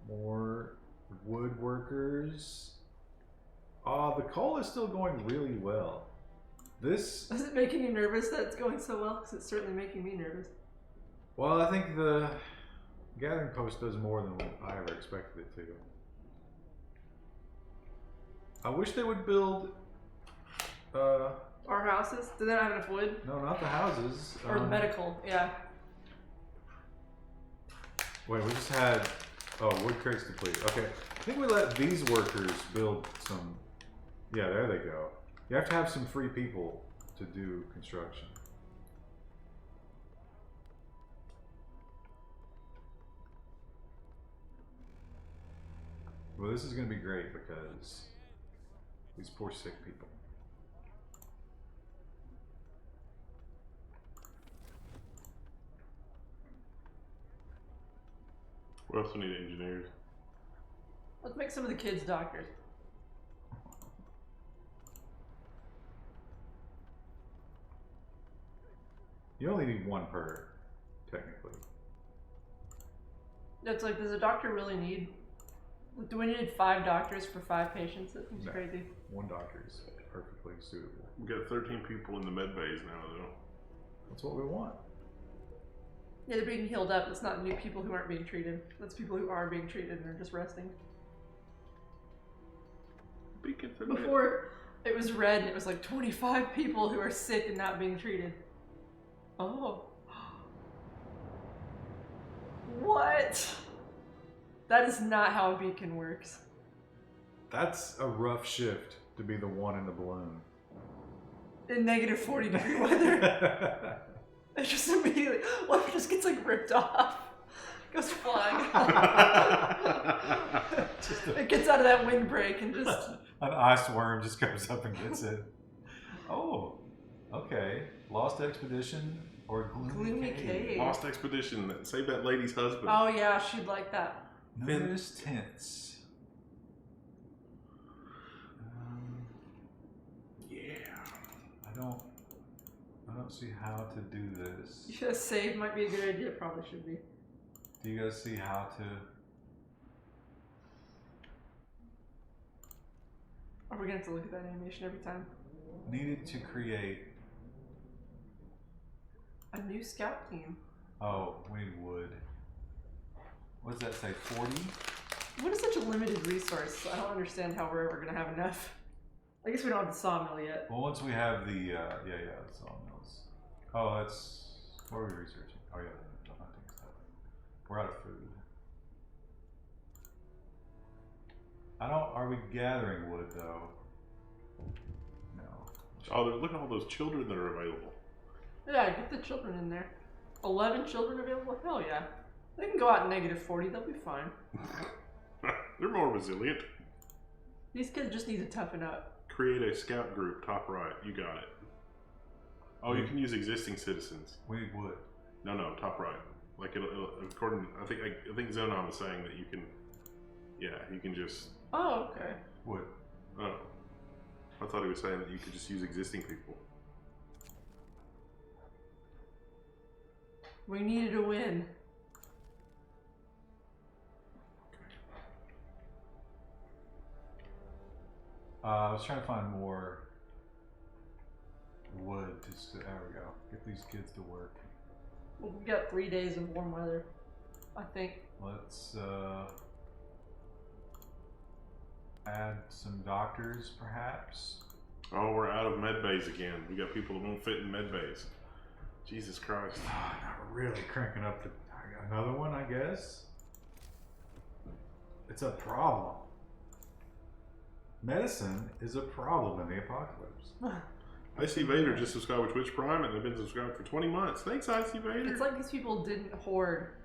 More woodworkers. The coal is still going really well. This. Does it make you nervous that it's going so well? Because it's certainly making me nervous. Well, I think the gathering post does more than what I ever expected it to. I wish they would build. Our houses? Do they not have enough wood? No, not the houses. Or the medical, yeah. Wait, we just had. Oh, wood crates depleted. Okay, I think we let these workers build some. Yeah, there they go. You have to have some free people to do construction. Well, this is going to be great because these poor sick people. We also need engineers. Let's make some of the kids doctors. You only need one per, technically. It's like, does a doctor really need... Do we need 5 doctors for 5 patients? That seems No. crazy. One doctor is perfectly suitable. We got 13 people in the med bays now, though. That's what we want. Yeah, they're being healed up. It's not new people who aren't being treated. That's people who are being treated and are just resting. Beacons are Before, it was red and it was like 25 people who are sick and not being treated. Oh. What? That is not how a beacon works. That's a rough shift to be the one in the balloon. In negative 40-degree weather. It just immediately, one just gets like ripped off. Goes flying. It gets out of that windbreak and just... An ice worm just comes up and gets it. Oh, okay. Lost Expedition or Gloomy Cave. Lost Expedition. Save that lady's husband. Oh yeah, she'd like that. Numerous tents. Yeah. I don't see how to do this. Yeah, save might be a good idea. Probably should be. Do you guys see how to? Are we gonna have to look at that animation every time? Needed to create. A new scout team. Oh, we need wood. What does that say? 40? What is such a limited resource? I don't understand how we're ever gonna have enough. I guess we don't have the sawmill yet. Well, once we have the the sawmills. Oh, that's what are we researching? Oh yeah, the hunting stuff. We're out of food. Are we gathering wood though? No. Oh, look at all those children that are available. Yeah, get the children in there. 11 children available? Hell yeah. They can go out in -40, they'll be fine. They're more resilient. These kids just need to toughen up. Create a scout group, top right. You got it. Oh, you can use existing citizens. We need wood. No, top right. Like according, I think Zonon was saying that you can. Yeah, you can just. Oh, okay. Wood. Oh, I thought he was saying that you could just use existing people. We needed a win. I was trying to find more wood to. There we go. Get these kids to work. Well, we got 3 days of warm weather, I think. Let's add some doctors, perhaps. Oh, we're out of med bays again. We got people that won't fit in med bays. Jesus Christ. Not really cranking up another one, I guess. It's a problem. Medicine is a problem in the apocalypse. Icy Vader just subscribed with Twitch Prime and they've been subscribed for 20 months. Thanks, Icy Vader. It's like these people didn't hoard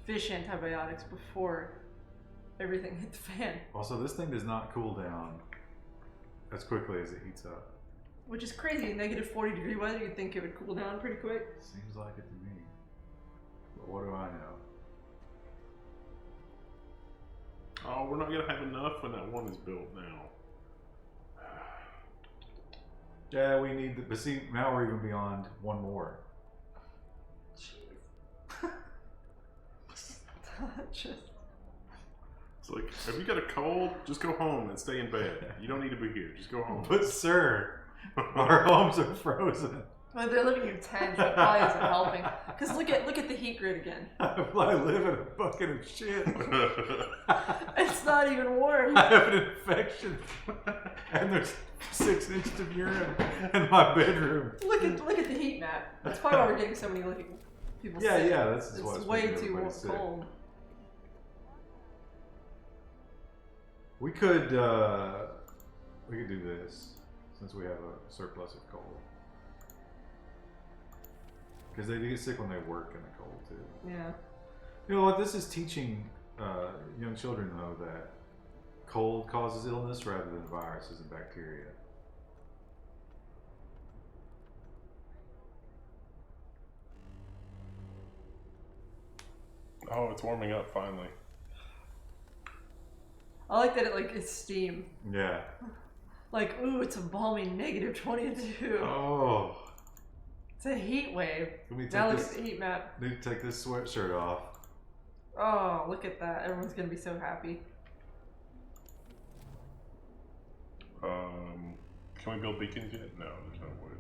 fish antibiotics before everything hit the fan. Also, this thing does not cool down as quickly as it heats up. Which is crazy. In -40-degree weather, you'd think it would cool down pretty quick. Seems like it to me. But what do I know? Oh, we're not going to have enough when that one is built now. Yeah, we need the. But see, now we're even beyond one more. Jeez. Just. It's like, have you got a cold? Just go home and stay in bed. You don't need to be here. Just go home. But sir, our homes are frozen. Well, they're living in tents. That probably isn't helping. Because look at the heat grid again. I live in a bucket of shit. It's not even warm. I have an infection, and there's 6 inches of urine in my bedroom. Look at the heat map. That's probably why we're getting so many people sick. Yeah, that's what's It's way making too everybody sick. cold. We could do this since we have a surplus of coal. Because they do get sick when they work in the cold too. Yeah. You know what? This is teaching young children though that cold causes illness rather than viruses and bacteria. Oh, it's warming up finally. I like that it's steam. Yeah. Like, ooh, it's a balmy -22. Oh. It's a heat wave. Can we take Now look this? at the heat map. Need to take this sweatshirt off. Oh, look at that. Everyone's gonna be so happy. Can we build beacons yet? No, there's no wood.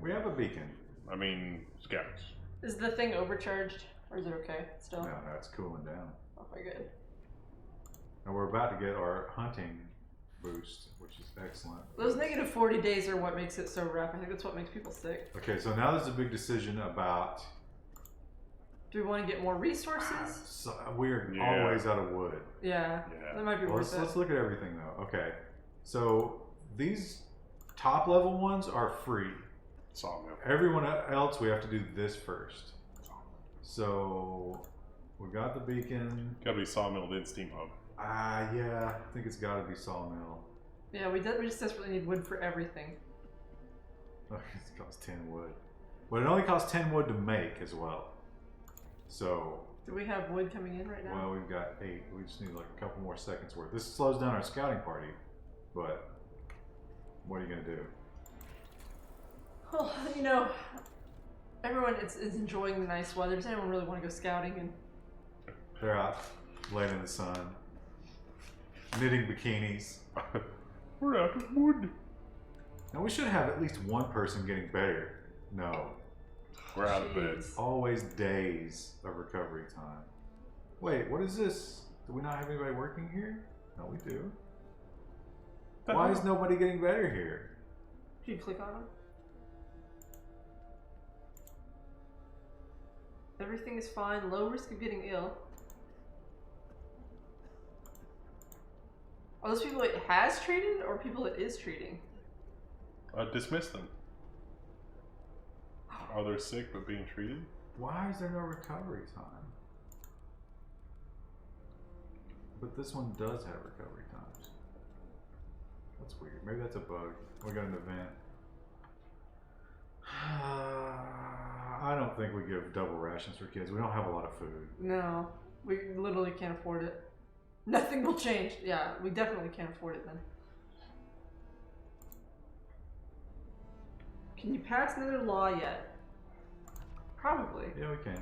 We have a beacon. I mean, scouts. Is the thing overcharged? Or is it okay still? No, it's cooling down. Okay, good. And we're about to get our hunting boost, which is excellent. Those -40 days are what makes it so rough. I think that's what makes people sick. Okay, so now there's a big decision about. Do we want to get more resources? So we're always out of wood. Yeah, that might be Well, worth let's it. look at everything though. Okay, so these top level ones are free. Sawmill. Everyone else, we have to do this first. So we got the beacon. Gotta be sawmill, then steam hub. Yeah, I think it's got to be sawmill. Yeah, we just desperately need wood for everything. It costs 10 wood, but it only costs 10 wood to make as well. So, Do we have wood coming in right now? well, we've got 8. We just need like a couple more seconds worth. This slows down our scouting party, but what are you gonna do? Well, you know, everyone is enjoying the nice weather. Does anyone really want to go scouting? And They're out laying in the sun, knitting bikinis. We're out of wood. Now we should have at least one person getting better. No, We're out of bed. Jeez. always days of recovery time. Wait, what is this? Do we not have anybody working here? No, we do. Why is nobody getting better here? Did you click on them? Everything is fine. Low risk of getting ill. Are those people it has treated or people it is treating? Dismiss them. Are they sick but being treated? Why is there no recovery time? But this one does have recovery times. That's weird. Maybe that's a bug. We got an event. I don't think we give double rations for kids. We don't have a lot of food. No, we literally can't afford it. Nothing will change. Yeah, we definitely can't afford it then. Can you pass another law yet? Probably. Yeah, we can.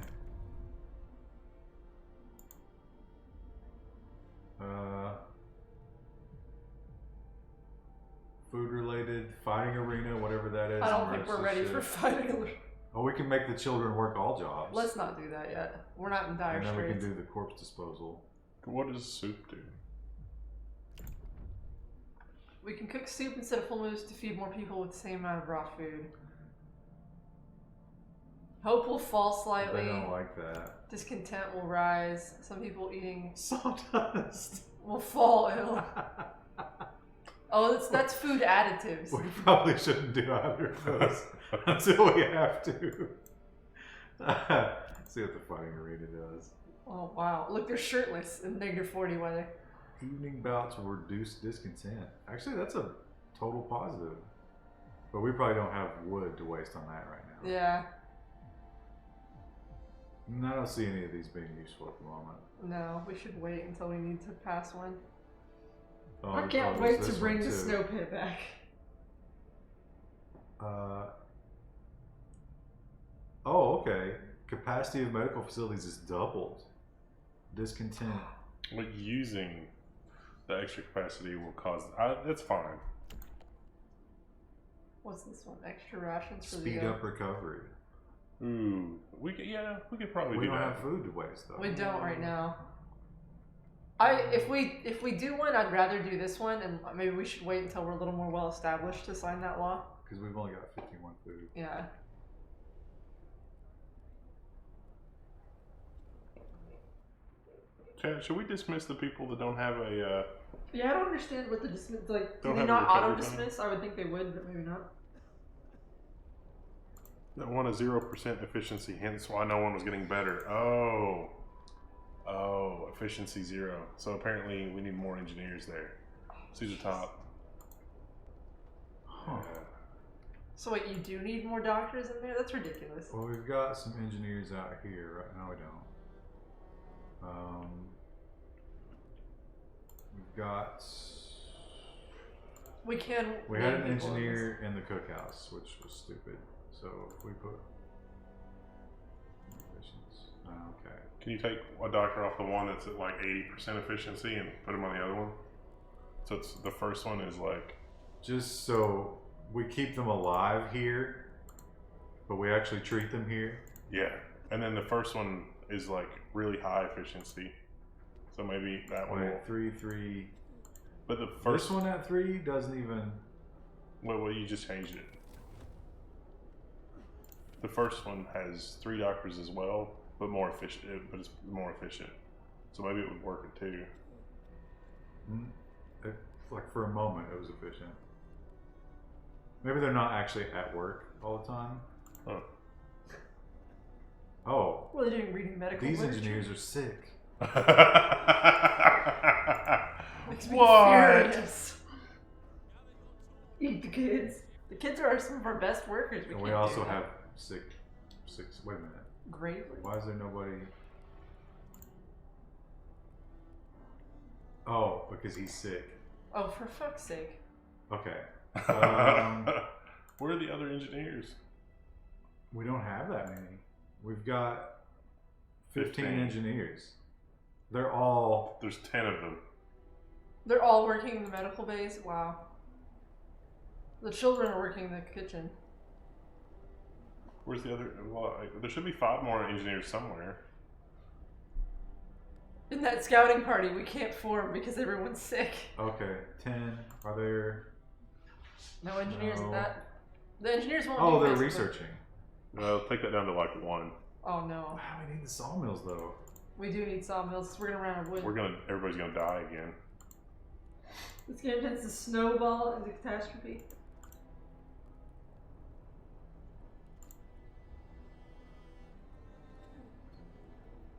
Food related, fighting arena, whatever that is. I don't think we're ready for fighting. Oh, we can make the children work all jobs. Let's not do that yet. We're not in dire straits. And then we can do the corpse disposal. What does soup do? We can cook soup instead of full moose to feed more people with the same amount of raw food. Hope will fall slightly. They don't like that. Discontent will rise. Some people eating sawdust will fall ill. Oh, that's food additives. We probably shouldn't do either of those until we have to. See what the fighting arena does. Oh wow! Look, they're shirtless in -40 weather. Evening bouts will reduce discontent. Actually, that's a total positive. But we probably don't have wood to waste on that right now. Yeah. And I don't see any of these being useful at the moment. No, we should wait until we need to pass one. Oh, I can't wait to bring the snow pit back. Oh, okay. Capacity of medical facilities is doubled. Discontent. Like using the extra capacity will cause. That's fine. What's this one? Extra rations for Speed up recovery. Ooh, we could probably do that. We don't have food to waste though. We don't right now. If we do one, I'd rather do this one, and maybe we should wait until we're a little more well established to sign that law. Because we've only got 51 food. Yeah. Should we dismiss the people that don't have a? Yeah, I don't understand what the dismiss like. Do Don't they have a not auto recovery dismiss? I would think they would, but maybe not. That want a 0% efficiency, hence why no one was getting better. Oh, efficiency 0. So apparently we need more engineers there. See the top. Huh. So wait, you do need more doctors in there? That's ridiculous. Well, we've got some engineers out here. Right now we don't. We've got... We had an engineer in the cookhouse, which was stupid. So if we put... Okay. Can you take a doctor off the one that's at like 80% efficiency and put him on the other one? So it's the first one is like... Just so we keep them alive here, but we actually treat them here. Yeah. And then the first one is like really high efficiency. So maybe that one will... 3. But the first one at 3 doesn't even... Well, you just changed it. The first one has 3 doctors as well, but more efficient. But it's more efficient, so maybe it would work at 2. Like for a moment, it was efficient. Maybe they're not actually at work all the time. Huh. Oh. Well, they're doing reading medical. These engineers are sick. Makes me furious. Eat the kids. The kids are some of our best workers. We also have six. Wait a minute. Great. Why is there nobody? Oh, because he's sick. Oh, for fuck's sake. Okay. Where are the other engineers? We don't have that many. We've got 15 engineers. They're all... There's 10 of them. They're all working in the medical base? Wow. The children are working in the kitchen. Where's the other... Well, there should be 5 more engineers somewhere. In that scouting party, we can't form because everyone's sick. Okay, 10. Are there... No engineers in that? The engineers won't Oh, do they're this, researching. Well, take that down to like 1. Oh, no. Wow, we need the sawmills, though. We do need sawmills because we're going to run out of wood. Everybody's gonna die again. This game tends to snowball into catastrophe.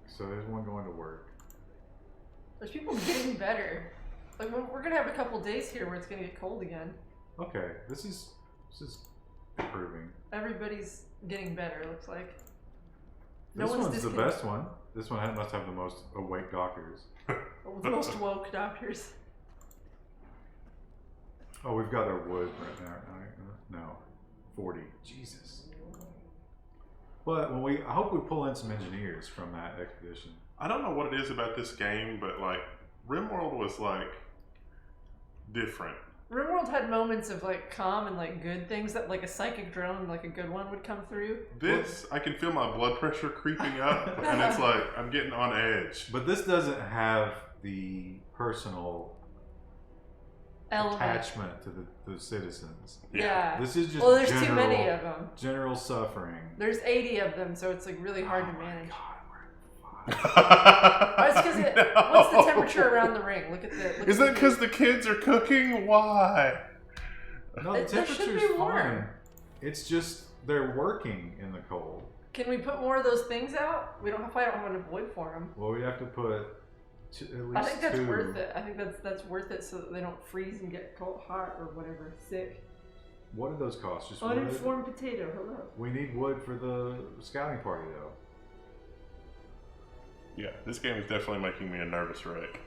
So there's one going to work. There's people getting better. Like we're gonna have a couple days here where it's gonna get cold again. Okay, this is improving. Everybody's getting better. Looks like. This one's the best one. This one must have the most awake doctors. The most woke doctors. Oh, we've got our wood right now. No, 40. Jesus. But I hope we pull in some engineers from that expedition. I don't know what it is about this game, but like RimWorld was like different. RimWorld had moments of like calm and like good things that like a psychic drone, like a good one, would come through. This, I can feel my blood pressure creeping up, and it's like I'm getting on edge. But this doesn't have the personal attachment to the citizens. Yeah. This is just there's too many of them. General suffering. There's 80 of them, so it's like really hard to manage. God, It's because what's the temperature around the ring? Look at the. Is that because the kids are cooking? Why? No, the temperature's fine. It's just they're working in the cold. Can we put more of those things out? I don't have enough wood for them. Well, we have to put at least I think that's two. worth it. I think that's worth it so that they don't freeze and get cold, hot, or whatever, sick. What do those cost? Just wood? Uninformed potato. Hello. We need wood for the scouting party, though. Yeah, this game is definitely making me a nervous wreck.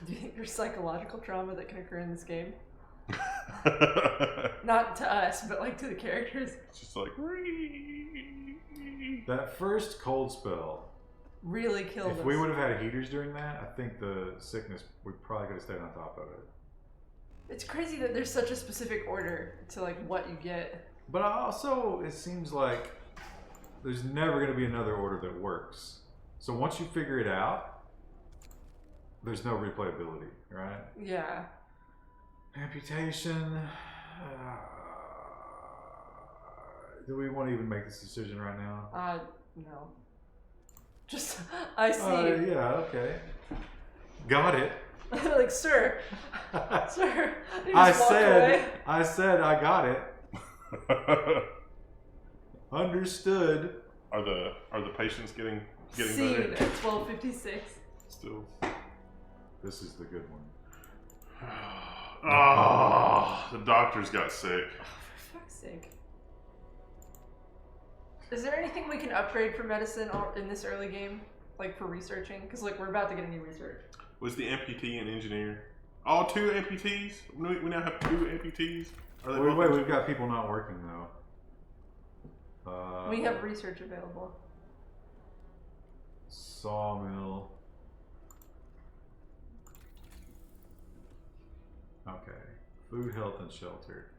Do you think there's psychological trauma that can occur in this game? Not to us, but like to the characters. It's just like that first cold spell really killed us. If we would have had heaters during that, I think the sickness we probably could have stayed on top of it. It's crazy that there's such a specific order to like what you get. But also, it seems like there's never going to be another order that works. So once you figure it out, there's no replayability, right? Yeah. Amputation. Do we want to even make this decision right now? No. Just, I see. Yeah, okay. Got it. Like, sir. Sir. I said I got it. Understood. Are the patients getting Scene better? at 12:56. Still. This is the good one. Oh, the doctors got sick. Oh, for fuck's sake. Is there anything we can upgrade for medicine in this early game? Like for researching? Because like we're about to get a new research. Was the amputee an engineer? Oh, 2 amputees? We now have 2 amputees? Wait, we've got people not working though. We have research available. Sawmill. Okay. Food, health, and shelter.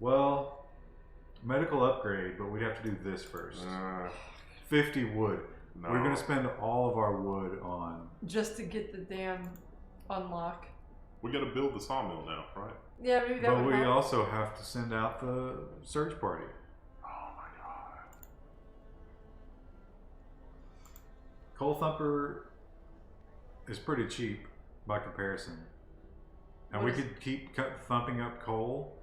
Well, medical upgrade, but we'd have to do this first. 50 wood. No. We're going to spend all of our wood on... Just to get the damn unlock. We got to build the sawmill now, right? Yeah, maybe that would help. But we also have to send out the search party. Oh my god. Coal Thumper is pretty cheap by comparison. And we could keep thumping up coal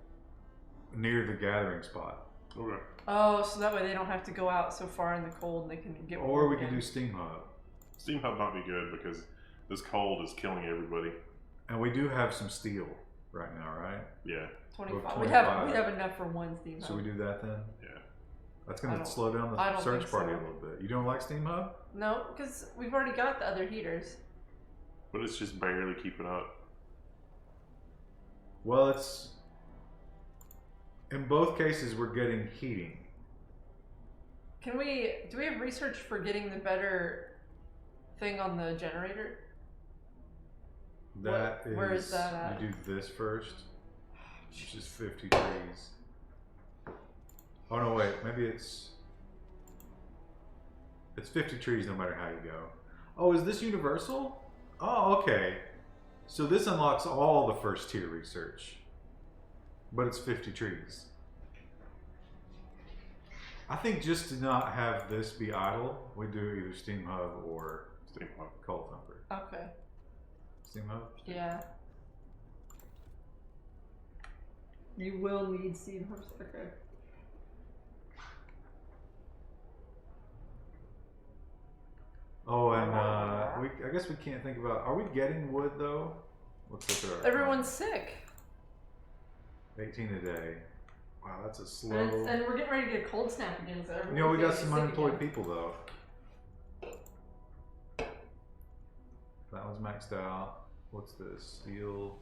near the gathering spot. Okay. Oh, so that way they don't have to go out so far in the cold and they can get Or we can do Steam Hub. Steam Hub might be good because this cold is killing everybody. And we do have some steel right now, right? Yeah. 25. We have enough for one Steam Hub. Should we do that then? Yeah. That's going to slow down the search party a little bit. You don't like Steam Hub? No, because we've already got the other heaters. But it's just barely keeping up. Well, it's... In both cases, we're getting heating. Do we have research for getting the better thing on the generator? Where is that at? You do this first, which is 50 trees. Oh no, wait, maybe it's 50 trees no matter how you go. Oh, is this universal? Oh, okay. So this unlocks all the first tier research, but it's 50 trees. I think just to not have this be idle, we do either Steam Hub or Steam Hub. Cold Thumper. Okay. Steam Hub? Yeah. You will need Steam Hubs. Okay. Oh, and I guess we can't think about. Are we getting wood though? Let's look at our. Everyone's sick. 18 a day. Wow, that's a slow. And we're getting ready to get a cold snap again, so everyone's You know, we got getting some sick unemployed again. people though. That one's maxed out. What's this? Steel.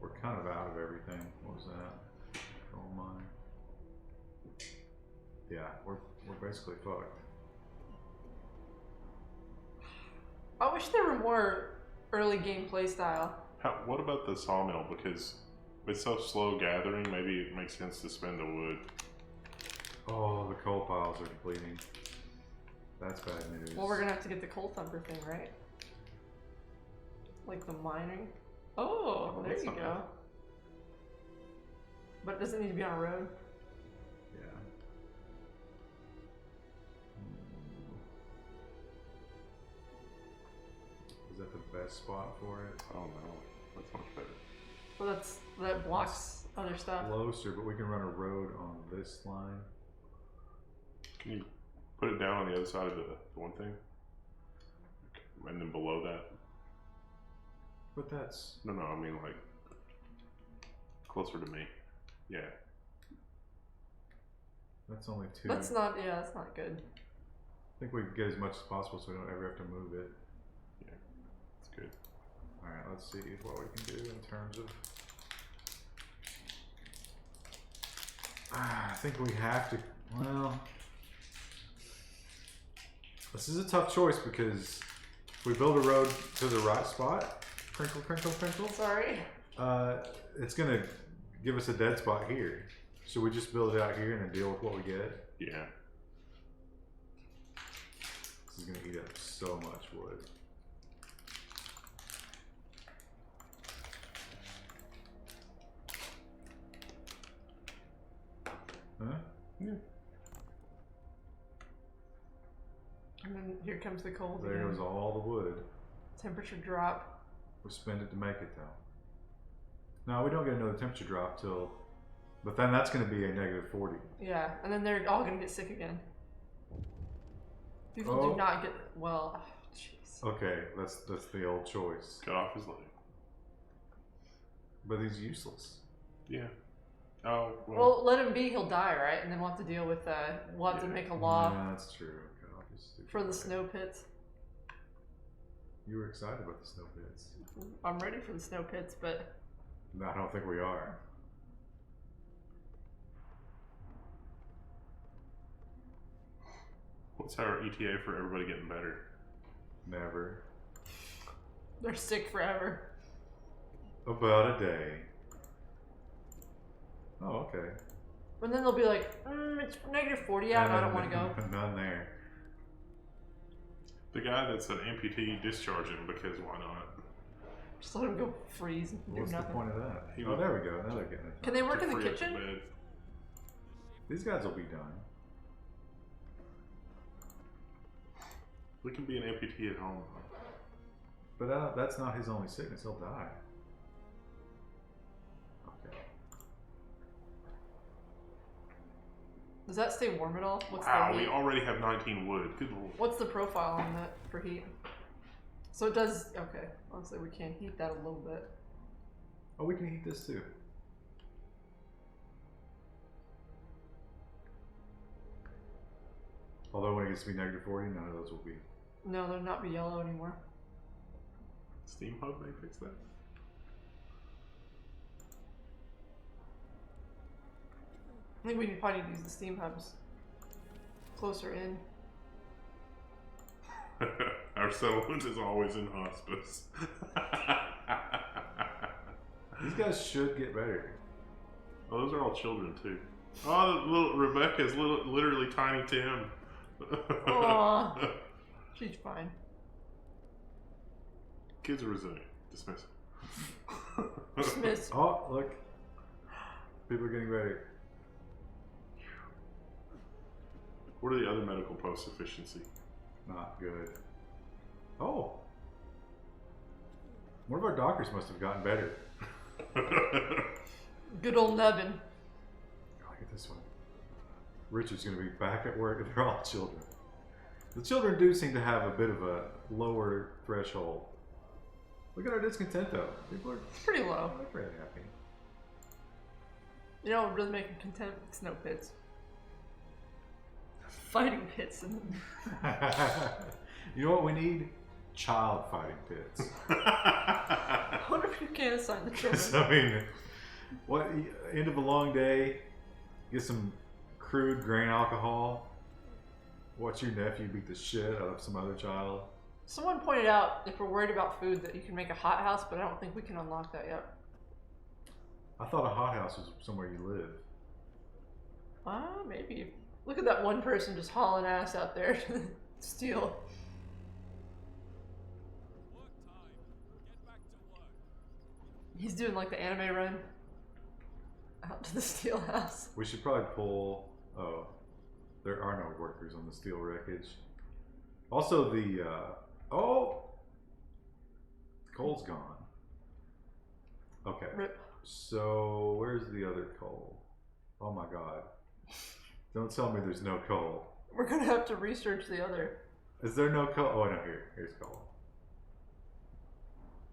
We're kind of out of everything. What was that? Coal mine. Yeah, we're basically fucked. I wish there were more early game play style. What about the sawmill? Because it's so slow gathering, maybe it makes sense to spend the wood. Oh, the coal piles are depleting. That's bad news. Well, we're gonna have to get the cold thumper thing, right? Like the mining. Oh, there that's you not go. bad. But it doesn't need to be on a road. Yeah. Is that the best spot for it? Oh no, that's much better. Well, that blocks other stuff. Closer, but we can run a road on this line. Can you put it down on the other side of the one thing? And then below that? But that's... No, I mean like closer to me. Yeah. That's only 2. That's not, yeah, that's not good. I think we can get as much as possible so we don't ever have to move it. Yeah, it's good. Alright, let's see what we can do in terms of... I think we have to... Well... This is a tough choice because if we build a road to the right spot, crinkle, crinkle, crinkle, Sorry. it's going to give us a dead spot here. Should we just build it out here and then deal with what we get? Yeah. This is going to eat up so much wood. Huh? Yeah. And then here comes the cold There again. goes all the wood. Temperature drop. We'll spend it to make it though. No, we don't get another temperature drop till, but then that's going to be a -40. Yeah, and then they're all gonna get sick again. People Oh. do not get well. Jeez. Okay, that's the old choice. Cut off his leg. But he's useless. Yeah. Oh, Well, let him be. He'll die, right? And then we'll have to deal with. We'll have to make a law Yeah, that's true. God, this stupid for the leg. snow pits. You were excited about the snow pits. I'm ready for the snow pits, but No, I don't think we are. what's our ETA for everybody getting better? Never. they're sick forever. About a day. Oh, okay. And then they'll be like, it's -40 out. I don't want to go. None there. The guy that's an amputee, discharge him because why not? Just let them go freeze and do What's the nothing. point of that? He Oh, would- there we go. Now they're getting it. Can they work To in the free up kitchen? bed. These guys will be done. We can be an amputee at home. But that's not his only sickness. He'll die. Okay. Does that stay warm at all? What's Wow, the we heat? already have 19 wood. Good lord. What's the profile on that for heat? So it does. Okay, honestly, we can heat that a little bit. Oh, we can heat this too. Although when it gets to be -40, none of those will be. No, they'll not be yellow anymore. Steam Hub may fix that. I think we probably need to use the steam hubs closer in. Our settlement is always in hospice. These guys should get better. Oh, those are all children too. Oh, little Rebecca's literally Tiny Tim. Aw. She's fine. Kids are resilient. Dismiss. Dismiss. Oh, look. People are getting ready. What are the other medical posts' efficiency? Not good. Oh. One of our doctors must have gotten better. Good old Nevin. Oh, look at this one. Richard's going to be back at work, and they're all children. The children do seem to have a bit of a lower threshold. Look at our discontent, though. People are Pretty low. they're really happy. You know what would really make him content? Snow pits. Fighting pits. And You know what we need? Child fighting pits. I wonder if you can assign the children. I mean, what end of a long day? Get some crude grain alcohol. Watch your nephew beat the shit out of some other child. Someone pointed out, if we're worried about food, that you can make a hothouse, but I don't think we can unlock that yet. I thought a hothouse was somewhere you live. Maybe. Look at that one person just hauling ass out there to steal. He's doing like the anime run out to the steel house. We should probably pull. Oh, there are no workers on the steel wreckage. Also, the coal's gone. Okay. Rip. So where's the other coal? Oh my god! Don't tell me there's no coal. We're gonna have to research the other. Is there no coal? Oh no, here's coal.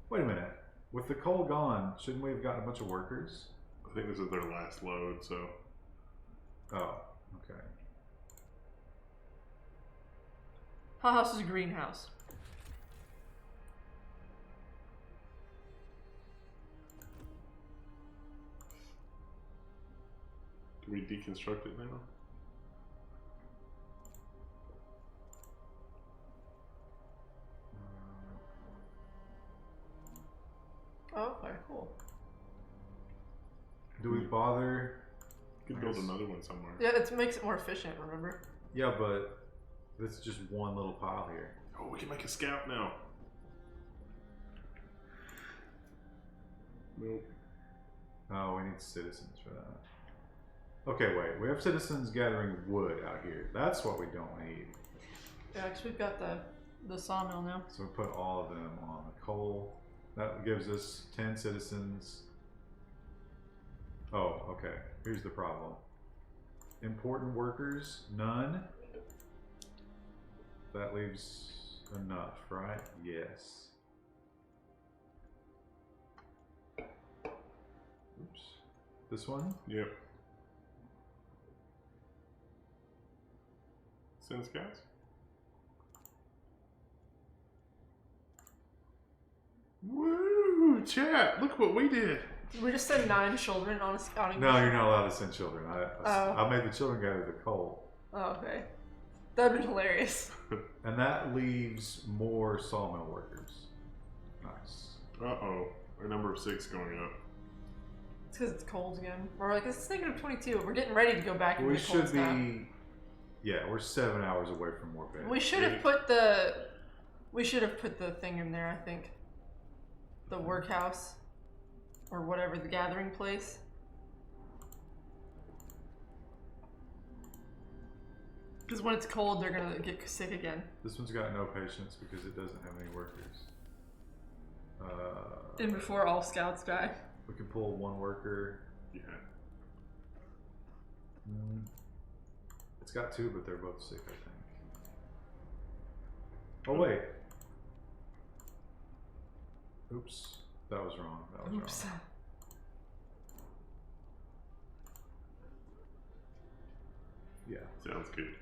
Wait a minute. With the coal gone, shouldn't we have gotten a bunch of workers? I think this is their last load, so. Oh, okay. Hothouse is a greenhouse. Can we deconstruct it now? Oh, okay, cool. Do we bother? You could build another one somewhere. Yeah, it makes it more efficient, remember? Yeah, but this is just one little pile here. Oh, we can make a scout now. Nope. Oh, we need citizens for that. Okay, wait. We have citizens gathering wood out here. That's what we don't need. Yeah, because we've got the sawmill now. So we put all of them on the coal. That gives us 10 citizens. Oh, okay. Here's the problem. Important workers, none. That leaves enough, right? Yes. Oops. This one? Yep. Send scouts? Woo! Chat! Look what we did! Did we just send 9 children on a scouting No, mission? you're not allowed to send children. Oh. I made the children gather the coal. Oh, okay. That'd been hilarious. And that leaves more sawmill workers. Nice. Uh-oh. Our number of 6 going up. It's because it's cold again. We're like, it's negative 22. We're getting ready to go back into We the cold should snap. be. Yeah, we're 7 hours away from more bed. We should have put the. We should have put the thing in there, I think. The workhouse. Or whatever, the gathering place. Because when it's cold, they're gonna get sick again. This one's got no patience because it doesn't have any workers. And before all scouts die. We can pull one worker. Yeah. It's got 2, but they're both sick, I think. Oh, wait. Oops. That was wrong. That was Oops. wrong. Yeah. Sounds good.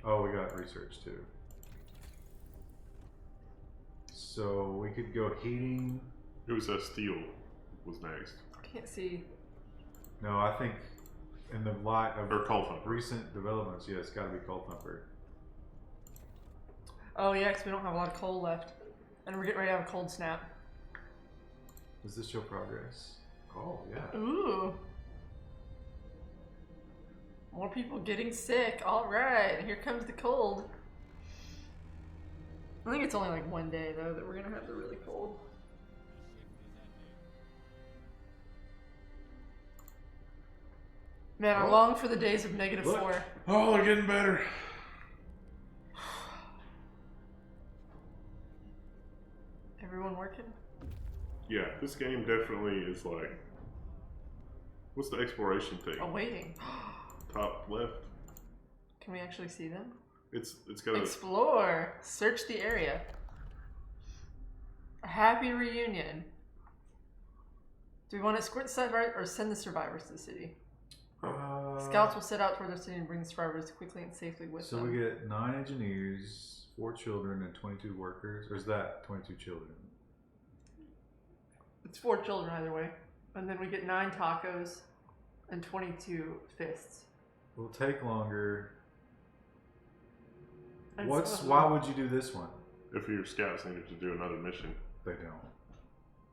Oh, we got research too. So we could go heating. It was steel was next. Can't see. No, I think in the light of Or coal thumper. recent developments, yeah, it's got to be coal thumper. Oh yeah, because we don't have a lot of coal left. And we're getting ready to have a cold snap. Does this show progress? Oh, yeah. Ooh. More people getting sick. Alright, here comes the cold. I think it's only like one day though that we're gonna have the really cold. Man, I long for the days of negative Look. 4. Oh, they're getting better. Everyone working? Yeah, this game definitely is like. What's the exploration thing? Oh, waiting. Top left. Can we actually see them? It's got a. Explore. Search the area. A happy reunion. Do we want to escort the survivors or send the survivors to the city? Scouts will set out toward the city and bring the survivors quickly and safely with So them. we get 9 engineers, 4 children, and 22 workers. Or is that 22 children? It's 4 children either way. And then we get 9 tacos and 22 fists. It'll take longer. And Why would you do this one? If your scouts needed to do another mission. They don't.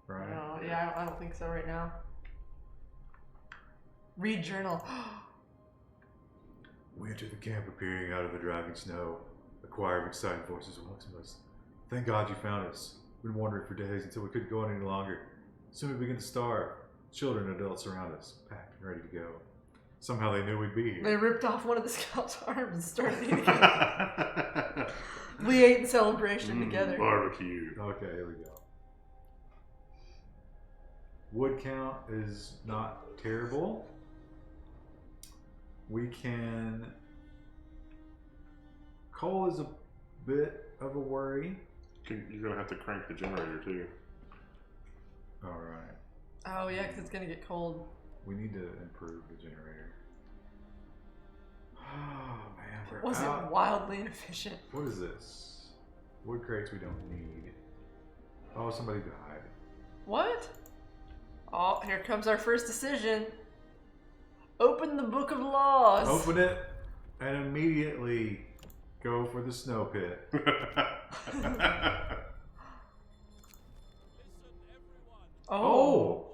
Right? No, yeah, I don't think so right now. Read journal. We entered the camp appearing out of the driving snow. A choir of excited voices amongst us. Thank God you found us. We've been wandering for days until we couldn't go on any longer. Soon we begin to starve. Children and adults surround us, packed and ready to go. Somehow they knew we'd be here. They ripped off one of the scouts' arms and started eating it. We ate in celebration together. Barbecue. Okay, here we go. Wood count is not terrible. We can... Coal is a bit of a worry. You're going to have to crank the generator too. Alright. Oh yeah, because it's gonna get cold. We need to improve the generator. Oh man, we're Was out. it wildly inefficient? What is this? Wood crates we don't need. Oh, somebody died. What? Oh, here comes our first decision. Open the book of laws. Open it and immediately go for the snow pit. Oh.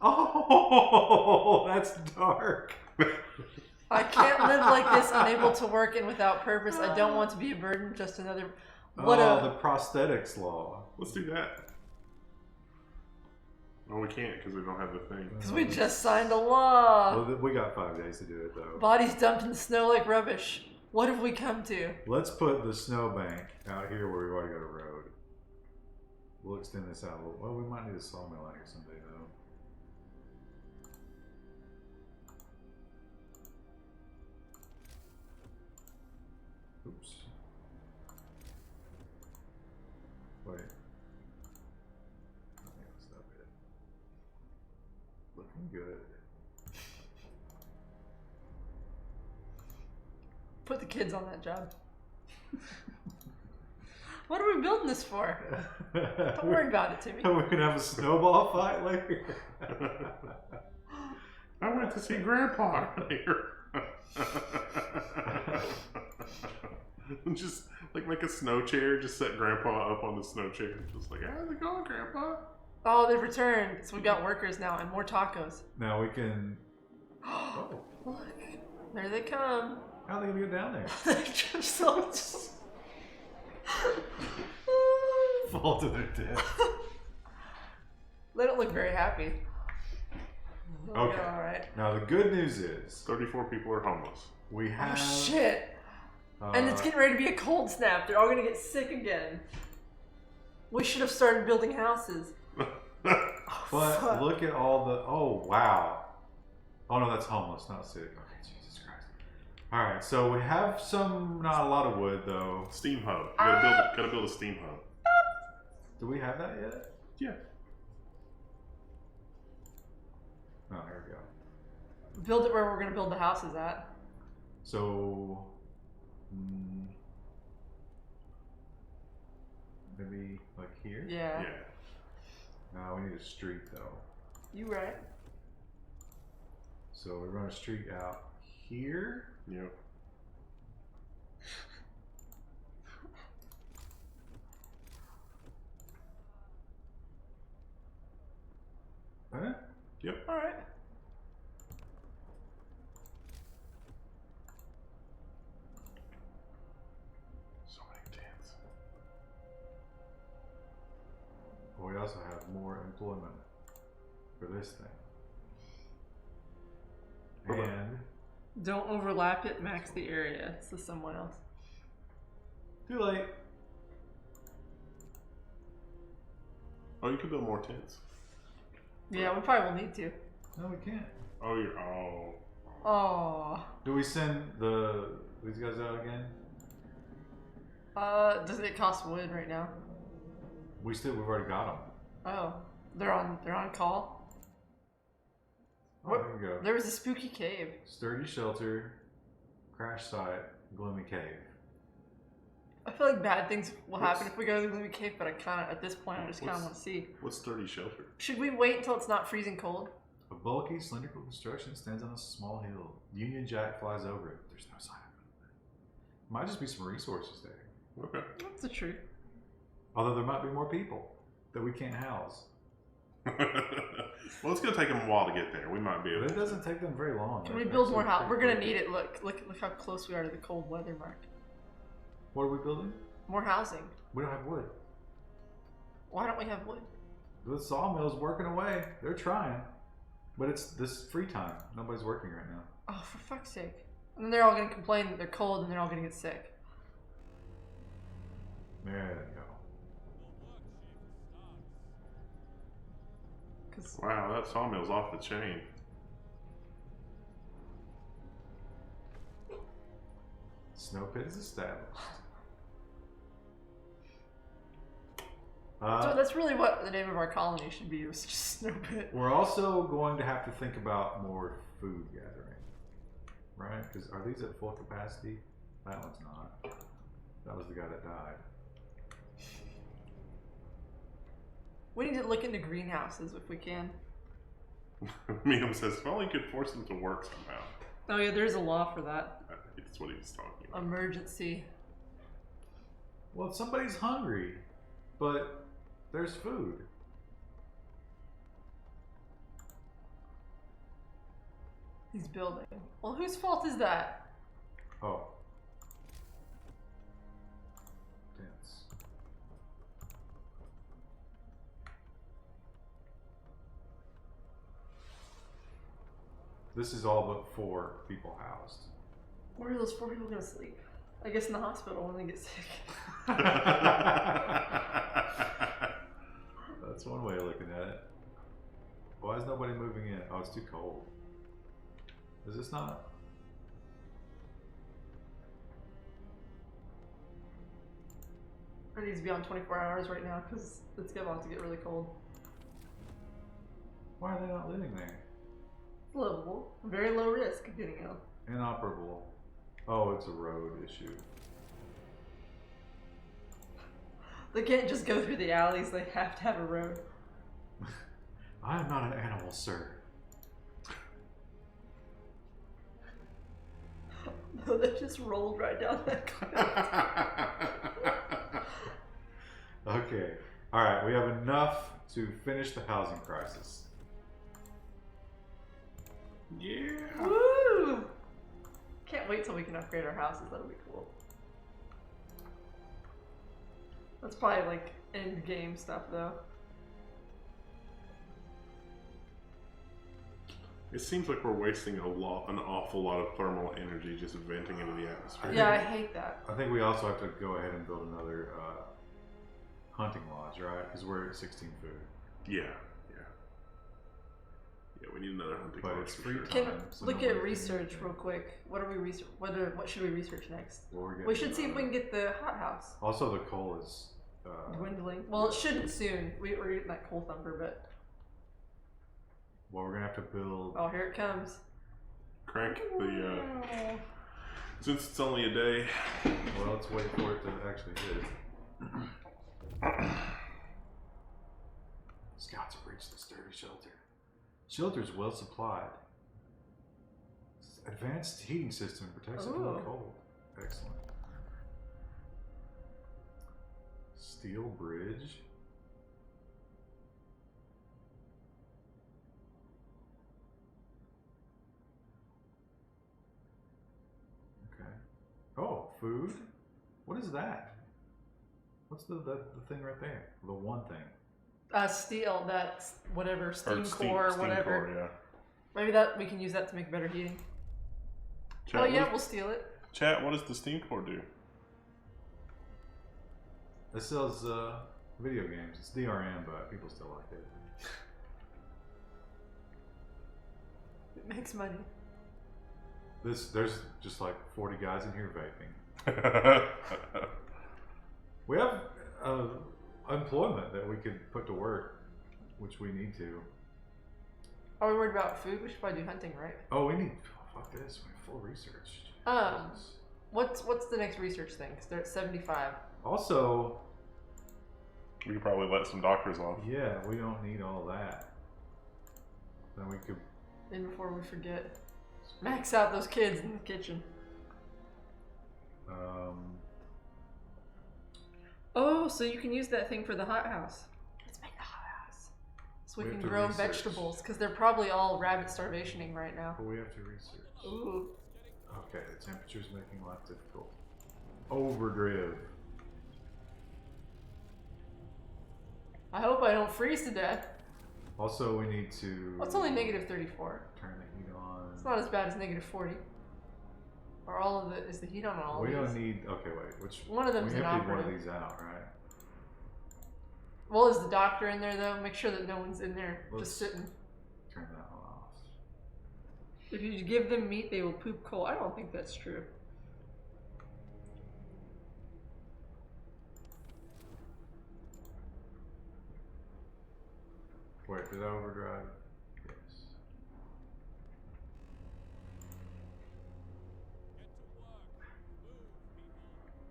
Oh, that's dark. I can't live like this, unable to work and without purpose. I don't want to be a burden, just another... The prosthetics law. Let's do that. Oh, we can't because we don't have the thing. Because we just signed a law. Well, we got 5 days to do it though. Bodies dumped in the snow like rubbish. What have we come to? Let's put the snowbank out here where we've already got a road. We'll extend this out a little. Well, we might need a sawmill out here someday though. Oops. Wait. I think that's not it. Looking good. Put the kids on that job. What are we building this for? Don't worry about it, Timmy. We can have a snowball fight later. I went to see Grandpa earlier. Just like make a snow chair, just set Grandpa up on the snow chair. Just like, how's it going, Grandpa? Oh, they've returned. So we've got workers now and more tacos. Now we can. Oh, Look, there they come. how are they gonna get down there? Fall to their death. They don't look very happy. Okay. All right. Now the good news is 34 people are homeless. we have. Oh shit! And it's getting ready to be a cold snap. They're all gonna get sick again. We should have started building houses. But Fuck. look at all the. Oh wow. Oh no, that's homeless, not sick. Okay, Jesus Christ. All right, so we have some, not a lot of wood though. Steam hub. You gotta build a steam hub. Do we have that yet? Yeah. Oh, here we go. Build it where we're gonna build the houses at. So, maybe like here? Yeah. Yeah. No, we need a street though. You right. So we run a street out here. Yep. Huh? Yep. All right. So many tents. Well, we also have more employment for this thing. And Don't overlap it, max the area. So someone else. too late. Oh, you could build more tents. Yeah, we probably will need to. No, we can't. Oh, you're oh. Oh. Do we send these guys out again? Does it cost wood right now? We've already got them. Oh, they're on call. Oh, there we go. There was a spooky cave. Sturdy shelter, crash site, gloomy cave. I feel like bad things will happen if we go to the gloomy cave, but at this point, I just kind of want to see. What's sturdy shelter? Should we wait until it's not freezing cold? A bulky, cylindrical construction stands on a small hill. Union Jack flies over it. There's no sign of movement. Might just be some resources there. Okay. That's the truth. Although there might be more people that we can't house. Well, it's gonna take them a while to get there. We might be able. But it doesn't take them very long. Can we build more house? We're gonna need it. Look how close we are to the cold weather mark. What are we building? More housing. We don't have wood. Why don't we have wood? The sawmill's working away. They're trying. But it's this free time. Nobody's working right now. Oh, for fuck's sake. And then they're all gonna complain that they're cold and they're all gonna get sick. There you go. Wow, that sawmill's off the chain. Snow pit is established. So that's really what the name of our colony should be. It was just Snow Pit. We're also going to have to think about more food gathering, right? Because are these at full capacity? That one's not. That was the guy that died. We need to look into greenhouses if we can. Miam says, if only you could force them to work somehow. Oh yeah, there's a law for that. I think that's what he was talking about. Emergency. Well, somebody's hungry, but there's food. He's building. Well, whose fault is that? Oh. Dense. This is all but 4 people housed. Where are those 4 people gonna sleep? I guess in the hospital when they get sick. That's one way of looking at it. Why is nobody moving in? Oh, it's too cold. Is this not? It needs to be on 24 hours right now because it's about to get really cold. Why are they not living there? Livable. Very low risk of getting ill. Inoperable. Oh, it's a road issue. They can't just go through the alleys, they have to have a road. I am not an animal, sir. No, they just rolled right down that cliff. Okay. Alright, we have enough to finish the housing crisis. Yeah. Woo! Can't wait till we can upgrade our houses, that'll be cool. That's probably like end game stuff though. It seems like we're wasting an awful lot of thermal energy just venting into the atmosphere. Yeah, I hate that. I think we also have to go ahead and build another hunting lodge, right? Because we're at 16 food. Yeah. Yeah, we need another hunting But lodge it's for free sure. time. Can so look nobody at can do research anything. real quick. What should we research next? Well, we're We getting should see if we can get the hothouse. Also, the coal is Dwindling. Well, it shouldn't soon. We're getting that coal thumper, but well, we're gonna have to build. oh, here it comes. Crank the, since it's only a day. Well, let's wait for it to actually hit. Scouts have reached the sturdy shelter. Shelter's well supplied. Advanced heating system protects it from the Ooh. cold. Excellent. Steel bridge. Okay. Oh, food? What is that? What's the thing right there? The one thing. Steel, that's whatever, steam Or core, steam whatever. core, yeah. Maybe that we can use that to make better heating. Chat, Oh yeah, what we'll steal it. Chat, what does the steam core do? It sells video games. It's DRM, but people still like it. It makes money. There's just like 40 guys in here vaping. We have employment that we could put to work, which we need to. Are we worried about food? We should probably do hunting, right? Oh, we need. Oh, fuck this. We need full research. Jesus. What's the next research thing? Because they're at 75. Also, We could probably let some doctors off. yeah, we don't need all that. Then we could. And before we forget, max out those kids in the kitchen. Oh, so you can use that thing for the hothouse. Let's make a hothouse. So we We can have to grow research. vegetables, because they're probably all rabbit starvationing right now. But we have to research. Ooh. Okay, the temperature's making life difficult. Overdrive. I hope I don't freeze to death. Also, we need to. Well, it's only negative 34. Turn the heat on. It's not as bad as negative 40. Or all of it, is the heat on all We of don't these? need. Okay, wait. Which One of them's we have to leave one of inoperative. these out, right? Well, is the doctor in there though? Make sure that no one's in there Let's- just sitting. Turn that one off. If you give them meat, they will poop coal. I don't think that's true. Wait, did I overdrive? Yes.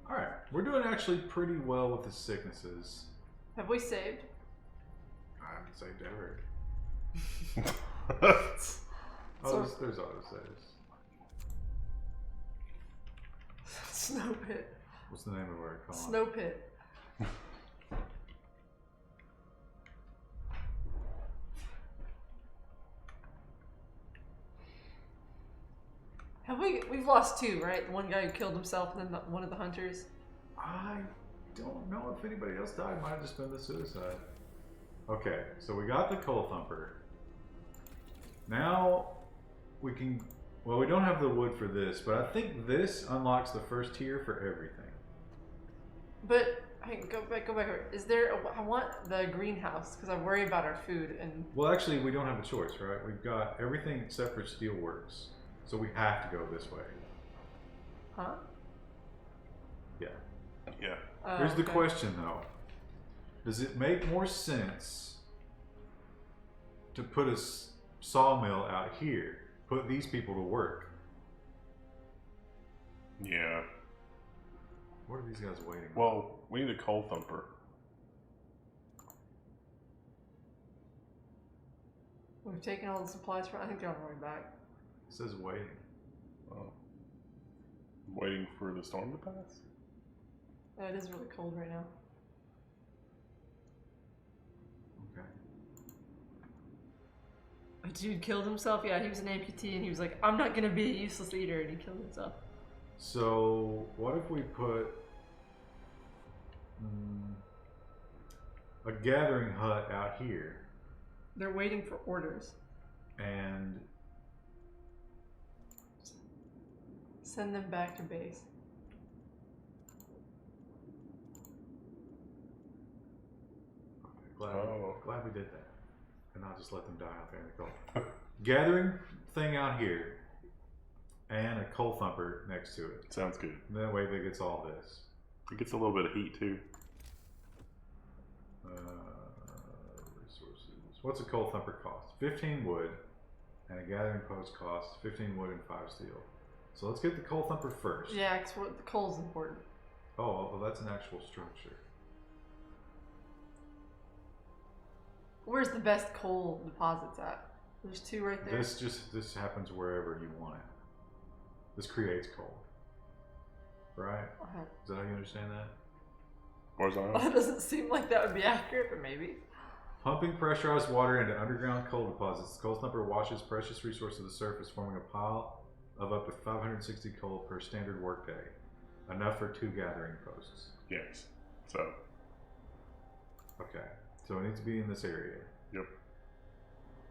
Alright, we're doing actually pretty well with the sicknesses. Have we saved? I haven't saved ever. Oh, So- there's autosaves. Snow pit. What's the name of our column? Snow pit. We've lost two, right? The one guy who killed himself and then one of the hunters. I don't know if anybody else died. Might have just been the suicide. Okay, so we got the coal thumper. Now we can. Well, we don't have the wood for this, but I think this unlocks the first tier for everything. But hey, go back. Is there? I want the greenhouse because I worry about our food and. Well, actually, we don't have a choice, right? We've got everything except for steelworks, so we have to go this way. Huh? Yeah. Yeah. Oh, Here's the okay. question, though: does it make more sense to put a sawmill out here? Put these people to work. Yeah. What are these guys waiting on? Well, we need a coal thumper. We've taken all the supplies from. I think they're on their way back. It says waiting. Oh. Waiting for the storm to pass? It is really cold right now. Okay. A dude killed himself. Yeah, he was an amputee, and he was like, "I'm not gonna be a useless eater," and he killed himself. So, what if we put a gathering hut out here They're waiting for orders. and Send them back to base. glad we did that, and not just let them die out there in the cold. Gathering thing out here and a coal thumper next to it. Sounds good. And that way, that gets all this. It gets a little bit of heat too. Resources. What's a coal thumper cost? 15 wood, and a gathering post costs 15 wood and 5 steel. So let's get the coal thumper first. Yeah, because the coal's important. Oh, well, that's an actual structure. Where's the best coal deposits at? There's two right there. This happens wherever you want it. This creates coal, right? Okay. Is that how you understand that? Horizontal. That doesn't seem like that would be accurate, but maybe. Pumping pressurized water into underground coal deposits. The coal thumper washes precious resources to the surface, forming a pile of up to 560 coal per standard workday. Enough for 2 gathering posts. Yes. So. Okay, so it needs to be in this area. Yep.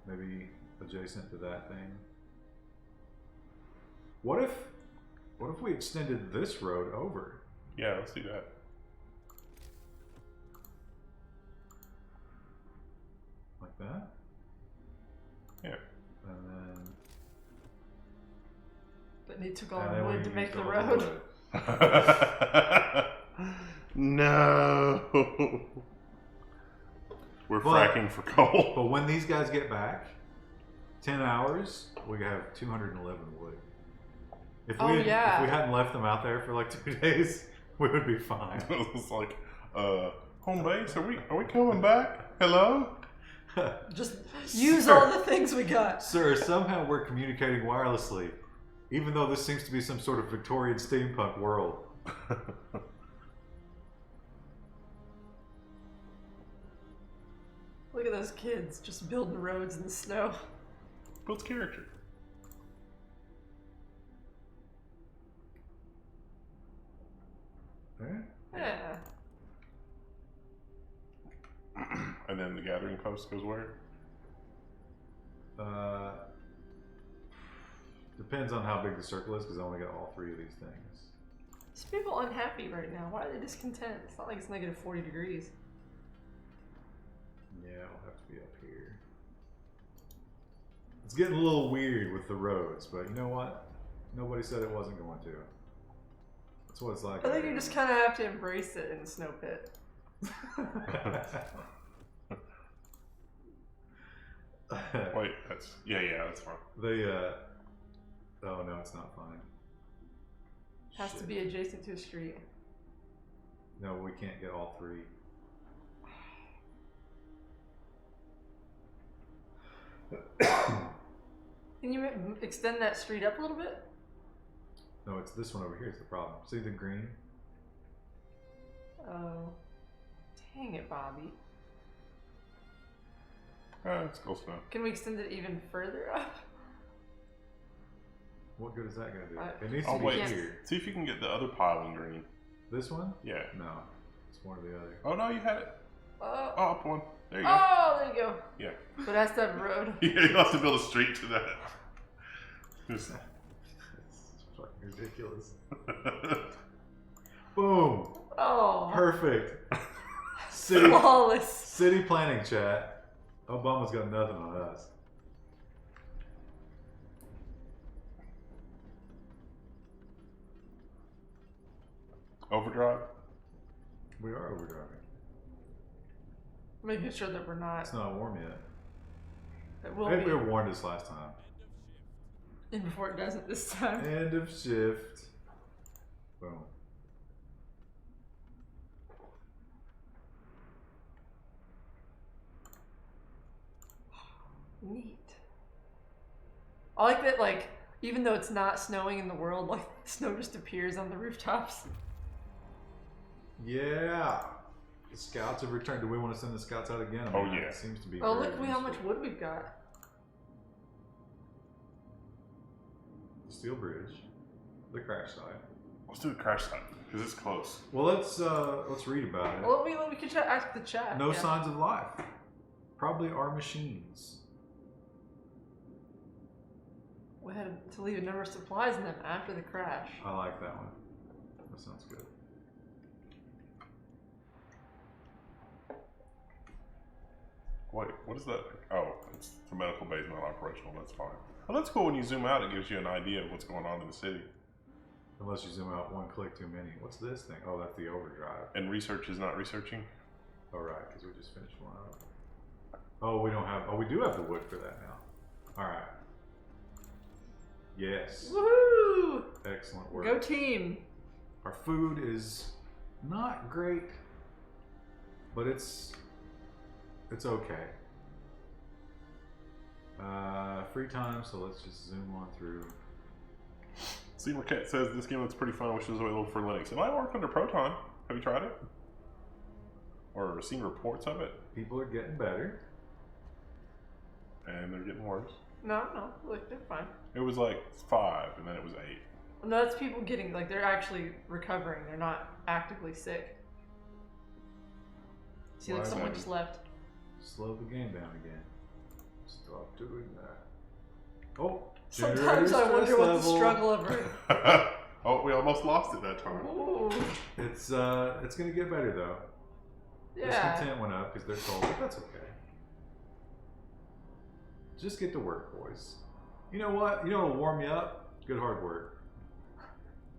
Maybe adjacent to that thing. What if we extended this road over? Yeah, let's do that. Like that? Yeah. And then... But he took all and the then we wood to make used the all road. wood. No. We're fracking for coal. But when these guys get back, 10 hours, we have 211 wood. If we, if we hadn't left them out there for like 2 days, we would be fine. It's like, home base, are we coming back? Hello? Just use all the things we got. Sir, somehow we're communicating wirelessly, even though this seems to be some sort of Victorian steampunk world. Look at those kids just building roads in the snow. Builds character. Yeah. And then the gathering post goes where? Depends on how big the circle is, because I only got all 3 of these things. These people unhappy right now. Why are they discontent? It's not like it's negative 40 degrees. Yeah, it'll have to be up here. It's getting a little weird with the roads, but you know what? Nobody said it wasn't going to. That's what it's like. I think you just kind of have to embrace it in the snow pit. Wait, that's that's fine. Oh no, it's not fine. Has to be adjacent to a street. No, we can't get all 3. Can you extend that street up a little bit? No, it's this one over here is the problem. See the green? Oh. Dang it, Bobby. It's close enough. Can we extend it even further up? What good is that going to do? It needs Oh to be wait, here. see if you can get the other pile in green. This one? Yeah. No, it's one or the other. Oh no, you had it. Oh, Up one. There you go. oh, there you go. Yeah. But it has to have a road. Yeah, you have to build a street to that. Just... It's fucking ridiculous. Boom. Oh. Perfect. City, Flawless. city planning chat. Obama's got nothing on us. Overdrive? We are overdriving. Making sure that we're not. It's not warm yet. It will I think be. we were warned this last time. And before it doesn't this time. End of shift. Boom. Neat. I like that, like, even though it's not snowing in the world, like, snow just appears on the rooftops. Yeah. The scouts have returned. Do we want to send the scouts out again? Oh, yeah. It seems to be. Oh, very look how much useful. wood we've got. The steel bridge. The crash site. Let's do the crash site because it's close. Well, let's read about it. Well, we could ask the chat. No yeah. signs of life. Probably our machines. We had to leave a number of supplies in them after the crash. I like that one. That sounds good. Wait, what is that? Oh, it's the medical bay is not operational. That's fine. Well, that's cool. When you zoom out, it gives you an idea of what's going on in the city. Unless you zoom out one click too many. What's this thing? Oh, that's the overdrive. And research is not researching. All right, because we just finished one up. Oh, we don't have. Oh, we do have the wood for that now. All right. Yes. Woohoo! Excellent work. Go team! Our food is not great, but it's okay. Free time, so let's just zoom on through. See, Marquette says this game looks pretty fun, which is available for Linux. It might work under Proton. Have you tried it? Or seen reports of it? People are getting better. And they're getting worse. No, look, they're fine. It was like 5, and then it was 8. No, that's people getting, like, they're actually recovering. They're not actively sick. See, like, Why someone not? just left. Slow the game down again. Stop doing that. Oh, Sometimes I wonder what the struggle ever. Oh, we almost lost it that time. Ooh. It's gonna get better though. Yeah. Discontent went up because they're cold, but that's okay. Just get to work, boys. You know what? You know what'll warm you up? Good hard work.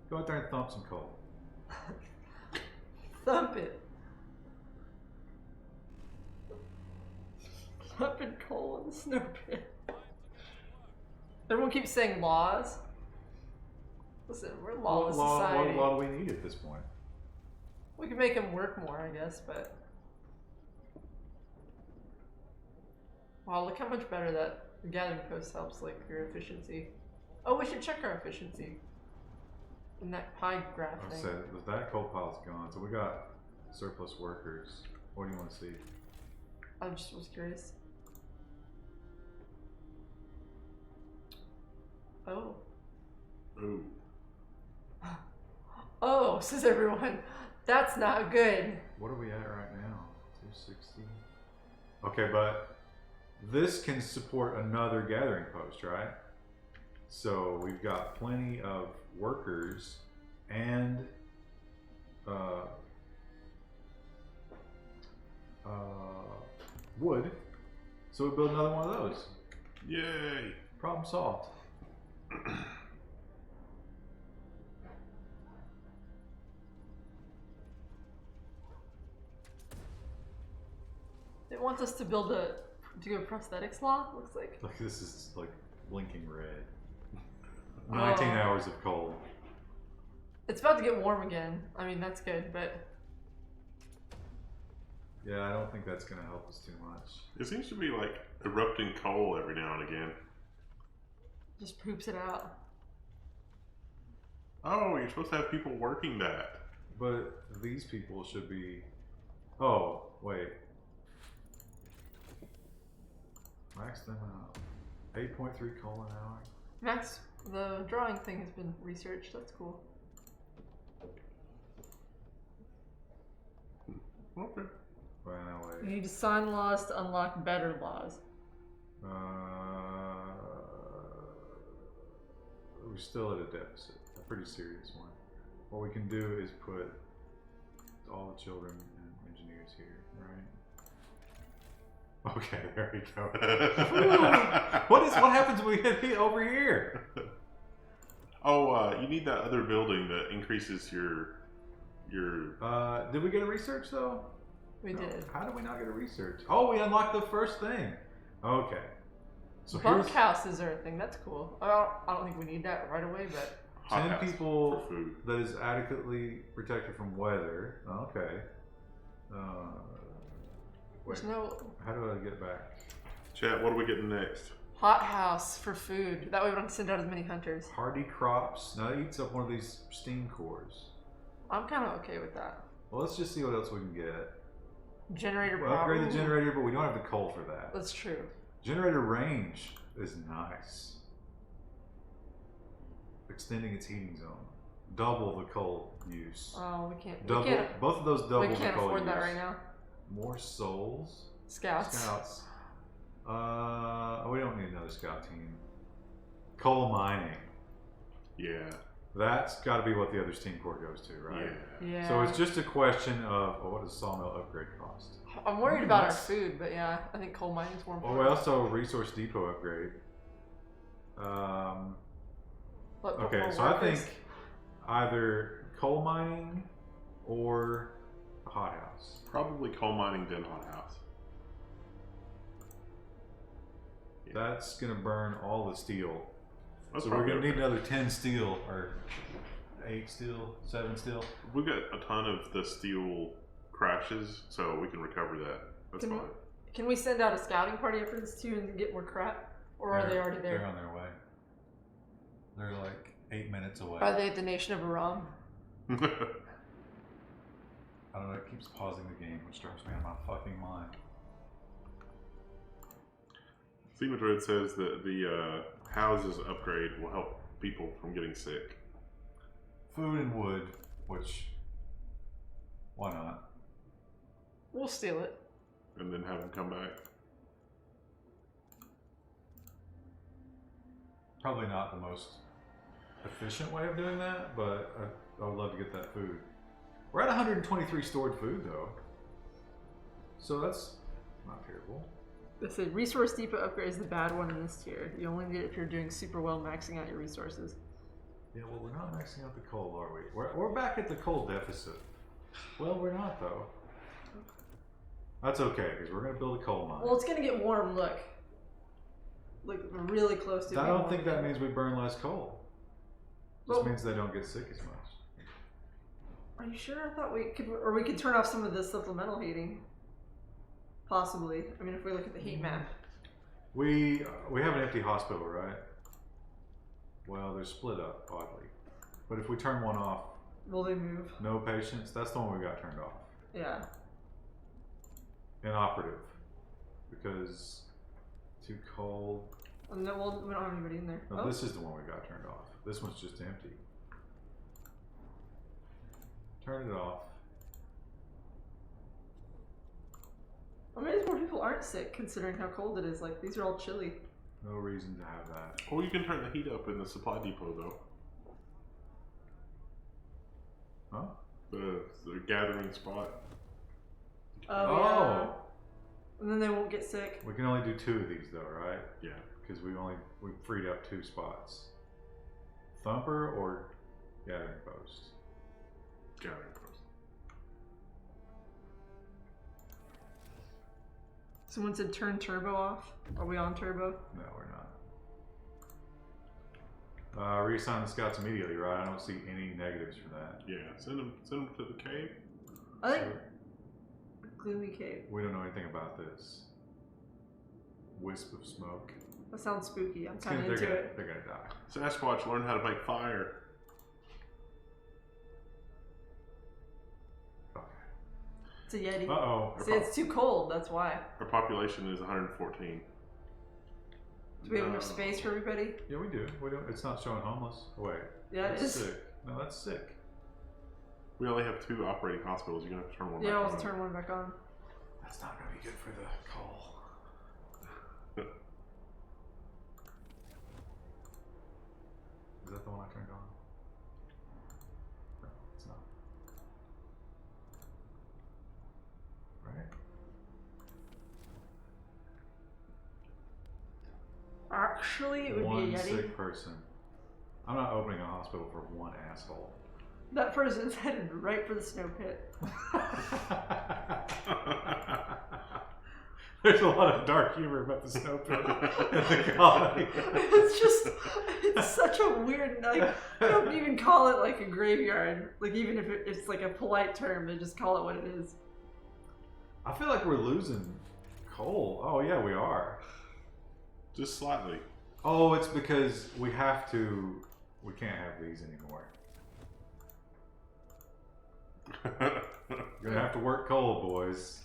Go out there and thump some coal. Thump it. Thumping coal in the snow pit. Everyone keeps saying laws. Listen, we're a lawless society. What law do we need at this point? We can make them work more, I guess, but... Wow, look how much better that gathering post helps, like, your efficiency. Oh, we should check our efficiency. In that pie graph I thing. said that coal pile's gone, so we got surplus workers. What do you want to see? I just was curious. Oh. Ooh. Oh, says everyone. That's not good. What are we at right now? 260. Okay, but this can support another gathering post, right? So we've got plenty of workers and wood. So we build another one of those. Yay! Problem solved. It wants us to build a prosthetics law, looks like. Look, this is like blinking red. 19 hours of cold. It's about to get warm again. I mean, that's good, but... Yeah, I don't think that's going to help us too much. It seems to be like erupting coal every now and again. Just poops it out. Oh, you're supposed to have people working that. But these people should be... Oh, wait. Max them out. 8.3 coal an hour. Max, the drawing thing has been researched. That's cool. Okay. Well, no, You wait. need to sign laws to unlock better laws. We're still at a deficit. A pretty serious one. What we can do is put all the children and engineers here, right? Okay, there we go. What happens when we hit over here? Oh, you need that other building that increases your. Did we get a research though? We did. How did we not get a research? Oh, we unlocked the first thing. Okay. So Bunk houses are a thing. That's cool. I don't think we need that right away, but 10 house people for food. that is adequately protected from weather. Okay. Wait, there's no how do I get back? Chat, what are we getting next? hot house for food. That way we don't send out as many hunters. Hardy crops. Now that eats up one of these steam cores. I'm kind of okay with that. Well, let's just see what else we can get. Generator We'll power. upgrade the generator, but we don't have the coal for that. That's true. Generator range is nice. Extending its heating zone. Double the coal use. Oh, we can't. Double, we can't, both of those double we the can't coal afford that use. right now. More souls. Scouts. Scouts. We don't need another scout team. Coal mining. Yeah. That's got to be what the other steam core goes to, right? Yeah. Yeah. So it's just a question of what does sawmill upgrade cost? I'm worried about our That's- food, but yeah, I think coal mining's more Well, important. we also resource depot upgrade. But Okay, more so I workers. think either coal mining or a hot house. Probably coal mining, then hot house. That's gonna burn all the steel. That's So we're probably gonna need okay. another 10 steel or 8 steel, 7 steel. We've got a ton of the steel crashes, so we can recover that. That's Can fine. Can we send out a scouting party after this too and get more crap? Or are they already They're there? on their way. They're like 8 minutes away. Are they at the Nation of Aram? I don't know, it keeps pausing the game, which drives me out of my fucking mind. C Madrid says that the houses upgrade will help people from getting sick. Food and wood, which, why not? We'll steal it. And then have them come back. probably not the most efficient way of doing that, but I would love to get that food. We're at 123 stored food though, so that's not terrible. They say Resource Depot upgrade is the bad one in this tier. You only need it if you're doing super well maxing out your resources. Yeah, well, we're not maxing out the coal, are we? We're back at the coal deficit. Well, we're not though. That's okay, because we're gonna build a coal mine. Well, it's gonna get warm. Look, like we're really close to. I don't think that means we burn less coal. Just means they don't get sick as much. Are you sure? I thought we could, or we could turn off some of this supplemental heating. Possibly. I mean, if we look at the heat map. We have an empty hospital, right? Well, they're split up oddly. But if we turn one off, will they move? No patients. That's the one we got turned off. Yeah. Inoperative, because too cold. Oh, no, well, we don't have anybody in there. No, oh. This is the one we got turned off. This one's just empty. Turn it off. I mean, more people aren't sick considering how cold it is. Like, these are all chilly. No reason to have that. Or you can turn the heat up in the supply depot, though. Huh? The gathering spot. Oh, yeah. And then they won't get sick. We can only do 2 of these, though, right? Yeah. Because we freed up 2 spots. Thumper or gathering post? Gathering post. Someone said turn turbo off. Are we on turbo? No, we're not. Reassign the scouts immediately, right? I don't see any negatives for that. Yeah, send them to the cave. I think gloomy cave. We don't know anything about this. Wisp of smoke. That sounds spooky. I'm kind of into it. They're gonna die. Sasquatch learn how to make fire. It's a Yeti. Uh-oh. See, it's too cold. That's why. Our population is 114. Do we have enough space for everybody? Yeah, we do. We don't. It's not showing homeless. Oh, wait. Yeah, that's it is. Sick. No, that's sick. We only have 2 operating hospitals. You're gonna have to turn one back Yeah, on. I'll turn one back on. That's not gonna be good for the coal. Is that the one I turned on? No, it's not. Right? Actually, it would One be a Yeti. sick person. I'm not opening a hospital for one asshole. That person's headed right for the snow pit. There's a lot of dark humor about the snow pit in the colony. It's such a weird, like, they don't even call it like a graveyard. Like, even if it's like a polite term, they just call it what it is. I feel like we're losing coal. Oh yeah, we are. Just slightly. Oh, it's because we can't have these anymore. You're gonna have to work coal, boys.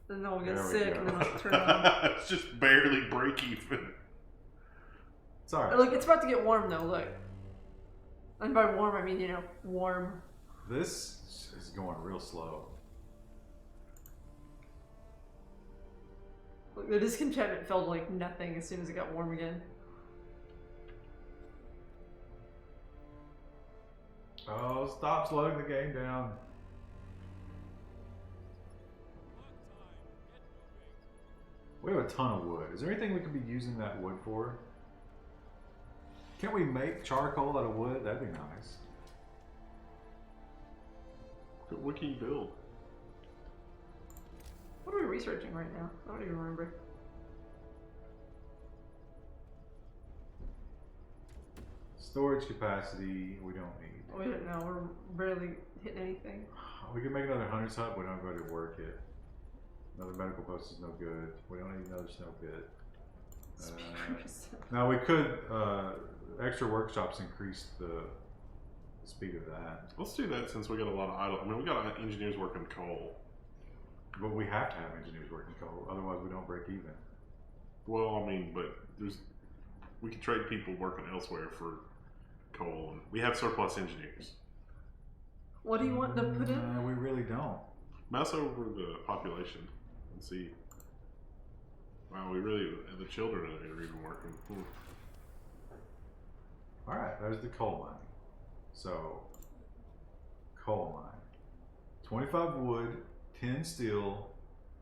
Then they'll get There we sick go. and then it'll turn on. It's just barely break even. It's alright. Look, it's about to get warm though, look. And by warm, I mean, you know, warm. This is going real slow. Look, the discontentment felt like nothing as soon as it got warm again. Oh, stop slowing the game down. We have a ton of wood. Is there anything we could be using that wood for? Can't we make charcoal out of wood? That'd be nice. What can you build? What are we researching right now? I don't even remember. Storage capacity, we don't need. We don't know. We're barely hitting anything. We can make another hunter's hut. We don't go to work it. Another medical post is no good. We don't need another snow pit. Speakers. Now we could extra workshops increase the speed of that, Let's do that since we got a lot of idle. I mean, we got engineers working coal. but we have to have engineers working coal. Otherwise, we don't break even. Well, I mean, but we could trade people working elsewhere for coal, and we have surplus engineers. What do you want to put in? We really don't. Mouse over the population and see. Wow, the children are even working. Alright, there's the coal mining. So, coal mine. 25 wood, 10 steel,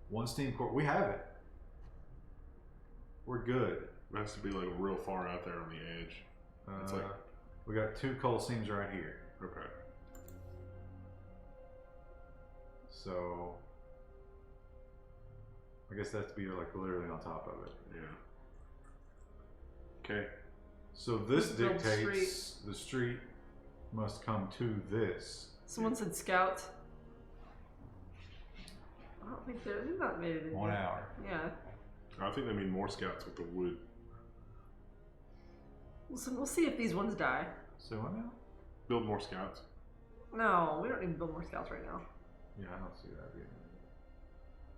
1 steam core. We have it. We're good. It has to be like real far out there on the edge. It's like, We got 2 coal seams right here. okay. So, I guess that's to be like literally on top of it. Yeah. Okay. So this Build dictates the street must come to this. Someone said scout. I don't think they're not made it. 1 hour. Yeah. I think they mean more scouts with the wood. We'll see if these ones die. So what now? Build more scouts. No, we don't need to build more scouts right now. Yeah, I don't see that being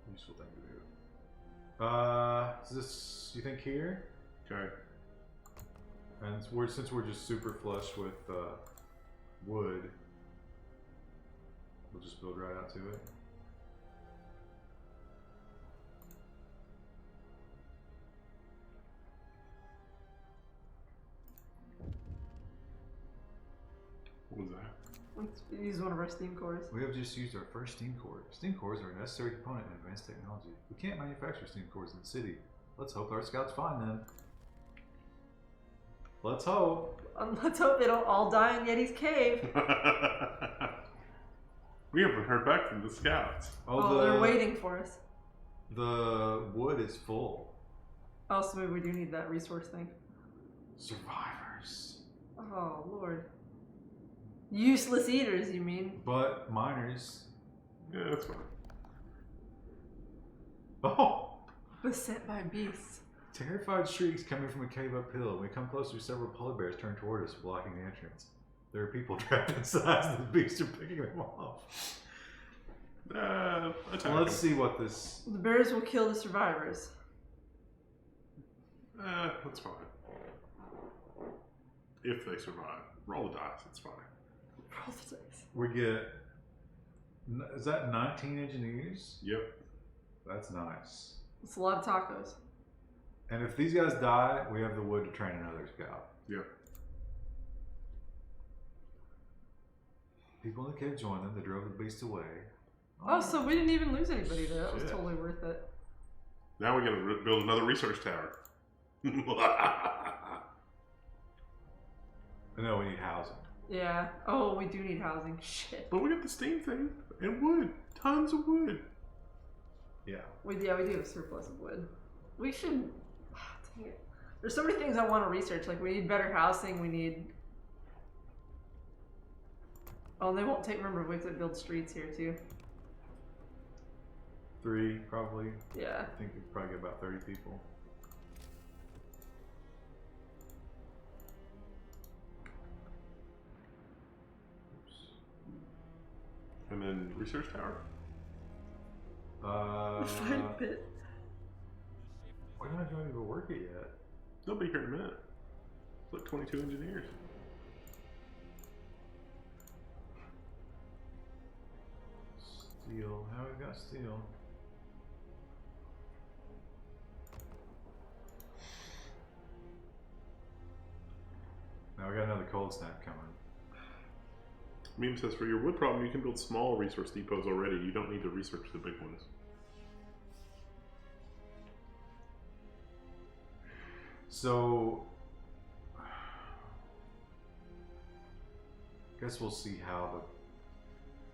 a useful thing to do. Is this, you think here? Okay. And since we're just super flush with wood, we'll just build right out to it. What was that? Let's use one of our steam cores. We have just used our first steam core. Steam cores are a necessary component in advanced technology. We can't manufacture steam cores in the city. Let's hope our scouts find them. Let's hope. Let's hope they don't all die in Yeti's cave. We haven't heard back from the scouts. Oh, they're waiting for us. The wood is full. Oh, so maybe we do need that resource thing. Survivors. Oh, Lord. Useless eaters, you mean? But miners. Yeah, that's fine. Oh! Beset by beasts. Terrified shrieks coming from a cave uphill. When we come closer, several polar bears turn toward us, blocking the entrance. There are people trapped inside, and the beasts are picking them off. Attack Let's see what this... The bears will kill the survivors. That's fine. If they survive. Roll the dice, it's fine. Roll the dice. We get... Is that 19 engineers? Yep. That's nice. It's a lot of tacos. And if these guys die, we have the wood to train another scout. Yep. People in the cave joined them. They drove the beast away. Oh, so we didn't even lose anybody there. That was Shit. totally worth it. Now we gotta build another research tower. No, we need housing. Yeah. Oh, we do need housing. Shit. But we got the steam thing and wood. Tons of wood. Yeah. We do have a surplus of wood. We should... Dang it. There's so many things I want to research. Like, we need better housing. We need... Oh, and they won't take... Remember, we have to build streets here, too. 3, probably. Yeah. I think we could probably get about 30 people. Oops. And then research tower. Fine pit. We're not going to go work it yet. They'll be here in a minute. It's like 22 engineers. Steel. How we got steel? Now we got another cold snap coming. Meme says for your wood problem, you can build small resource depots already. You don't need to research the big ones. So, guess we'll see how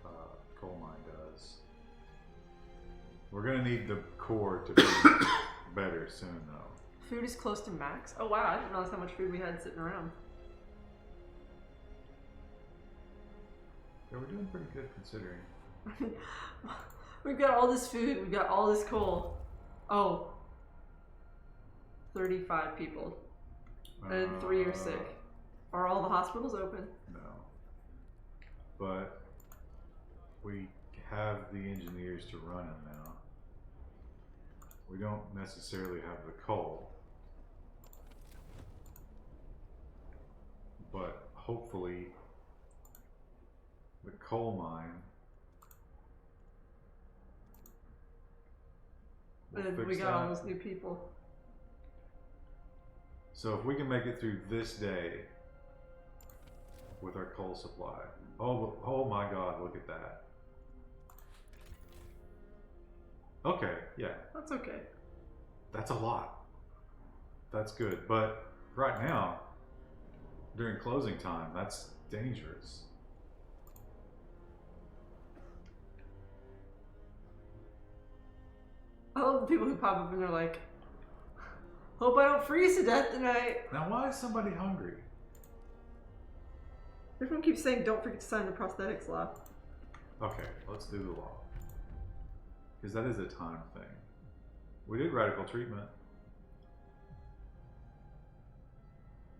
the coal mine does. We're gonna need the core to be better soon, though. Food is close to max. Oh, wow. I didn't realize how much food we had sitting around. Yeah, we're doing pretty good considering. We've got all this food. We've got all this coal. Oh. 35 people. And 3 are sick. Are all the hospitals open? No. But we have the engineers to run them now. We don't necessarily have the coal. But hopefully the coal mine will And fix we got all that. those new people. So if we can make it through this day, with our coal supply. Oh my God! Look at that. Okay, yeah, That's okay. that's a lot. That's good, but right now, during closing time, that's dangerous. I love the people who pop up and they're like, hope I don't freeze to death tonight. Now, why is somebody hungry? Everyone keeps saying don't forget to sign the prosthetics law. Okay, let's do the law. Because that is a time thing. We did radical treatment.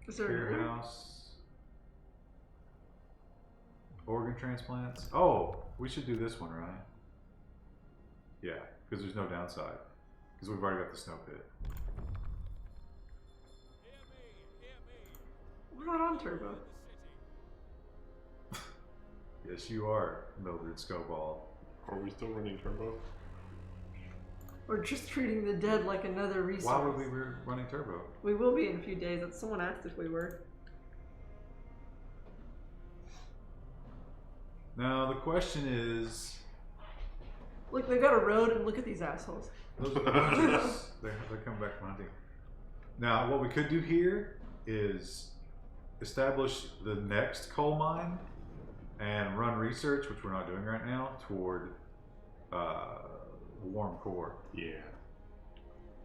Is there Care another? house. Organ transplants. Oh, we should do this one, right? Yeah, because there's no downside. Because we've already got the snow pit. We're not on turbo. Yes, you are, Mildred Scoball. Are we still running turbo? We're just treating the dead like another resource. Why would we be running turbo? We will be in a few days. Someone asked if we were. Now, the question is... Look, they got a road and look at these assholes. Those are the hunters. They're coming back from hunting. Now, what we could do here is establish the next coal mine and run research, which we're not doing right now, toward warm core. Yeah.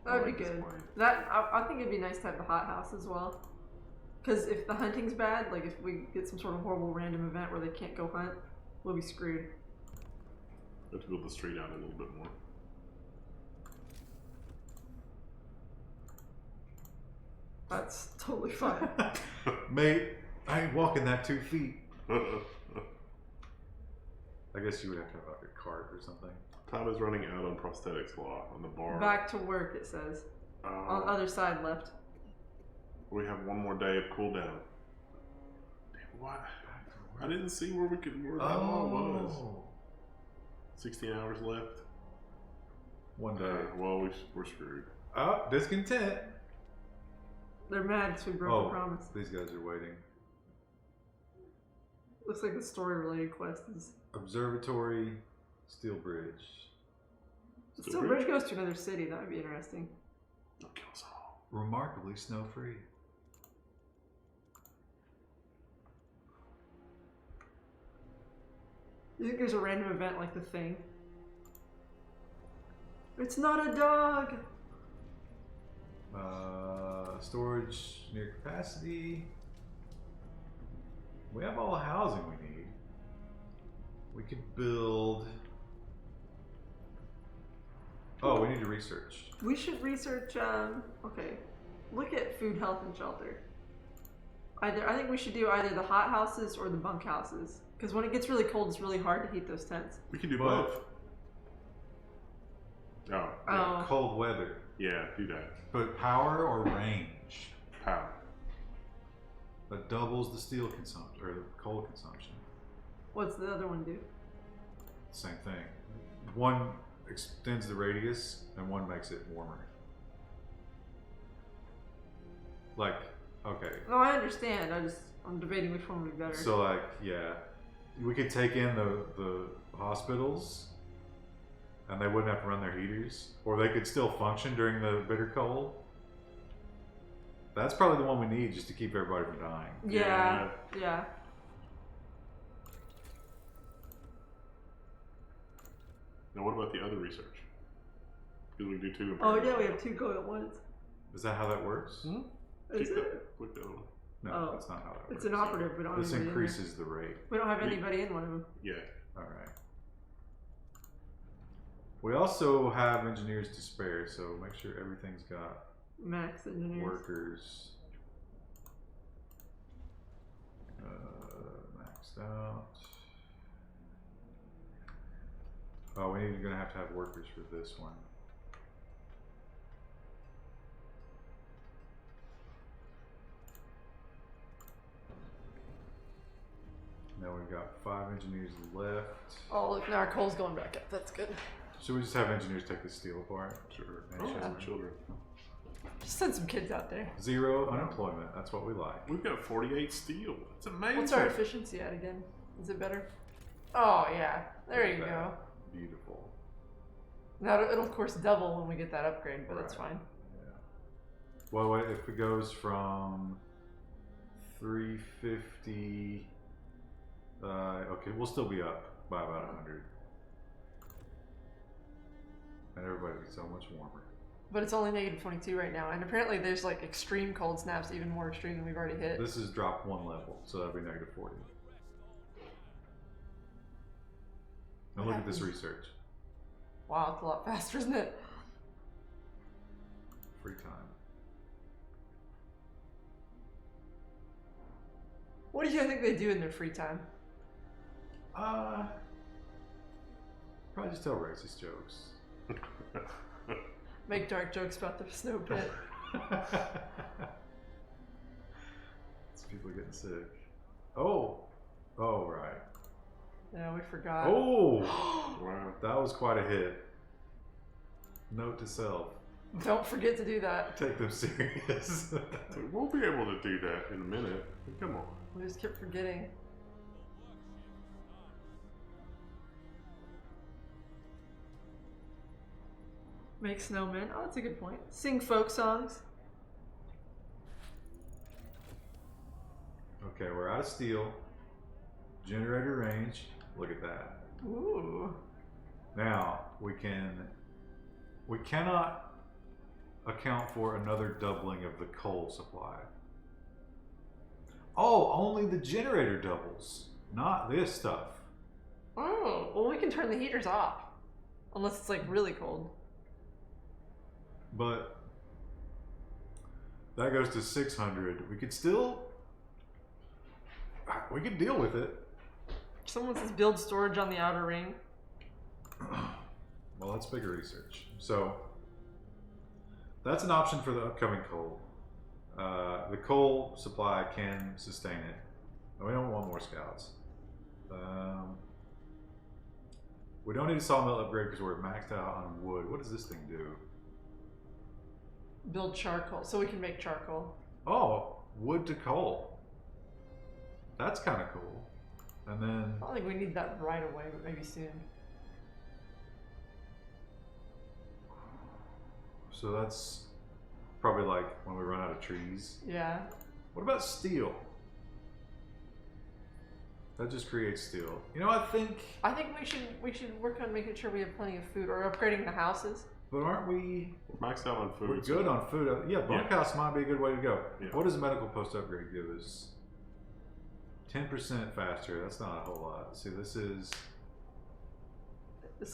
That would I be like this good. plan. I think it'd be nice to have the hot house as well. Because if the hunting's bad, like if we get some sort of horrible random event where they can't go hunt, we'll be screwed. We have to build the street out a little bit more. That's totally fine. Mate, I ain't walking that 2 feet. I guess you would have to have like a cart or something. Time is running out on prosthetics law on the bar. Back to work, it says. On the other side left. We have one more day of cooldown. Damn, what? I didn't see where that law was. 16 hours left. One day. Well, we're screwed. Oh, discontent. They're mad because we broke the promise. These guys are waiting. Looks like the story-related quest is... Observatory, Steel Bridge. Steel Bridge goes to another city. That would be interesting. Don't kill us all. Remarkably snow-free. You think there's a random event like the Thing? It's not a dog! Storage near capacity. We have all the housing we need. We could build... Oh, we need to research. We should research, okay. Look at food, health, and shelter. I think we should do either the hot houses or the bunk houses. Because when it gets really cold, it's really hard to heat those tents. We can do Both. both. Oh. Oh. Cold weather. Yeah, do that. But power or range? Power. That doubles the steel consumption, or the coal consumption. What's the other one do? Same thing. One extends the radius, and one makes it warmer. Like, okay. No, I understand. I'm debating which one would be better. So, like, yeah. We could take in the hospitals, and they wouldn't have to run their heaters. Or they could still function during the bitter cold. That's probably the one we need just to keep everybody from dying. Yeah. Now, what about the other research? Because we do two in Oh yeah, parallel. we have two go at once. Is that how that works? Is Keep it? that- Click that one. No, Oh. that's not how that works. It's an operative. We don't This have anybody in increases the rate. there. We don't have anybody in one of them. Yeah. Alright. We also have engineers to spare, so make sure everything's got Max engineers. workers maxed out. Oh, we're gonna have to have workers for this one. Now we've got 5 engineers left. Oh look, now our coal's going back up. That's good. Should we just have engineers take the steel apart? Sure. And Oh, show some them? children. Just send some kids out there. 0 unemployment. That's what we like. We've got 48 steel. That's amazing. What's our efficiency at again? Is it better? Oh yeah, there you Look at go. that. Beautiful. Now it'll of course double when we get that upgrade, but that's Right. fine. Yeah. Well, wait, if it goes from 350, okay, we'll still be up by about 100, and everybody will be so much warmer. But it's only negative 22 right now, and apparently there's like extreme cold snaps, even more extreme than we've already hit. This is dropped 1 level, so that'll be negative 40. Now look at this research. Wow, it's a lot faster, isn't it? Free time. What do you think they do in their free time? Probably just tell racist jokes. Make dark jokes about the snow pit. It's people getting sick. Oh, right. Yeah, we forgot. Oh, Wow. that was quite a hit. Note to self: Don't forget to do that. take them serious. We'll be able to do that in a minute. Come on. We just kept forgetting. Make snowmen. Oh, that's a good point. Sing folk songs. Okay, we're out of steel. Generator range. Look at that. Ooh. Now we cannot account for another doubling of the coal supply. Oh, only the generator doubles, not this stuff. Oh, well, we can turn the heaters off. Unless it's like really cold. But that goes to 600. We could deal with it. Someone says build storage on the outer ring. Well, that's bigger research. So that's an option for the upcoming coal. The coal supply can sustain it. We don't want more scouts. We don't need a sawmill upgrade because we're maxed out on wood. What does this thing do? Build charcoal, so we can make charcoal. Oh, wood to coal. That's kind of cool. And then I don't think we need that right away, but maybe soon. so that's probably like when we run out of trees. Yeah. What about steel? That just creates steel. You know, I think, we should work on making sure we have plenty of food or upgrading the houses. but aren't we? We're maxed out on food. We're good on food. Yeah, bunkhouse might be a good way to go. Yeah. What does a medical post upgrade give us? 10% faster. That's not a whole lot. See, this is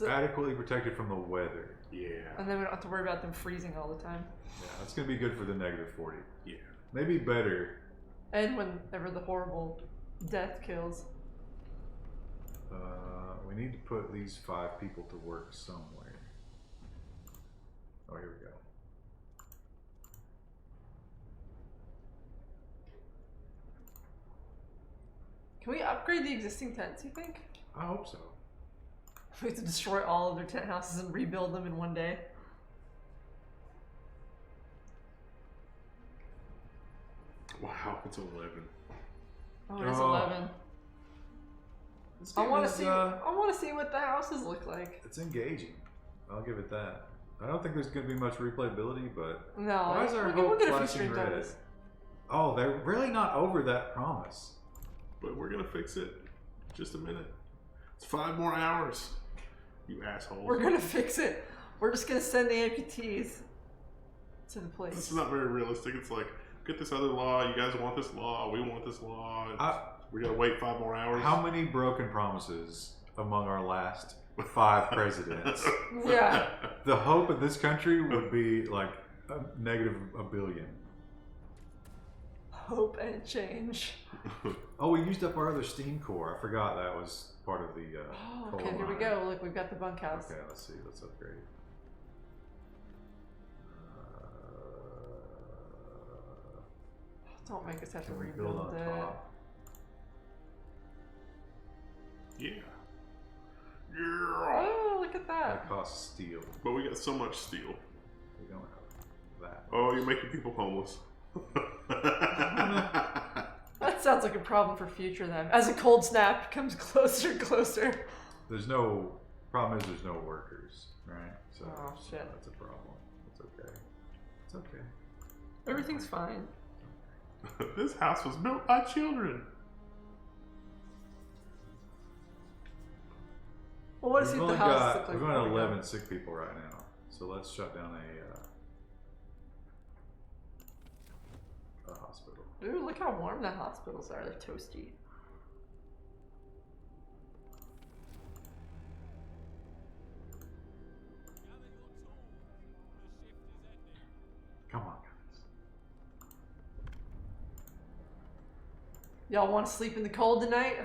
adequately protected from the weather. Yeah. And then we don't have to worry about them freezing all the time. Yeah, that's gonna be good for the negative 40. Yeah. Maybe better. And whenever the horrible death kills. We need to put these 5 people to work somewhere. Oh, here we go. Can we upgrade the existing tents, you think? I hope so. We have to destroy all of their tent houses and rebuild them in one day. Wow, it's 11. Oh, it is Oh. 11. This I game want is, to see what the houses look like. It's engaging. I'll give it that. I don't think there's going to be much replayability, but No, why is our we'll hope get a few flashing streams on red? this. Oh, they're really not over that promise. But we're gonna fix it. Just a minute. It's 5 more hours. You assholes. We're gonna fix it. We're just gonna send the amputees to the place. This is not very realistic. It's like, get this other law. You guys want this law. We want this law. We gotta wait 5 more hours. How many broken promises among our last 5 presidents? Yeah. The hope of this country would be like negative a billion. Hope and change. Oh, we used up our other steam core. I forgot that was part of the Oh, coal okay, here we mine. go. Look, we've got the bunkhouse. Okay, let's see. Let's upgrade. Don't make us have to Can we build rebuild on it. top? Yeah. Yeah. Oh, look at that. That costs steel. But we got so much steel. We don't have that. Oh, you're making people homeless. That sounds like a problem for future them. As a cold snap comes closer and closer. There's no problem. Is there's no workers, right? So Oh, shit. that's a problem. It's okay. It's okay. Everything's fine. This house was built by children. Well, what does We've the only house got- look like? We're going before to we go? 11 sick people right now. So let's shut down a hospital. Ooh, look how warm the hospitals are. They're toasty. Come on, guys. Y'all want to sleep in the cold tonight?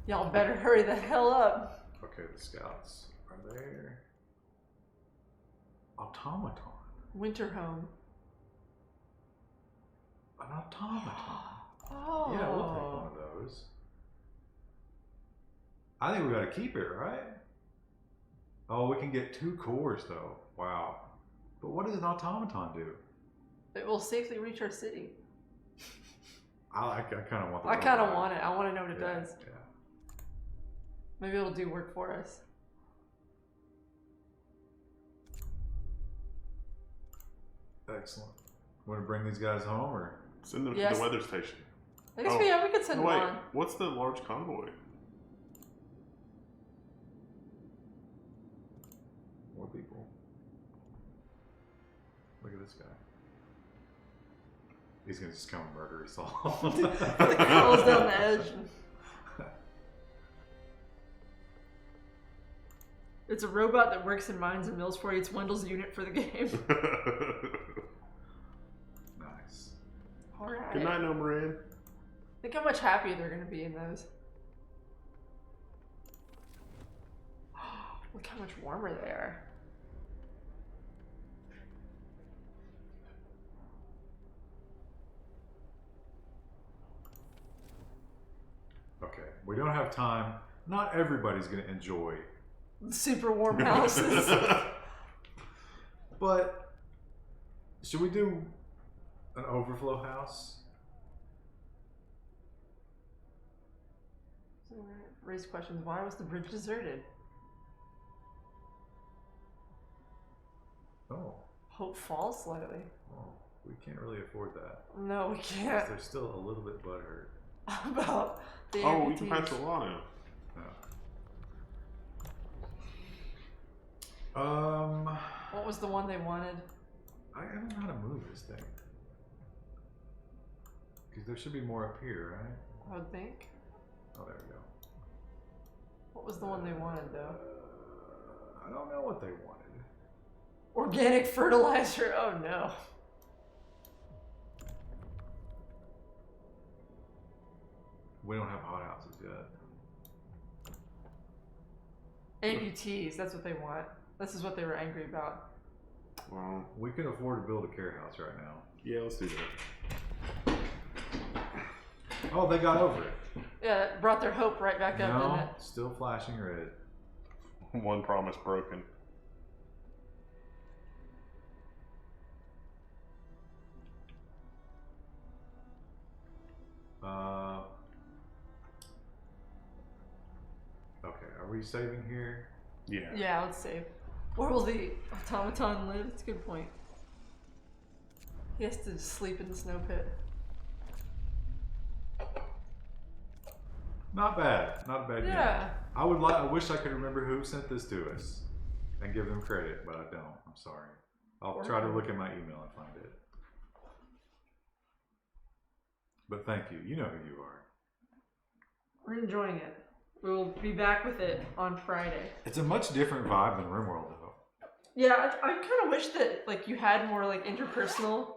Y'all better hurry the hell up. Okay, the scouts are there. Automaton. Winter home. An automaton. Oh. Yeah, we'll take one of those. I think we got to keep it, right? Oh, we can get 2 cores though. Wow. But what does an automaton do? It will safely reach our city. I kind of want the I kind of robot. want it. I want to know what it Yeah, does. Yeah. Maybe it'll do work for us. Excellent. Want to bring these guys home or? Send them Yes. to the weather station. I guess Oh. we could send Oh, them wait, on. what's the large convoy? More people. Look at this guy. He's gonna just come and murder us all. The crawls down the edge. It's a robot that works in mines and mills for you. It's Wendell's unit for the game. Nice. Alright. Good night, no Moran. Think how much happier they're gonna be in those. Look how much warmer they are. Okay. We don't have time. Not everybody's gonna enjoy. Super warm houses. But should we do an overflow house? Raise questions. Why was the bridge deserted? Oh. Hope falls slightly. Oh, we can't really afford that. No, we can't. They're still a little bit butthurt. About the Oh, we can amputees. pass the law now. What was the one they wanted? I don't know how to move this thing. Because there should be more up here, right? I would think. Oh, there we go. What was the one they wanted, though? I don't know what they wanted. Organic fertilizer. Oh no. We don't have hothouses yet. Amputees. That's what they want. This is what they were angry about. Well, We can afford to build a care house right now. yeah, let's do that. Oh, they got over it. Yeah, it brought their hope right back up, didn't No, it? still flashing red. One promise broken. Okay, are we saving here? Yeah. Yeah, let's save. Where will the automaton live? That's a good point. He has to sleep in the snow pit. Not bad. Not a bad game. Yeah. I wish I could remember who sent this to us and give them credit, but I don't. I'm sorry. I'll try to look at my email and find it. But thank you. You know who you are. We're enjoying it. We will be back with it on Friday. It's a much different vibe than RimWorld, though. Yeah, I kind of wish that like you had more like interpersonal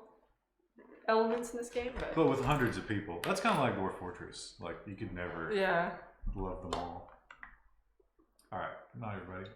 elements in this game, But with hundreds of people. That's kind of like Dwarf Fortress. Like, you could never yeah. love them all. All right. Good night, everybody.